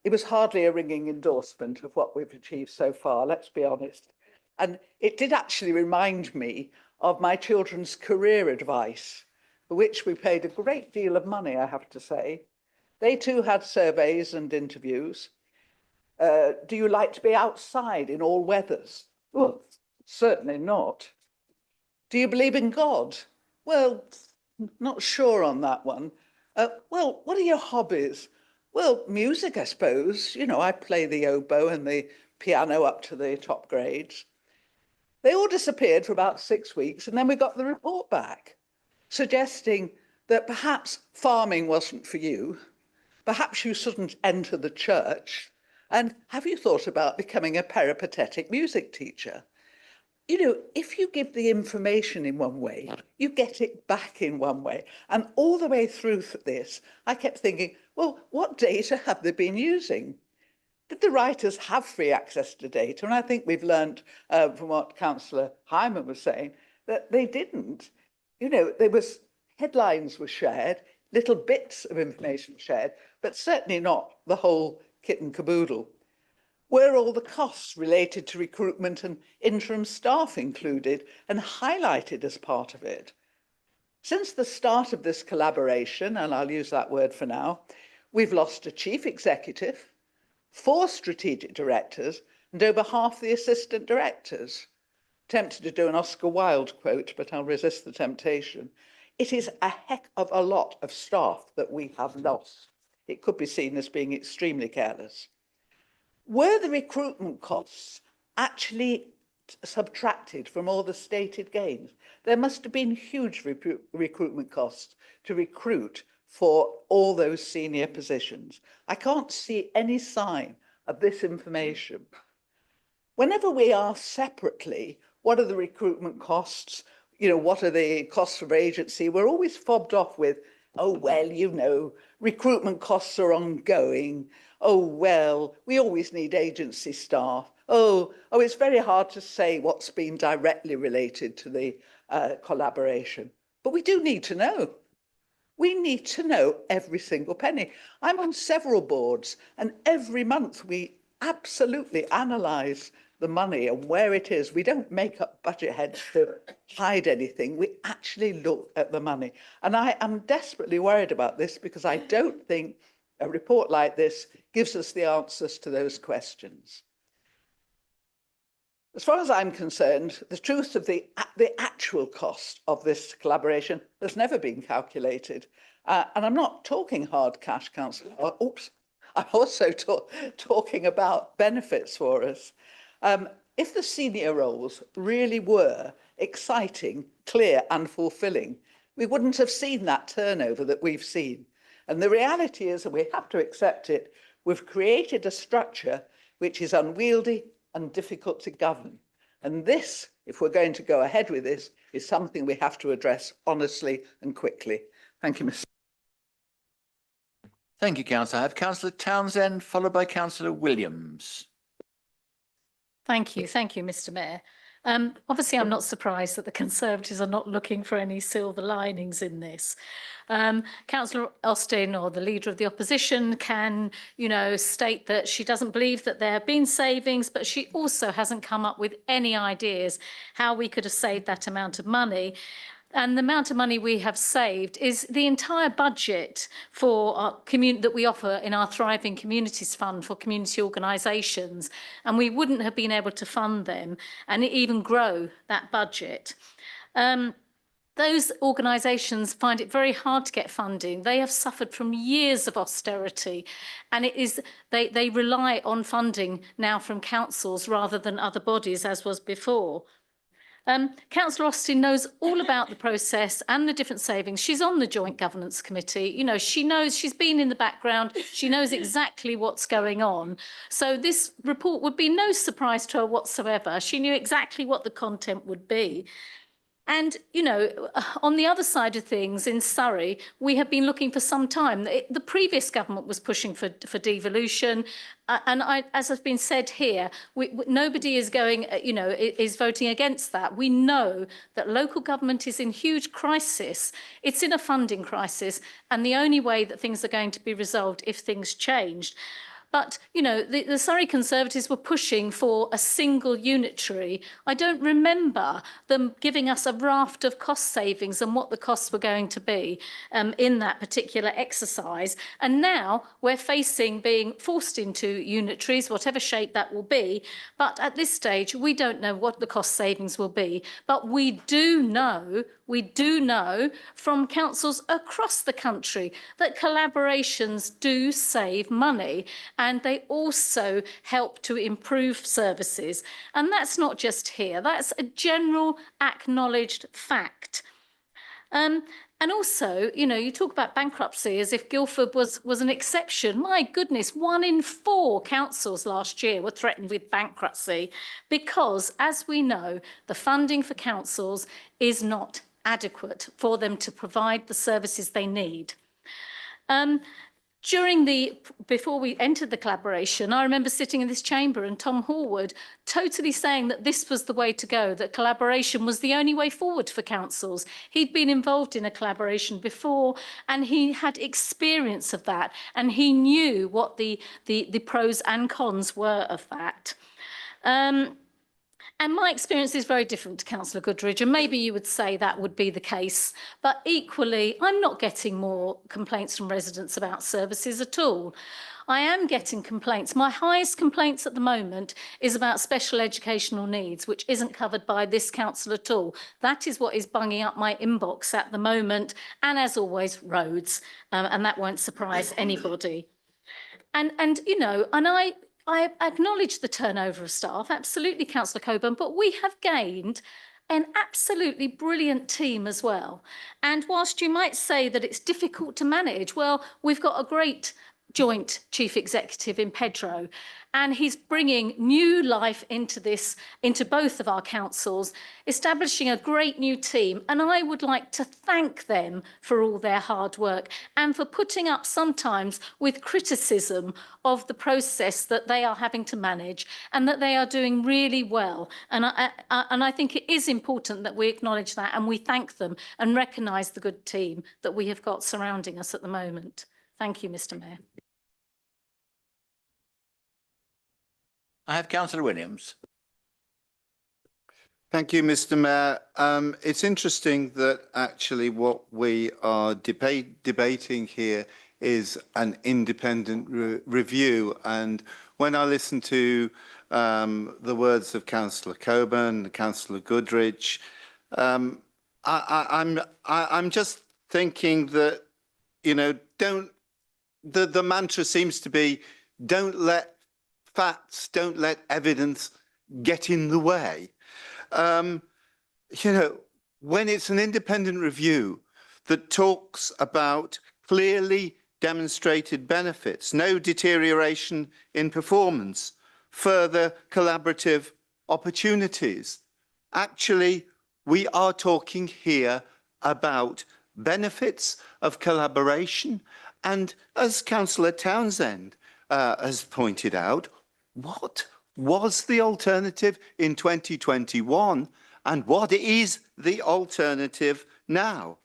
It was hardly a ringing endorsement of what we've achieved so far, let's be honest. And it did actually remind me of my children's career advice, for which we paid a great deal of money, I have to say. They too had surveys and interviews. Do you like to be outside in all weathers? Well, certainly not. Do you believe in God? Well, not sure on that one. Well, what are your hobbies? Well, music, I suppose. You know, I play the oboe and the piano up to the top grades. They all disappeared for about 6 weeks, and then we got the report back, suggesting that perhaps farming wasn't for you, perhaps you shouldn't enter the church, and have you thought about becoming a peripatetic music teacher? You know, if you give the information in one way, you get it back in one way. And all the way through this, I kept thinking, well, what data have they been using? Did the writers have free access to data? And I think we've learned from what Councillor Hyman was saying, that they didn't. You know, there was headlines were shared, little bits of information shared, but certainly not the whole kit and caboodle. Were all the costs related to recruitment and interim staff included and highlighted as part of it? Since the start of this collaboration, and I'll use that word for now, we've lost a chief executive, 4 strategic directors, and over half the assistant directors. Tempted to do an Oscar Wilde quote, but I'll resist the temptation. It is a heck of a lot of staff that we have lost. It could be seen as being extremely careless. Were the recruitment costs actually subtracted from all the stated gains? There must have been huge recruitment costs to recruit for all those senior positions. I can't see any sign of this information. Whenever we ask separately, what are the recruitment costs? You know, what are the costs of agency? We're always fobbed off with, oh, well, you know, recruitment costs are ongoing. Oh, well, we always need agency staff. Oh, it's very hard to say what's been directly related to the collaboration. But we do need to know. We need to know every single penny. I'm on several boards, and every month we absolutely analyse the money and where it is. We don't make up budget heads to hide anything. We actually look at the money. And I am desperately worried about this because I don't think a report like this gives us the answers to those questions. As far as I'm concerned, the truth of the actual cost of this collaboration has never been calculated. And I'm not talking hard cash, Councillor. Oops. I'm also talking about benefits for us. If the senior roles really were exciting, clear and fulfilling, we wouldn't have seen that turnover that we've seen. And the reality is, and we have to accept it, we've created a structure which is unwieldy and difficult to govern. And this, if we're going to go ahead with this, is something we have to address honestly and quickly. Thank you, Mr. Thank you, Councillor. I have Councillor Townsend, followed by Councillor Williams. Thank you, Mr. Mayor. Obviously, I'm not surprised that the Conservatives are not looking for any silver linings in this. Councillor Austin, or the Leader of the Opposition, can, you know, state that she doesn't believe that there have been savings, but she also hasn't come up with any ideas how we could have saved that amount of money. And the amount of money we have saved is the entire budget for our that we offer in our Thriving Communities Fund for community organisations. And we wouldn't have been able to fund them and even grow that budget. Those organisations find it very hard to get funding. They have suffered from years of austerity, and they rely on funding now from councils rather than other bodies, as was before. Councillor Austin knows all about the process and the different savings. She's on the Joint Governance Committee. You know, she knows, she's been in the background. She knows exactly what's going on. So this report would be no surprise to her whatsoever. She knew exactly what the content would be. And, you know, on the other side of things, in Surrey, we have been looking for some time. The previous government was pushing for devolution. And as has been said here, nobody is going, you know, is voting against that. We know that local government is in huge crisis. It's in a funding crisis. And the only way that things are going to be resolved if things changed. But, you know, the Surrey Conservatives were pushing for a single unitary. I don't remember them giving us a raft of cost savings and what the costs were going to be in that particular exercise. And now we're facing being forced into unitaries, whatever shape that will be. But at this stage, we don't know what the cost savings will be. But we do know from councils across the country that collaborations do save money and they also help to improve services. And that's not just here, that's a general acknowledged fact. And also, you know, you talk about bankruptcy as if Guildford was an exception. My goodness, 1 in 4 councils last year were threatened with bankruptcy because, as we know, the funding for councils is not adequate for them to provide the services they need. Before we entered the collaboration, I remember sitting in this chamber and Tom Horwood totally saying that this was the way to go, that collaboration was the only way forward for councils. He'd been involved in a collaboration before and he had experience of that and he knew what the pros and cons were of that. And my experience is very different to Councillor Goodridge, and maybe you would say that would be the case. But equally, I'm not getting more complaints from residents about services at all. I am getting complaints. My highest complaints at the moment is about special educational needs, which isn't covered by this council at all. That is what is bunging up my inbox at the moment. And as always, roads. And that won't surprise anybody. And you know, and I acknowledge the turnover of staff, absolutely, Councillor Coburn, but we have gained an absolutely brilliant team as well. And whilst you might say that it's difficult to manage, well, we've got a great joint chief executive in Pedro, and he's bringing new life into both of our councils, establishing a great new team. And I would like to thank them for all their hard work and for putting up sometimes with criticism of the process that they are having to manage and that they are doing really well. And I think it is important that we acknowledge that and we thank them and recognise the good team that we have got surrounding us at the moment. Thank you, Mr. Mayor. I have Councillor Williams. Thank you, Mr. Mayor. It's interesting that actually what we are debating here is an independent review. And when I listen to the words of Councillor Coburn, Councillor Goodridge, I'm just thinking that, you know, the mantra seems to be, don't let facts, don't let evidence get in the way. You know, when it's an independent review that talks about clearly demonstrated benefits, no deterioration in performance, further collaborative opportunities, actually, we are talking here about benefits of collaboration. And as Councillor Townsend has pointed out, what was the alternative in 2021 and what is the alternative now?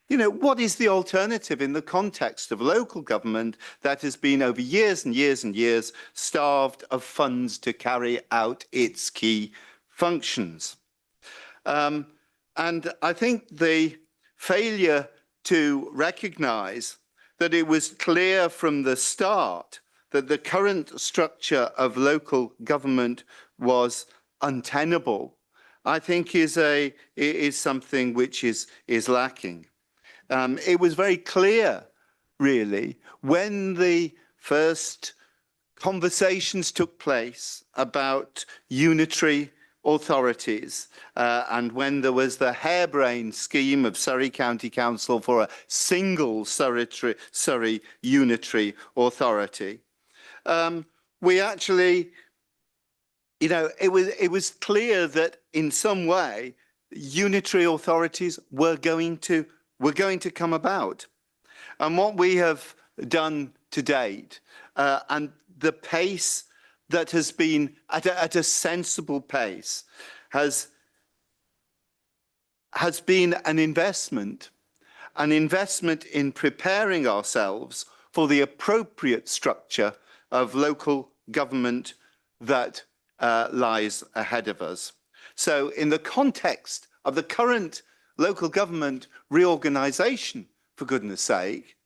You know, what is the alternative in the context of local government that has been over years and years and years starved of funds to carry out its key functions? And I think the failure to recognise that it was clear from the start that the current structure of local government was untenable, I think is something which is lacking. It was very clear, really, when the first conversations took place about unitary authorities and when there was the harebrained scheme of Surrey County Council for a single Surrey unitary authority. We actually, you know, it was clear that in some way unitary authorities were going to come about. And what we have done to date and the pace that has been at a sensible pace has been an investment in preparing ourselves for the appropriate structure of local government that lies ahead of us. So in the context of the current local government reorganisation, for goodness sake,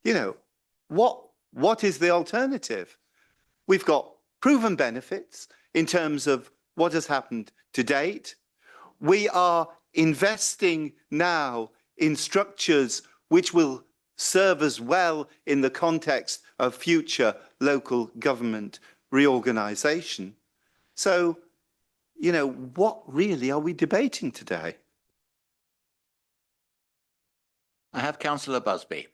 you know, what is the alternative? We've got proven benefits in terms of what has happened to date. We are investing now in structures which will serve us well in the context of future local government reorganisation. So, you know, what really are we debating today? I have Councillor Busby.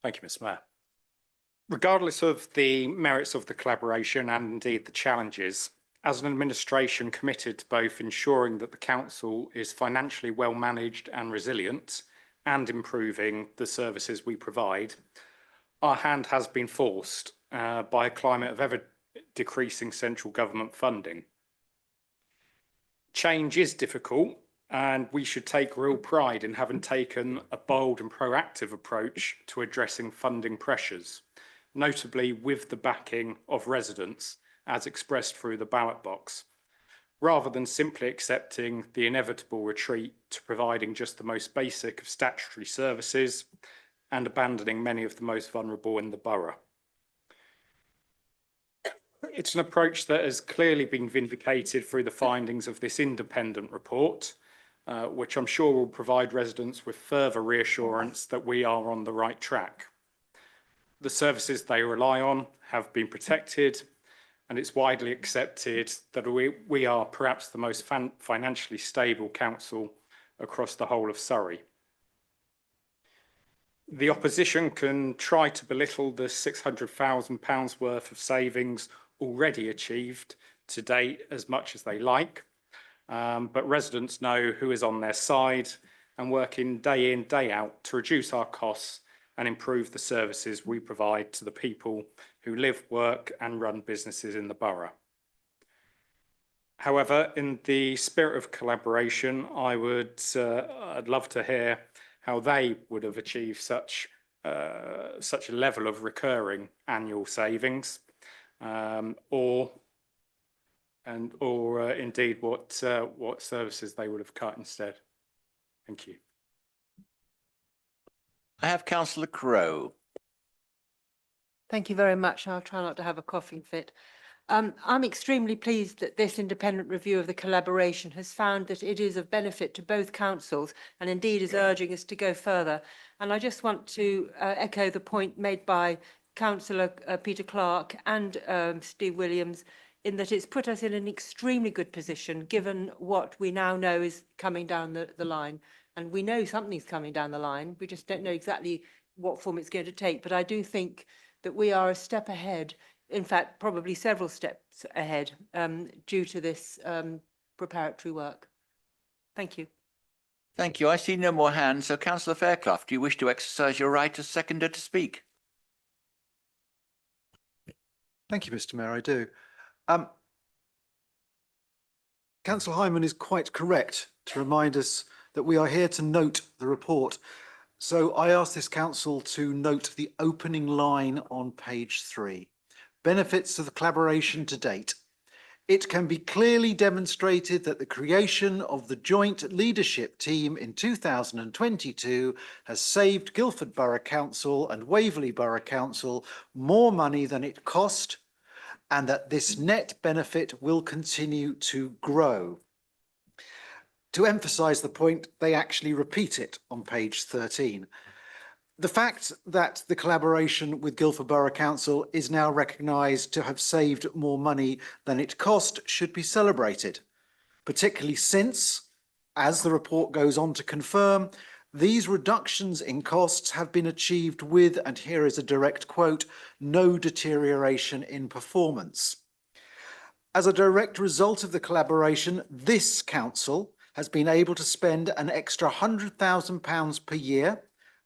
Thank you, Mr. Mayor. Regardless of the merits of the collaboration and indeed the challenges, as an administration committed to both ensuring that the council is financially well managed and resilient and improving the services we provide, our hand has been forced by a climate of ever decreasing central government funding. Change is difficult, and we should take real pride in having taken a bold and proactive approach to addressing funding pressures, notably with the backing of residents as expressed through the ballot box, rather than simply accepting the inevitable retreat to providing just the most basic of statutory services and abandoning many of the most vulnerable in the borough. It's an approach that has clearly been vindicated through the findings of this independent report, which I'm sure will provide residents with further reassurance that we are on the right track. The services they rely on have been protected, and it's widely accepted that we are perhaps the most financially stable council across the whole of Surrey. The opposition can try to belittle the £600,000 worth of savings already achieved to date as much as they like, but residents know who is on their side and working day in, day out to reduce our costs and improve the services we provide to the people who live, work and run businesses in the borough. However, in the spirit of collaboration, I'd love to hear how they would have achieved such a level of recurring annual savings, or indeed what services they would have cut instead. Thank you. I have Councillor Crowe. Thank you very much. I'll try not to have a coughing fit. I'm extremely pleased that this independent review of the collaboration has found that it is of benefit to both councils and indeed is urging us to go further. And I just want to echo the point made by Councillor Peter Clark and Steve Williams, in that it's put us in an extremely good position given what we now know is coming down the line. And we know something's coming down the line. We just don't know exactly what form it's going to take. But I do think that we are a step ahead, in fact, probably several steps ahead due to this preparatory work. Thank you. Thank you. I see no more hands. So Councillor Fairclough, do you wish to exercise your right as seconder to speak? Thank you, Mr. Mayor, I do. Councillor Hyman is quite correct to remind us that we are here to note the report. So I ask this council to note the opening line on page 3. Benefits of the collaboration to date. It can be clearly demonstrated that the creation of the joint leadership team in 2022 has saved Guildford Borough Council and Waverley Borough Council more money than it cost, and that this net benefit will continue to grow. To emphasise the point, they actually repeat it on page 13. The fact that the collaboration with Guildford Borough Council is now recognised to have saved more money than it cost should be celebrated, particularly since, as the report goes on to confirm, these reductions in costs have been achieved with, and here is a direct quote, no deterioration in performance. As a direct result of the collaboration, this council has been able to spend an extra £100,000 per year,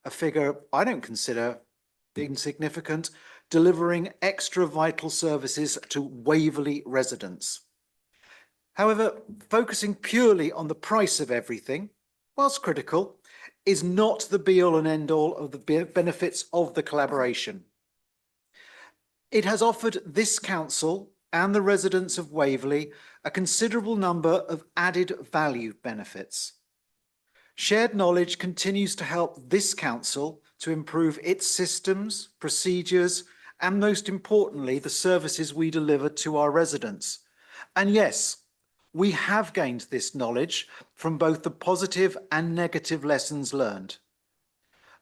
a figure I don't consider insignificant, delivering extra vital services to Waverley residents. However, focusing purely on the price of everything, whilst critical, is not the be-all and end-all of the benefits of the collaboration. It has offered this council and the residents of Waverley a considerable number of added value benefits. Shared knowledge continues to help this council to improve its systems, procedures, and most importantly, the services we deliver to our residents. And yes, we have gained this knowledge from both the positive and negative lessons learned.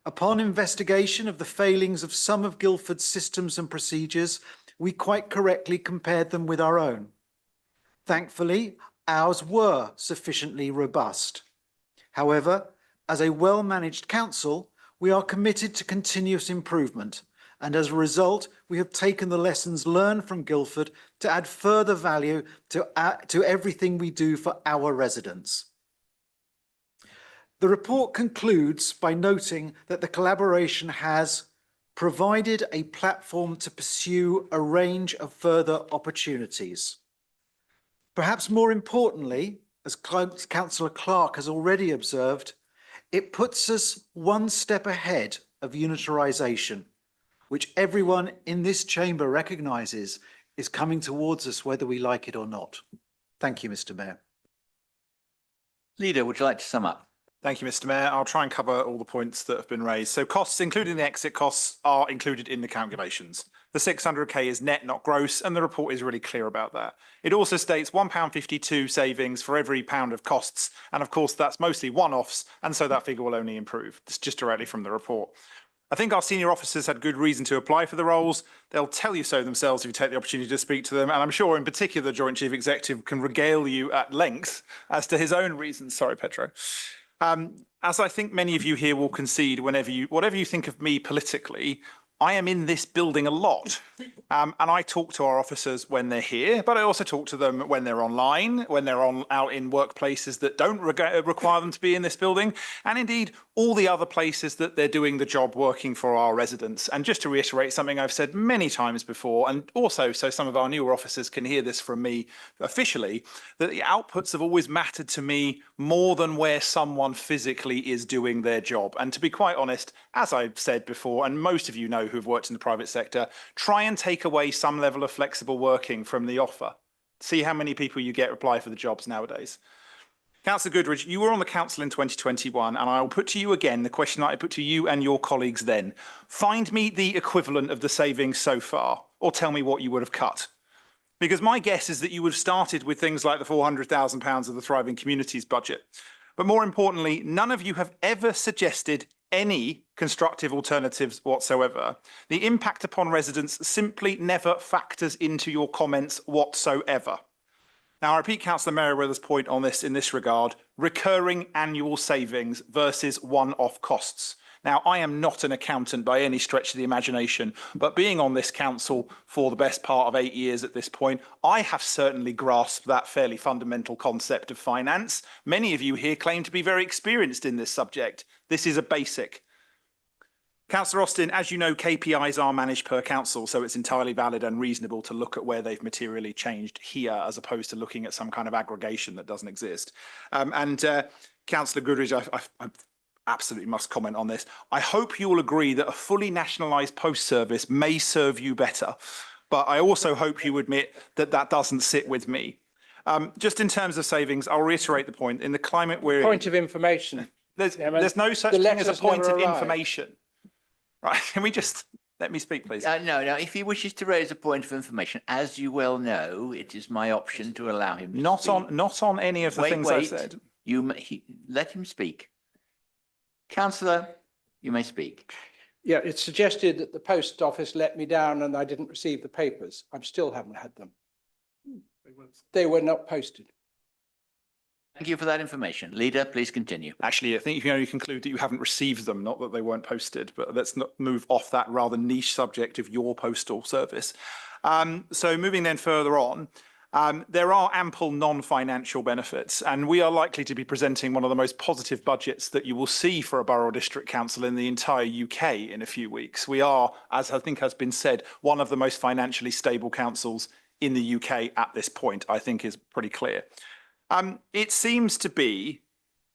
Upon investigation of the failings of some of Guildford's systems and procedures, we quite correctly compared them with our own. Thankfully, ours were sufficiently robust. However, as a well-managed council, we are committed to continuous improvement, and as a result, we have taken the lessons learned from Guildford to add further value to everything we do for our residents. The report concludes by noting that the collaboration has provided a platform to pursue a range of further opportunities. Perhaps more importantly, as Councillor Clark has already observed, it puts us one step ahead of unitarisation, which everyone in this chamber recognises is coming towards us whether we like it or not. Thank you, Mr. Mayor. Leader, would you like to sum up? Thank you, Mr. Mayor. I'll try and cover all the points that have been raised. So costs, including the exit costs, are included in the calculations. The 600k is net, not gross, and the report is really clear about that. It also states £1.52 savings for every pound of costs. And of course, that's mostly one-offs, and so that figure will only improve. It's just directly from the report. I think our senior officers had good reason to apply for the roles. They'll tell you so themselves if you take the opportunity to speak to them. And I'm sure in particular, the Joint Chief Executive can regale you at length as to his own reasons. Sorry, Pedro. As I think many of you here will concede, whatever you think of me politically, I am in this building a lot. And I talk to our officers when they're here, but I also talk to them when they're online, when they're out in workplaces that don't require them to be in this building, and indeed all the other places that they're doing the job working for our residents. And just to reiterate something I've said many times before, and also so some of our newer officers can hear this from me officially, that the outputs have always mattered to me more than where someone physically is doing their job. And to be quite honest, as I've said before, and most of you know who've worked in the private sector, try and take away some level of flexible working from the offer. See how many people you get apply for the jobs nowadays. Councillor Goodridge, you were on the council in 2021, and I will put to you again the question that I put to you and your colleagues then. Find me the equivalent of the savings so far, or tell me what you would have cut. Because my guess is that you would have started with things like the £400,000 of the Thriving Communities budget. But more importantly, none of you have ever suggested any constructive alternatives whatsoever. The impact upon residents simply never factors into your comments whatsoever. Now, I repeat Councillor Merriweather's point on this in this regard, recurring annual savings versus one-off costs. Now, I am not an accountant by any stretch of the imagination, but being on this council for the best part of 8 years at this point, I have certainly grasped that fairly fundamental concept of finance. Many of you here claim to be very experienced in this subject. This is a basic. Councillor Austin, as you know, KPIs are managed per council, so it's entirely valid and reasonable to look at where they've materially changed here as opposed to looking at some kind of aggregation that doesn't exist. Councillor Goodridge, I absolutely must comment on this. I hope you will agree that a fully nationalised post service may serve you better, but I also hope you admit that that doesn't sit with me. Just in terms of savings, I'll reiterate the point. In the climate we're Point of information. There's no such thing as a point of information. Right, can we just let me speak, please? No, if he wishes to raise a point of information, as you well know, it is my option to allow him to speak. Not on any of the things I've said. Let him speak. Councillor, you may speak. Yeah, it's suggested that the post office let me down and I didn't receive the papers. I still haven't had them. They were not posted. Thank you for that information. Leader, please continue. Actually, I think you can only conclude that you haven't received them, not that they weren't posted, but let's not move off that rather niche subject of your postal service. So moving then further on, there are ample non-financial benefits, and we are likely to be presenting one of the most positive budgets that you will see for a borough district council in the entire UK in a few weeks. We are, as I think has been said, one of the most financially stable councils in the UK at this point, I think is pretty clear. It seems to be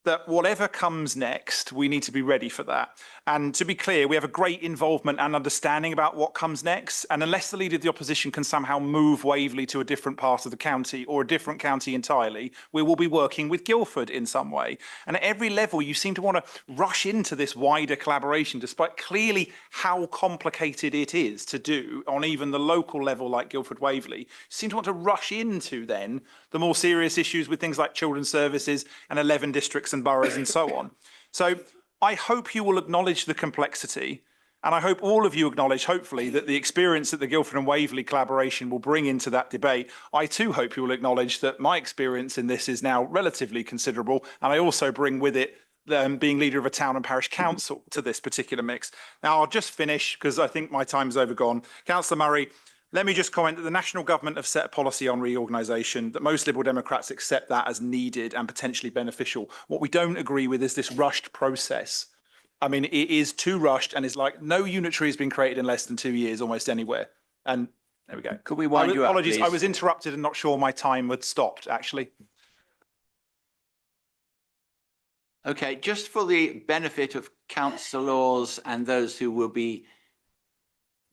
that whatever comes next, we need to be ready for that. And to be clear, we have a great involvement and understanding about what comes next. And unless the Leader of the Opposition can somehow move Waverley to a different part of the county or a different county entirely, we will be working with Guildford in some way. And at every level, you seem to want to rush into this wider collaboration, despite clearly how complicated it is to do on even the local level like Guildford Waverley. You seem to want to rush into then the more serious issues with things like children's services and 11 districts and boroughs and so on. So I hope you will acknowledge the complexity, and I hope all of you acknowledge, hopefully, that the experience that the Guildford and Waverley collaboration will bring into that debate. I too hope you will acknowledge that my experience in this is now relatively considerable, and I also bring with it being leader of a town and parish council to this particular mix. Now, I'll just finish because I think my time's overgone. Councillor Murray, let me just comment that the national government have set a policy on reorganisation, that most Liberal Democrats accept that as needed and potentially beneficial. What we don't agree with is this rushed process. I mean, it is too rushed, and it's like no unitary has been created in less than 2 years almost anywhere. And there we go. Could we wind you up, apologies, please? I was interrupted and not sure my time had stopped, actually. Okay, just for the benefit of councillors and those who will be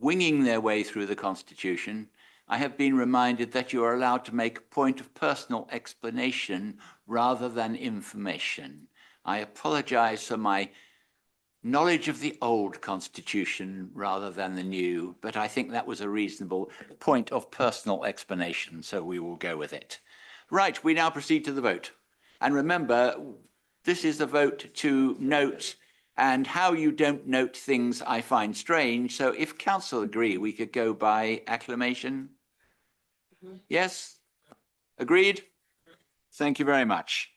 winging their way through the Constitution, I have been reminded that you are allowed to make a point of personal explanation rather than information. I apologise for my knowledge of the old Constitution rather than the new, but I think that was a reasonable point of personal explanation, so we will go with it. Right, we now proceed to the vote. And remember, this is a vote to note, and how you don't note things I find strange. So if council agree, we could go by acclamation. Yes? Agreed? Thank you very much.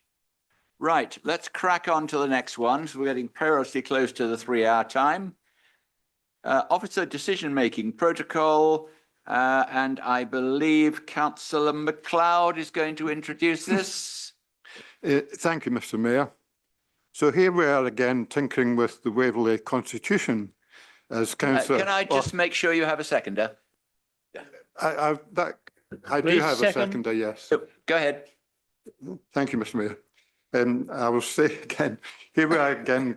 Right, let's crack on to the next one. So we're getting perilously close to the 3-hour time. Officer decision-making protocol. And I believe Councillor MacLeod is going to introduce this. Thank you, Mr. Mayor. So here we are again tinkering with the Waverley Constitution as Councillor. Can I just make sure you have a seconder? I do Please, have second. a seconder, yes. Go ahead. Thank you, Mr. Mayor. I will say again, here we are again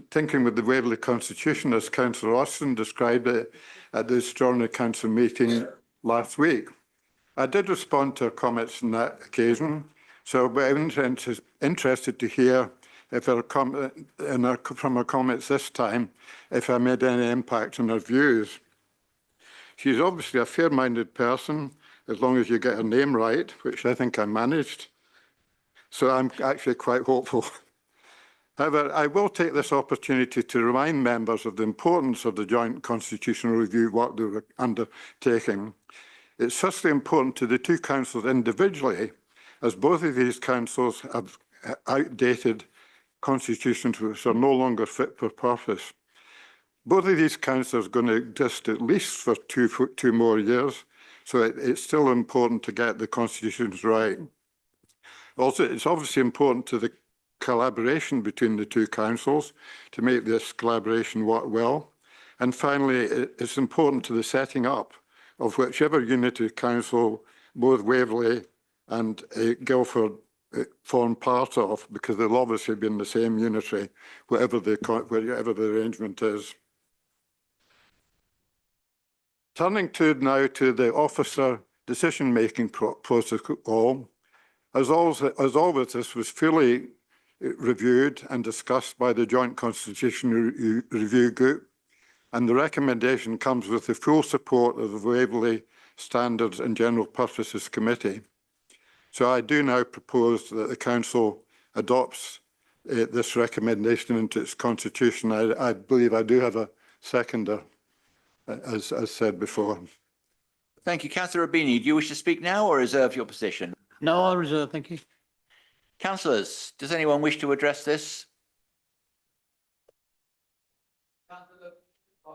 tinkering with the Waverley Constitution as Councillor Austin described it at the Extraordinary Council meeting last week. I did respond to her comments on that occasion, so I'm interested to hear if from her comments this time, if I made any impact on her views. She's obviously a fair-minded person, as long as you get her name right, which I think I managed. So I'm actually quite hopeful. However, I will take this opportunity to remind members of the importance of the joint constitutional review work they were undertaking. It's firstly important to the two councils individually, as both of these councils have outdated constitutions which are no longer fit for purpose. Both of these councils are going to exist at least for two more years, so it's still important to get the constitutions right. Also, it's obviously important to the collaboration between the two councils to make this collaboration work well. And finally, it's important to the setting up of whichever unity council both Waverley and Guildford form part of, because they'll obviously be in the same unitary, whatever the arrangement is. Turning now to the officer decision-making protocol, as always, this was fully reviewed and discussed by the Joint Constitutional Review Group, and the recommendation comes with the full support of the Waverley Standards and General Purposes Committee. So I do now propose that the Council adopts this recommendation into its constitution. I believe I do have a seconder, as said before. Thank you. Councillor Rubini, do you wish to speak now or reserve your position? No, I reserve, thank you. Councillors, does anyone wish to address this?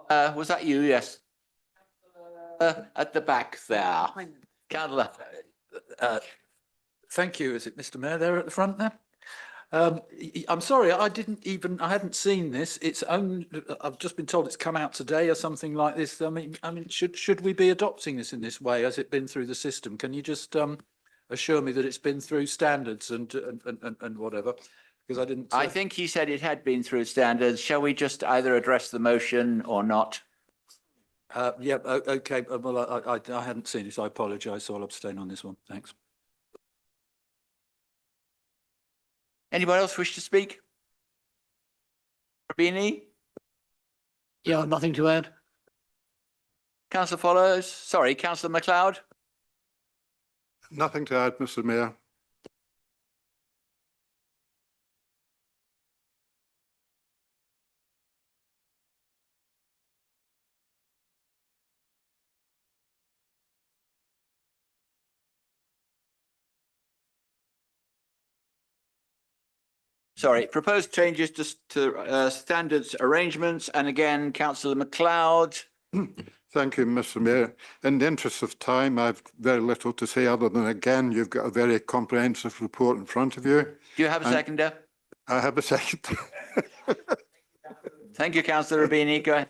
Was that you? Yes. At the back there. Councillor. Thank you. Is it Mr. Mayor there at the front there? I'm sorry, I hadn't seen this. It's only, I've just been told it's come out today or something like this. I mean, should we be adopting this in this way? Has it been through the system? Can you just assure me that it's been through standards and whatever? Because I didn't. I think he said it had been through standards. Shall we just either address the motion or not? Yeah, okay. Well, I hadn't seen it. I apologise, so I'll abstain on this one. Thanks. Anyone else wish to speak? Rubini? Yeah, nothing to add. Councillor Follows? Sorry, Councillor MacLeod? Nothing to add, Mr. Mayor. Sorry, proposed changes to standards arrangements. And again, Councillor MacLeod. Thank you, Mr. Mayor. In the interest of time, I've very little to say other than, again, you've got a very comprehensive report in front of you. Do you have a seconder? I have a second. Thank you, Councillor Rubini. Go ahead.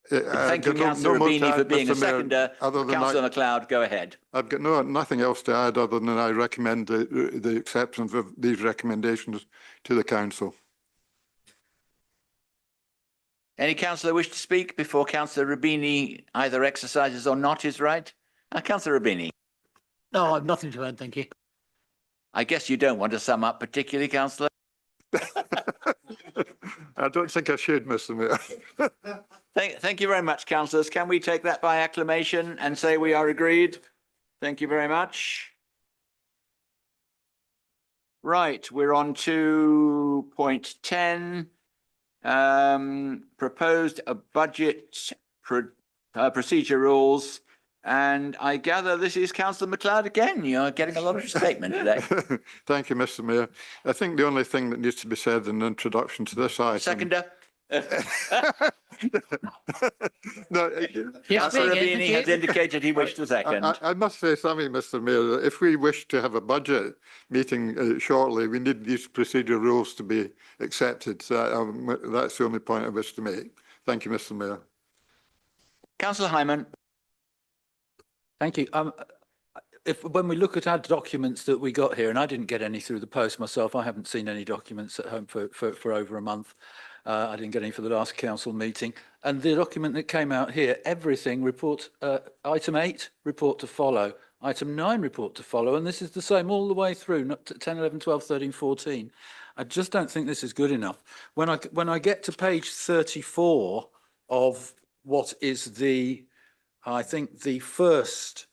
Thank you, Councillor Rubini, for being a seconder. Councillor MacLeod, go ahead. I've got nothing else to add other than I recommend the acceptance of these recommendations to the council. Any councillor wish to speak before Councillor Rubini either exercises or not his right? Councillor Rubini. No, I've nothing to add, thank you. I guess you don't want to sum up particularly, Councillor? I don't think I should, Mr. Mayor. Thank you very much, councillors. Can we take that by acclamation and say we are agreed? Thank you very much. Right, we're on to point 10. Proposed budget procedure rules. And I gather this is Councillor MacLeod again. You're getting a lot of statement today. Thank you, Mr. Mayor. I think the only thing that needs to be said in the introduction to this item. Seconder. No, Councillor Rubini has indicated he wished to second. I must say something, Mr. Mayor. If we wish to have a budget meeting shortly, we need these procedural rules to be accepted. So, that's the only point I wish to make. Thank you, Mr. Mayor. Councillor Hyman. Thank you. When we look at our documents that we got here, and I didn't get any through the post myself, I haven't seen any documents at home for over a month. I didn't get any for the last council meeting. And the document that came out here, everything report, item 8, report to follow, item 9, report to follow. And this is the same all the way through, not to 10, 11, 12, 13, 14. I just don't think this is good enough. When I get to page 34 of what is I think the first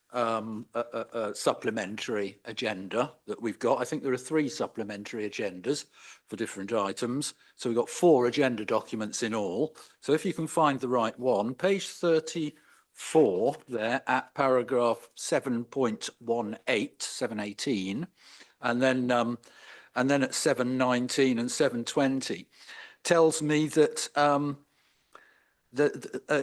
supplementary agenda that we've got. I think there are 3 supplementary agendas for different items. So we've got 4 agenda documents in all. So if you can find the right one, page 34 there at paragraph 7.18, 718, and then at 719 and 720 tells me that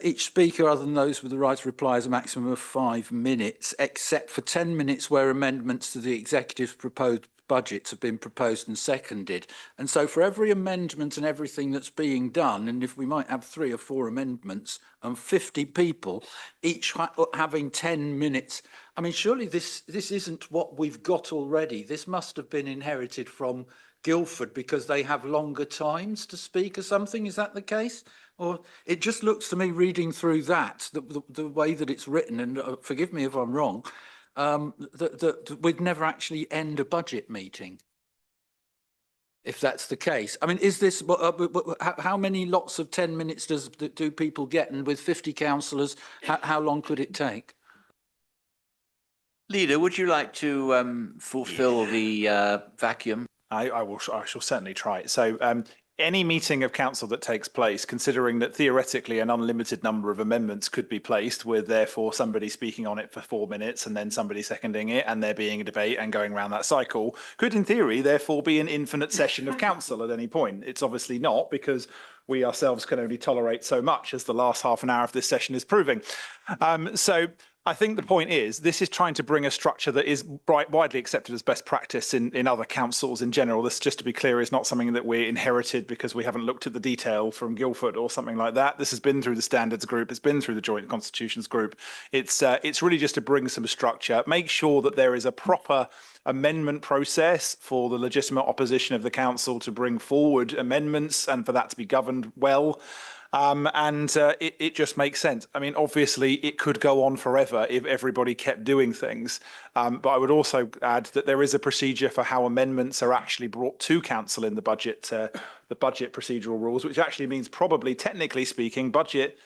each speaker, other than those with the right to reply, has a maximum of 5 minutes, except for 10 minutes where amendments to the executive's proposed budgets have been proposed and seconded. And so for every amendment and everything that's being done, and if we might have 3 or 4 amendments and 50 people, each having 10 minutes, I mean, surely this isn't what we've got already. This must have been inherited from Guildford because they have longer times to speak or something. Is that the case? Or it just looks to me, reading through that, the way that it's written, and forgive me if I'm wrong, that we'd never actually end a budget meeting. If that's the case, I mean, is this how many lots of 10 minutes do people get? And with 50 councillors, how long could it take? Leader, would you like to fulfil the vacuum? I shall certainly try. So any meeting of council that takes place, considering that theoretically an unlimited number of amendments could be placed, with therefore somebody speaking on it for 4 minutes and then somebody seconding it and there being a debate and going around that cycle, could in theory therefore be an infinite session of council at any point. It's obviously not, because we ourselves can only tolerate so much, as the last half an hour of this session is proving. So I think the point is, this is trying to bring a structure that is widely accepted as best practice in other councils in general. This, just to be clear, is not something that we inherited because we haven't looked at the detail from Guildford or something like that. This has been through the standards group. It's been through the joint constitutions group. It's really just to bring some structure, make sure that there is a proper amendment process for the legitimate opposition of the council to bring forward amendments and for that to be governed well. It just makes sense. I mean, obviously, it could go on forever if everybody kept doing things. But I would also add that there is a procedure for how amendments are actually brought to council in the budget procedural rules, which actually means probably, technically speaking, budget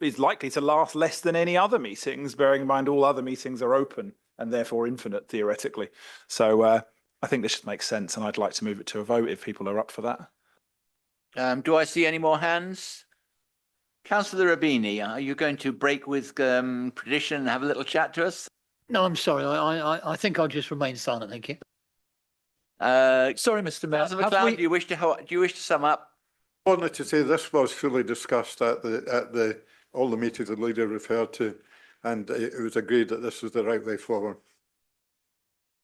is likely to last less than any other meetings, bearing in mind all other meetings are open and therefore infinite theoretically. So I think this just makes sense, and I'd like to move it to a vote if people are up for that. Do I see any more hands? Councillor Rabini, are you going to break with tradition and have a little chat to us? No, I'm sorry. I think I'll just remain silent. Thank you. Sorry, Mr. Mayor. Councillor MacLeod, do you wish to sum up? Only to say this was fully discussed at all the meetings the leader referred to, and it was agreed that this was the right way forward.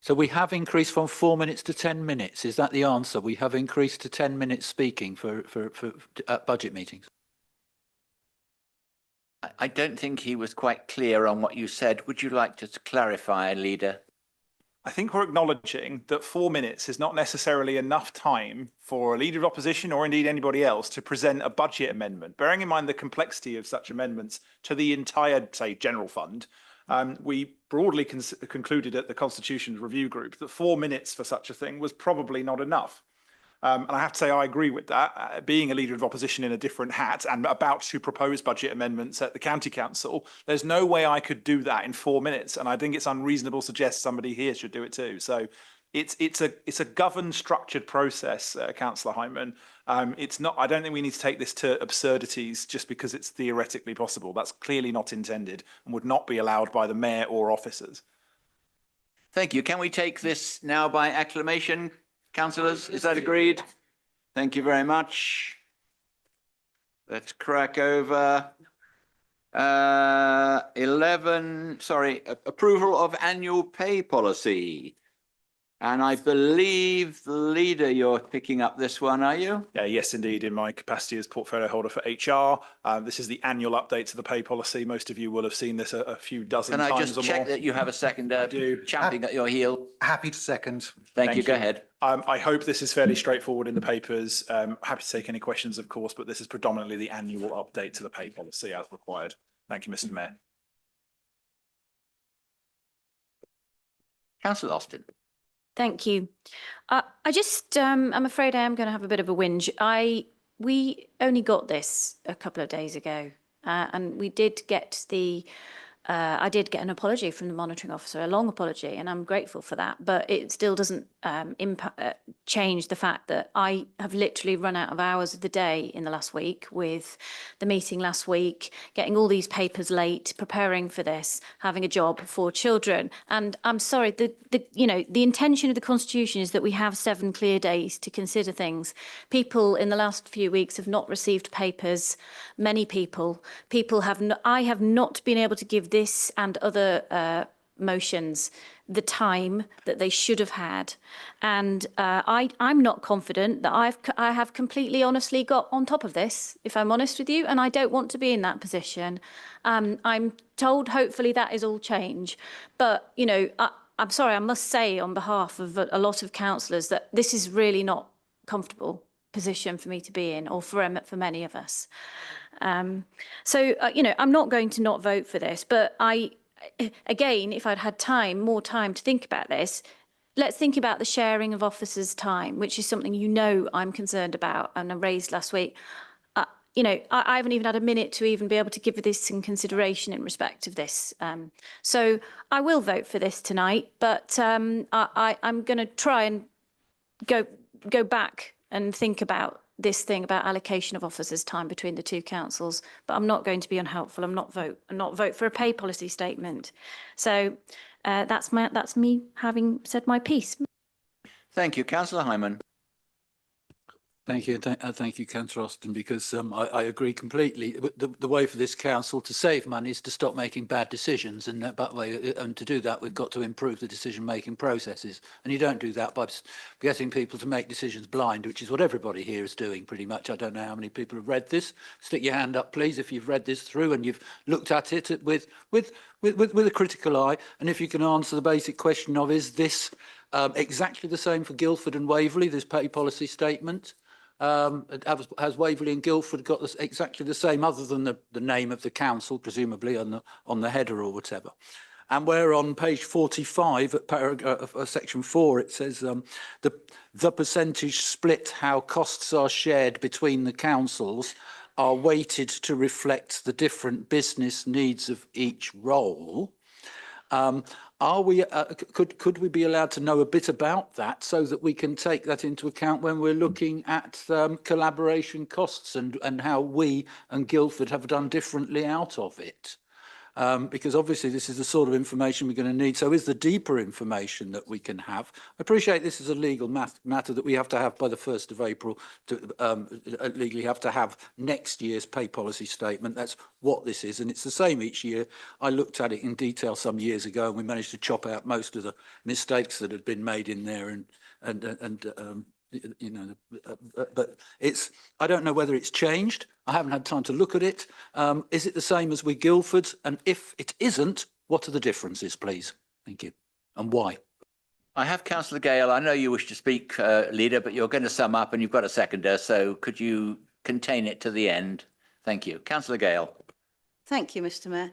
So we have increased from 4 minutes to 10 minutes. Is that the answer? We have increased to 10 minutes speaking for budget meetings. I don't think he was quite clear on what you said. Would you like to clarify, Leader? I think we're acknowledging that 4 minutes is not necessarily enough time for a leader of opposition or indeed anybody else to present a budget amendment. Bearing in mind the complexity of such amendments to the entire, say, general fund, we broadly concluded at the Constitutions Review Group that 4 minutes for such a thing was probably not enough. And I have to say I agree with that. Being a leader of opposition in a different hat and about to propose budget amendments at the county council, there's no way I could do that in 4 minutes. And I think it's unreasonable to suggest somebody here should do it too. So it's a governed, structured process, Councillor Hyman. It's not. I don't think we need to take this to absurdities just because it's theoretically possible. That's clearly not intended and would not be allowed by the mayor or officers. Thank you. Can we take this now by acclamation? Councillors, is that agreed? Thank you very much. Let's crack over. 11, sorry, approval of annual pay policy. And I believe, the Leader, you're picking up this one, are you? Yes, indeed, in my capacity as portfolio holder for HR. This is the annual update to the pay policy. Most of you will have seen this a few dozen times or more. Can I just check that you have a seconder champing at your heel? Happy to second. Thank you. Go ahead. I hope this is fairly straightforward in the papers. Happy to take any questions, of course, but this is predominantly the annual update to the pay policy as required. Thank you, Mr. Mayor. Councillor Austin. Thank you. I'm afraid I am going to have a bit of a whinge. We only got this a couple of days ago, and we did get I did get an apology from the monitoring officer, a long apology, and I'm grateful for that. But it still doesn't change the fact that I have literally run out of hours of the day in the last week with the meeting last week, getting all these papers late, preparing for this, having a job, 4 children. And I'm sorry, the intention of the Constitution is that we have 7 clear days to consider things. People in the last few weeks have not received papers. Many people have. I have not been able to give this and other motions the time that they should have had, and I'm not confident that I have completely honestly got on top of this, if I'm honest with you, and I don't want to be in that position. I'm told hopefully that is all change, but I'm sorry, I must say on behalf of a lot of councillors that this is really not a comfortable position for me to be in, or for many of us. I'm not going to not vote for this, but again, if I'd had more time to think about this, let's think about the sharing of officers' time, which is something I'm concerned about and I raised last week. I haven't even had a minute to even be able to give this some consideration in respect of this. So I will vote for this tonight, but I'm going to try and go back and think about this thing about allocation of officers' time between the 2 councils, but I'm not going to be unhelpful. I'm not vote for a pay policy statement. So that's me having said my piece. Thank you, Councillor Hyman. Thank you. Thank you, Councillor Austin, because I agree completely. The way for this council to save money is to stop making bad decisions, and that way, and to do that, we've got to improve the decision-making processes. And you don't do that by getting people to make decisions blind, which is what everybody here is doing pretty much. I don't know how many people have read this. Stick your hand up, please, if you've read this through and you've looked at it with a critical eye. And if you can answer the basic question of, is this exactly the same for Guildford and Waverley, this pay policy statement? Has Waverley and Guildford got exactly the same, other than the name of the council, presumably on the header or whatever? And where on page 45 at paragraph section 4 it says the percentage split, how costs are shared between the councils, are weighted to reflect the different business needs of each role. Are we? Could we be allowed to know a bit about that, so that we can take that into account when we're looking at collaboration costs and how we and Guildford have done differently out of it? Because obviously this is the sort of information we're going to need. So is the deeper information that we can have? I appreciate this is a legal matter that we have to have by the 1st of April to legally have to have next year's pay policy statement. That's what this is. And it's the same each year. I looked at it in detail some years ago, and we managed to chop out most of the mistakes that had been made in there and you know, but it's, I don't know whether it's changed. I haven't had time to look at it. Is it the same as with Guildford? And if it isn't, what are the differences, please? Thank you. And why? I have Councillor Gale. I know you wish to speak, Leader, but you're going to sum up and you've got a seconder. So could you contain it to the end? Thank you. Councillor Gale. Thank you, Mr. Mayor.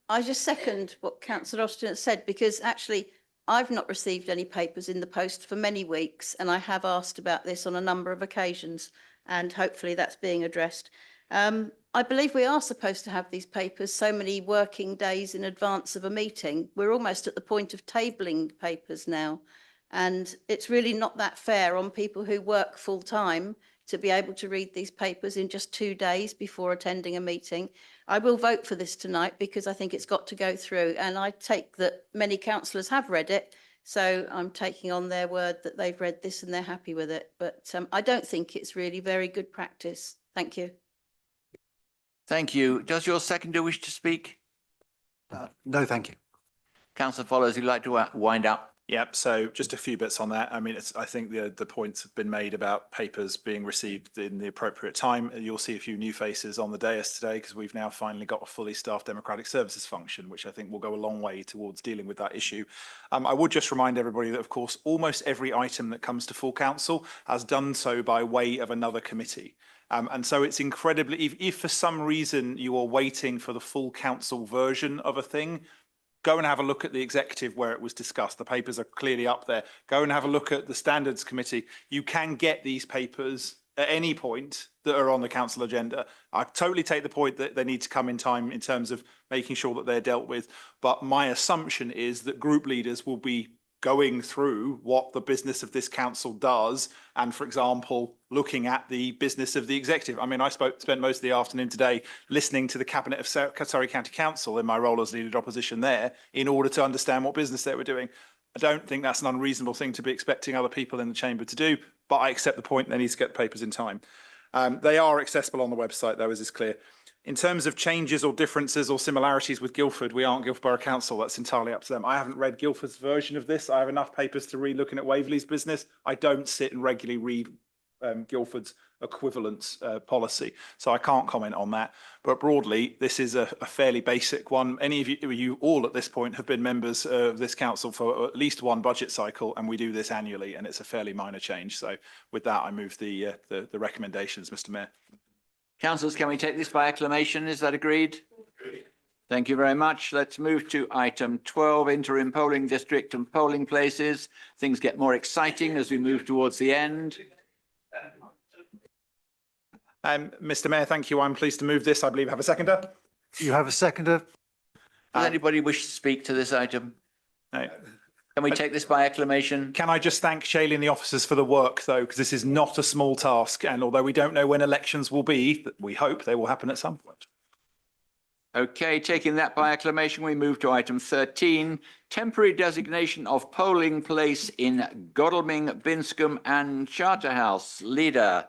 I just second what Councillor Austin has said, because actually I've not received any papers in the post for many weeks, and I have asked about this on a number of occasions, and hopefully that's being addressed. I believe we are supposed to have these papers so many working days in advance of a meeting. We're almost at the point of tabling papers now, and it's really not that fair on people who work full time to be able to read these papers in just 2 days before attending a meeting. I will vote for this tonight because I think it's got to go through, and I take that many councillors have read it, so I'm taking on their word that they've read this and they're happy with it. But I don't think it's really very good practice. Thank you. Thank you. Does your seconder wish to speak? No, thank you. Councillor Follows, you'd like to wind up? Yep, so just a few bits on that. I mean, I think the points have been made about papers being received in the appropriate time. You'll see a few new faces on the dais today because we've now finally got a fully staffed democratic services function, which I think will go a long way towards dealing with that issue. I would just remind everybody that, of course, almost every item that comes to full council has done so by way of another committee. And so it's incredibly, if for some reason you are waiting for the full council version of a thing, go and have a look at the executive where it was discussed. The papers are clearly up there. Go and have a look at the standards committee. You can get these papers at any point that are on the council agenda. I totally take the point that they need to come in time in terms of making sure that they're dealt with. But my assumption is that group leaders will be going through what the business of this council does, and, for example, looking at the business of the executive. I mean, I spent most of the afternoon today listening to the Cabinet of Surrey County Council in my role as Leader of Opposition there in order to understand what business they were doing. I don't think that's an unreasonable thing to be expecting other people in the chamber to do, but I accept the point they need to get the papers in time. They are accessible on the website, though, as is clear. In terms of changes or differences or similarities with Guildford, we aren't Guildford Borough Council. That's entirely up to them. I haven't read Guildford's version of this. I have enough papers to read looking at Waverley's business. I don't sit and regularly read Guildford's equivalence policy, so I can't comment on that. But broadly, this is a fairly basic one. Any of you all at this point have been members of this council for at least one budget cycle, and we do this annually, and it's a fairly minor change. So with that, I move the recommendations, Mr. Mayor. Councillors, can we take this by acclamation? Is that agreed? Agreed. Thank you very much. Let's move to item 12, interim polling district and polling places. Things get more exciting as we move towards the end. Mr. Mayor, thank you. I'm pleased to move this. I believe I have a seconder. You have a seconder? Does anybody wish to speak to this item? No. Can we take this by acclamation? Can I just thank Shaylee and the officers for the work, though, because this is not a small task. And although we don't know when elections will be, we hope they will happen at some point. Okay, taking that by acclamation, we move to item 13, temporary designation of polling place in Godalming, Binscombe and Charterhouse. Leader.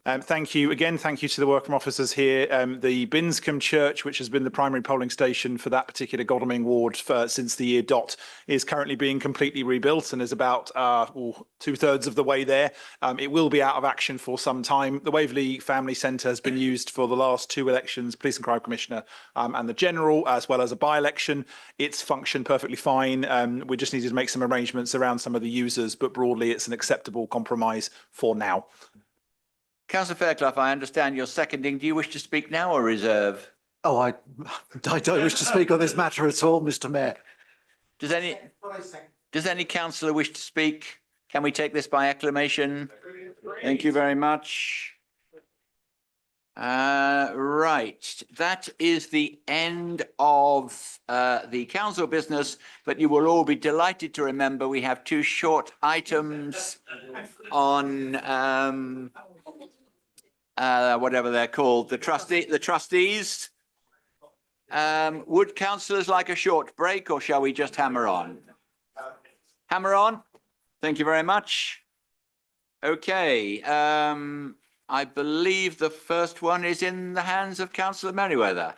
Thank you. Again, thank you to the workroom officers here. The Binscombe Church, which has been the primary polling station for that particular Godalming ward since the year dot, is currently being completely rebuilt and is about 2/3 of the way there. It will be out of action for some time. The Waverley Family Centre has been used for the last 2 elections, Police and Crime Commissioner and the General, as well as a by-election. It's functioned perfectly fine. We just needed to make some arrangements around some of the users, but broadly it's an acceptable compromise for now. Councillor Fairclough, I understand you're seconding. Do you wish to speak now or reserve? Oh, I don't wish to speak on this matter at all, Mr. Mayor. Does any councillor wish to speak? Can we take this by acclamation? Thank you very much. Right, that is the end of the council business, but you will all be delighted to remember we have 2 short items on whatever they're called, the trustees. Would councillors like a short break or shall we just hammer on? Hammer on? Thank you very much. Okay, I believe the first one is in the hands of Councillor Merriweather.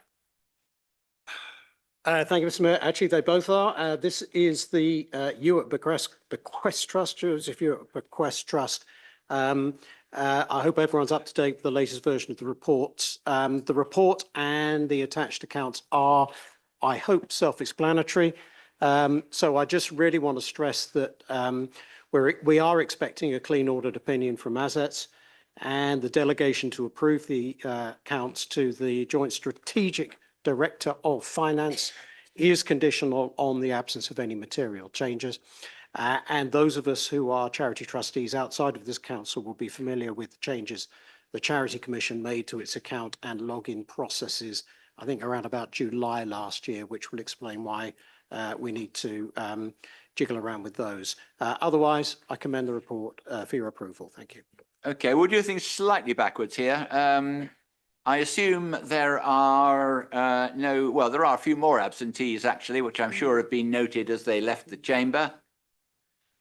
Thank you, Mr. Mayor. Actually, they both are. This is the Ewart Bequest Trust, Joseph Ewart Bequest Trust. I hope everyone's up to date with the latest version of the report. The report and the attached accounts are, I hope, self-explanatory. So I just really want to stress that we are expecting a clean audit opinion from Assets, and the delegation to approve the accounts to the Joint Strategic Director of Finance is conditional on the absence of any material changes. And those of us who are charity trustees outside of this council will be familiar with the changes the Charity Commission made to its account and login processes, I think around about July last year, which will explain why we need to jiggle around with those. Otherwise, I commend the report for your approval. Thank you. Okay, we'll do things slightly backwards here. I assume there are there are a few more absentees actually, which I'm sure have been noted as they left the chamber.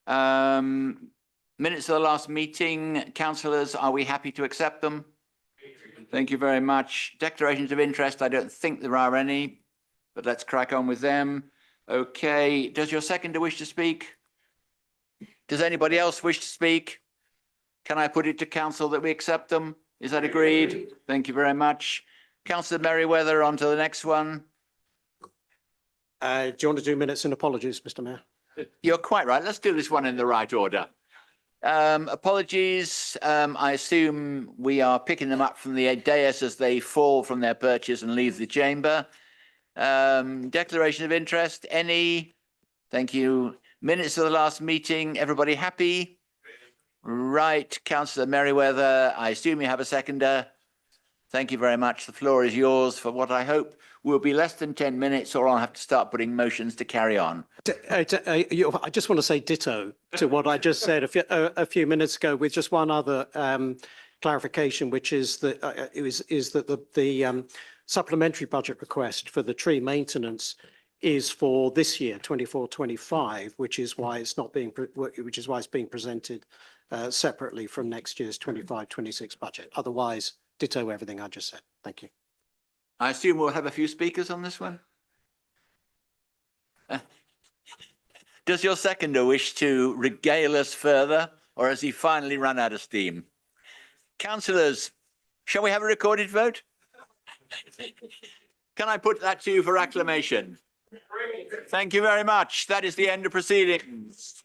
Minutes of the last meeting, councillors, are we happy to accept them? Thank you very much. Declarations of interest, I don't think there are any, but let's crack on with them. Okay, does your seconder wish to speak? Does anybody else wish to speak? Can I put it to council that we accept them? Is that agreed? Thank you very much. Councillor Merriweather, on to the next one. Do you want to do minutes and apologies, Mr. Mayor? You're quite right. Let's do this one in the right order. Apologies. I assume we are picking them up from the dais as they fall from their perches and leave the chamber. Declaration of interest, any? Thank you. Minutes of the last meeting, everybody happy? Right, Councillor Merriweather, I assume you have a seconder. Thank you very much. The floor is yours for what I hope will be less than 10 minutes, or I'll have to start putting motions to carry on. I just want to say ditto to what I just said a few minutes ago, with just one other clarification, which is that the supplementary budget request for the tree maintenance is for this year, 24-25, which is why it's being presented separately from next year's 25-26 budget. Otherwise, ditto everything I just said. Thank you. I assume we'll have a few speakers on this one. Does your seconder wish to regale us further, or has he finally run out of steam? Councillors, shall we have a recorded vote? Can I put that to you for acclamation? Thank you very much. That is the end of proceedings.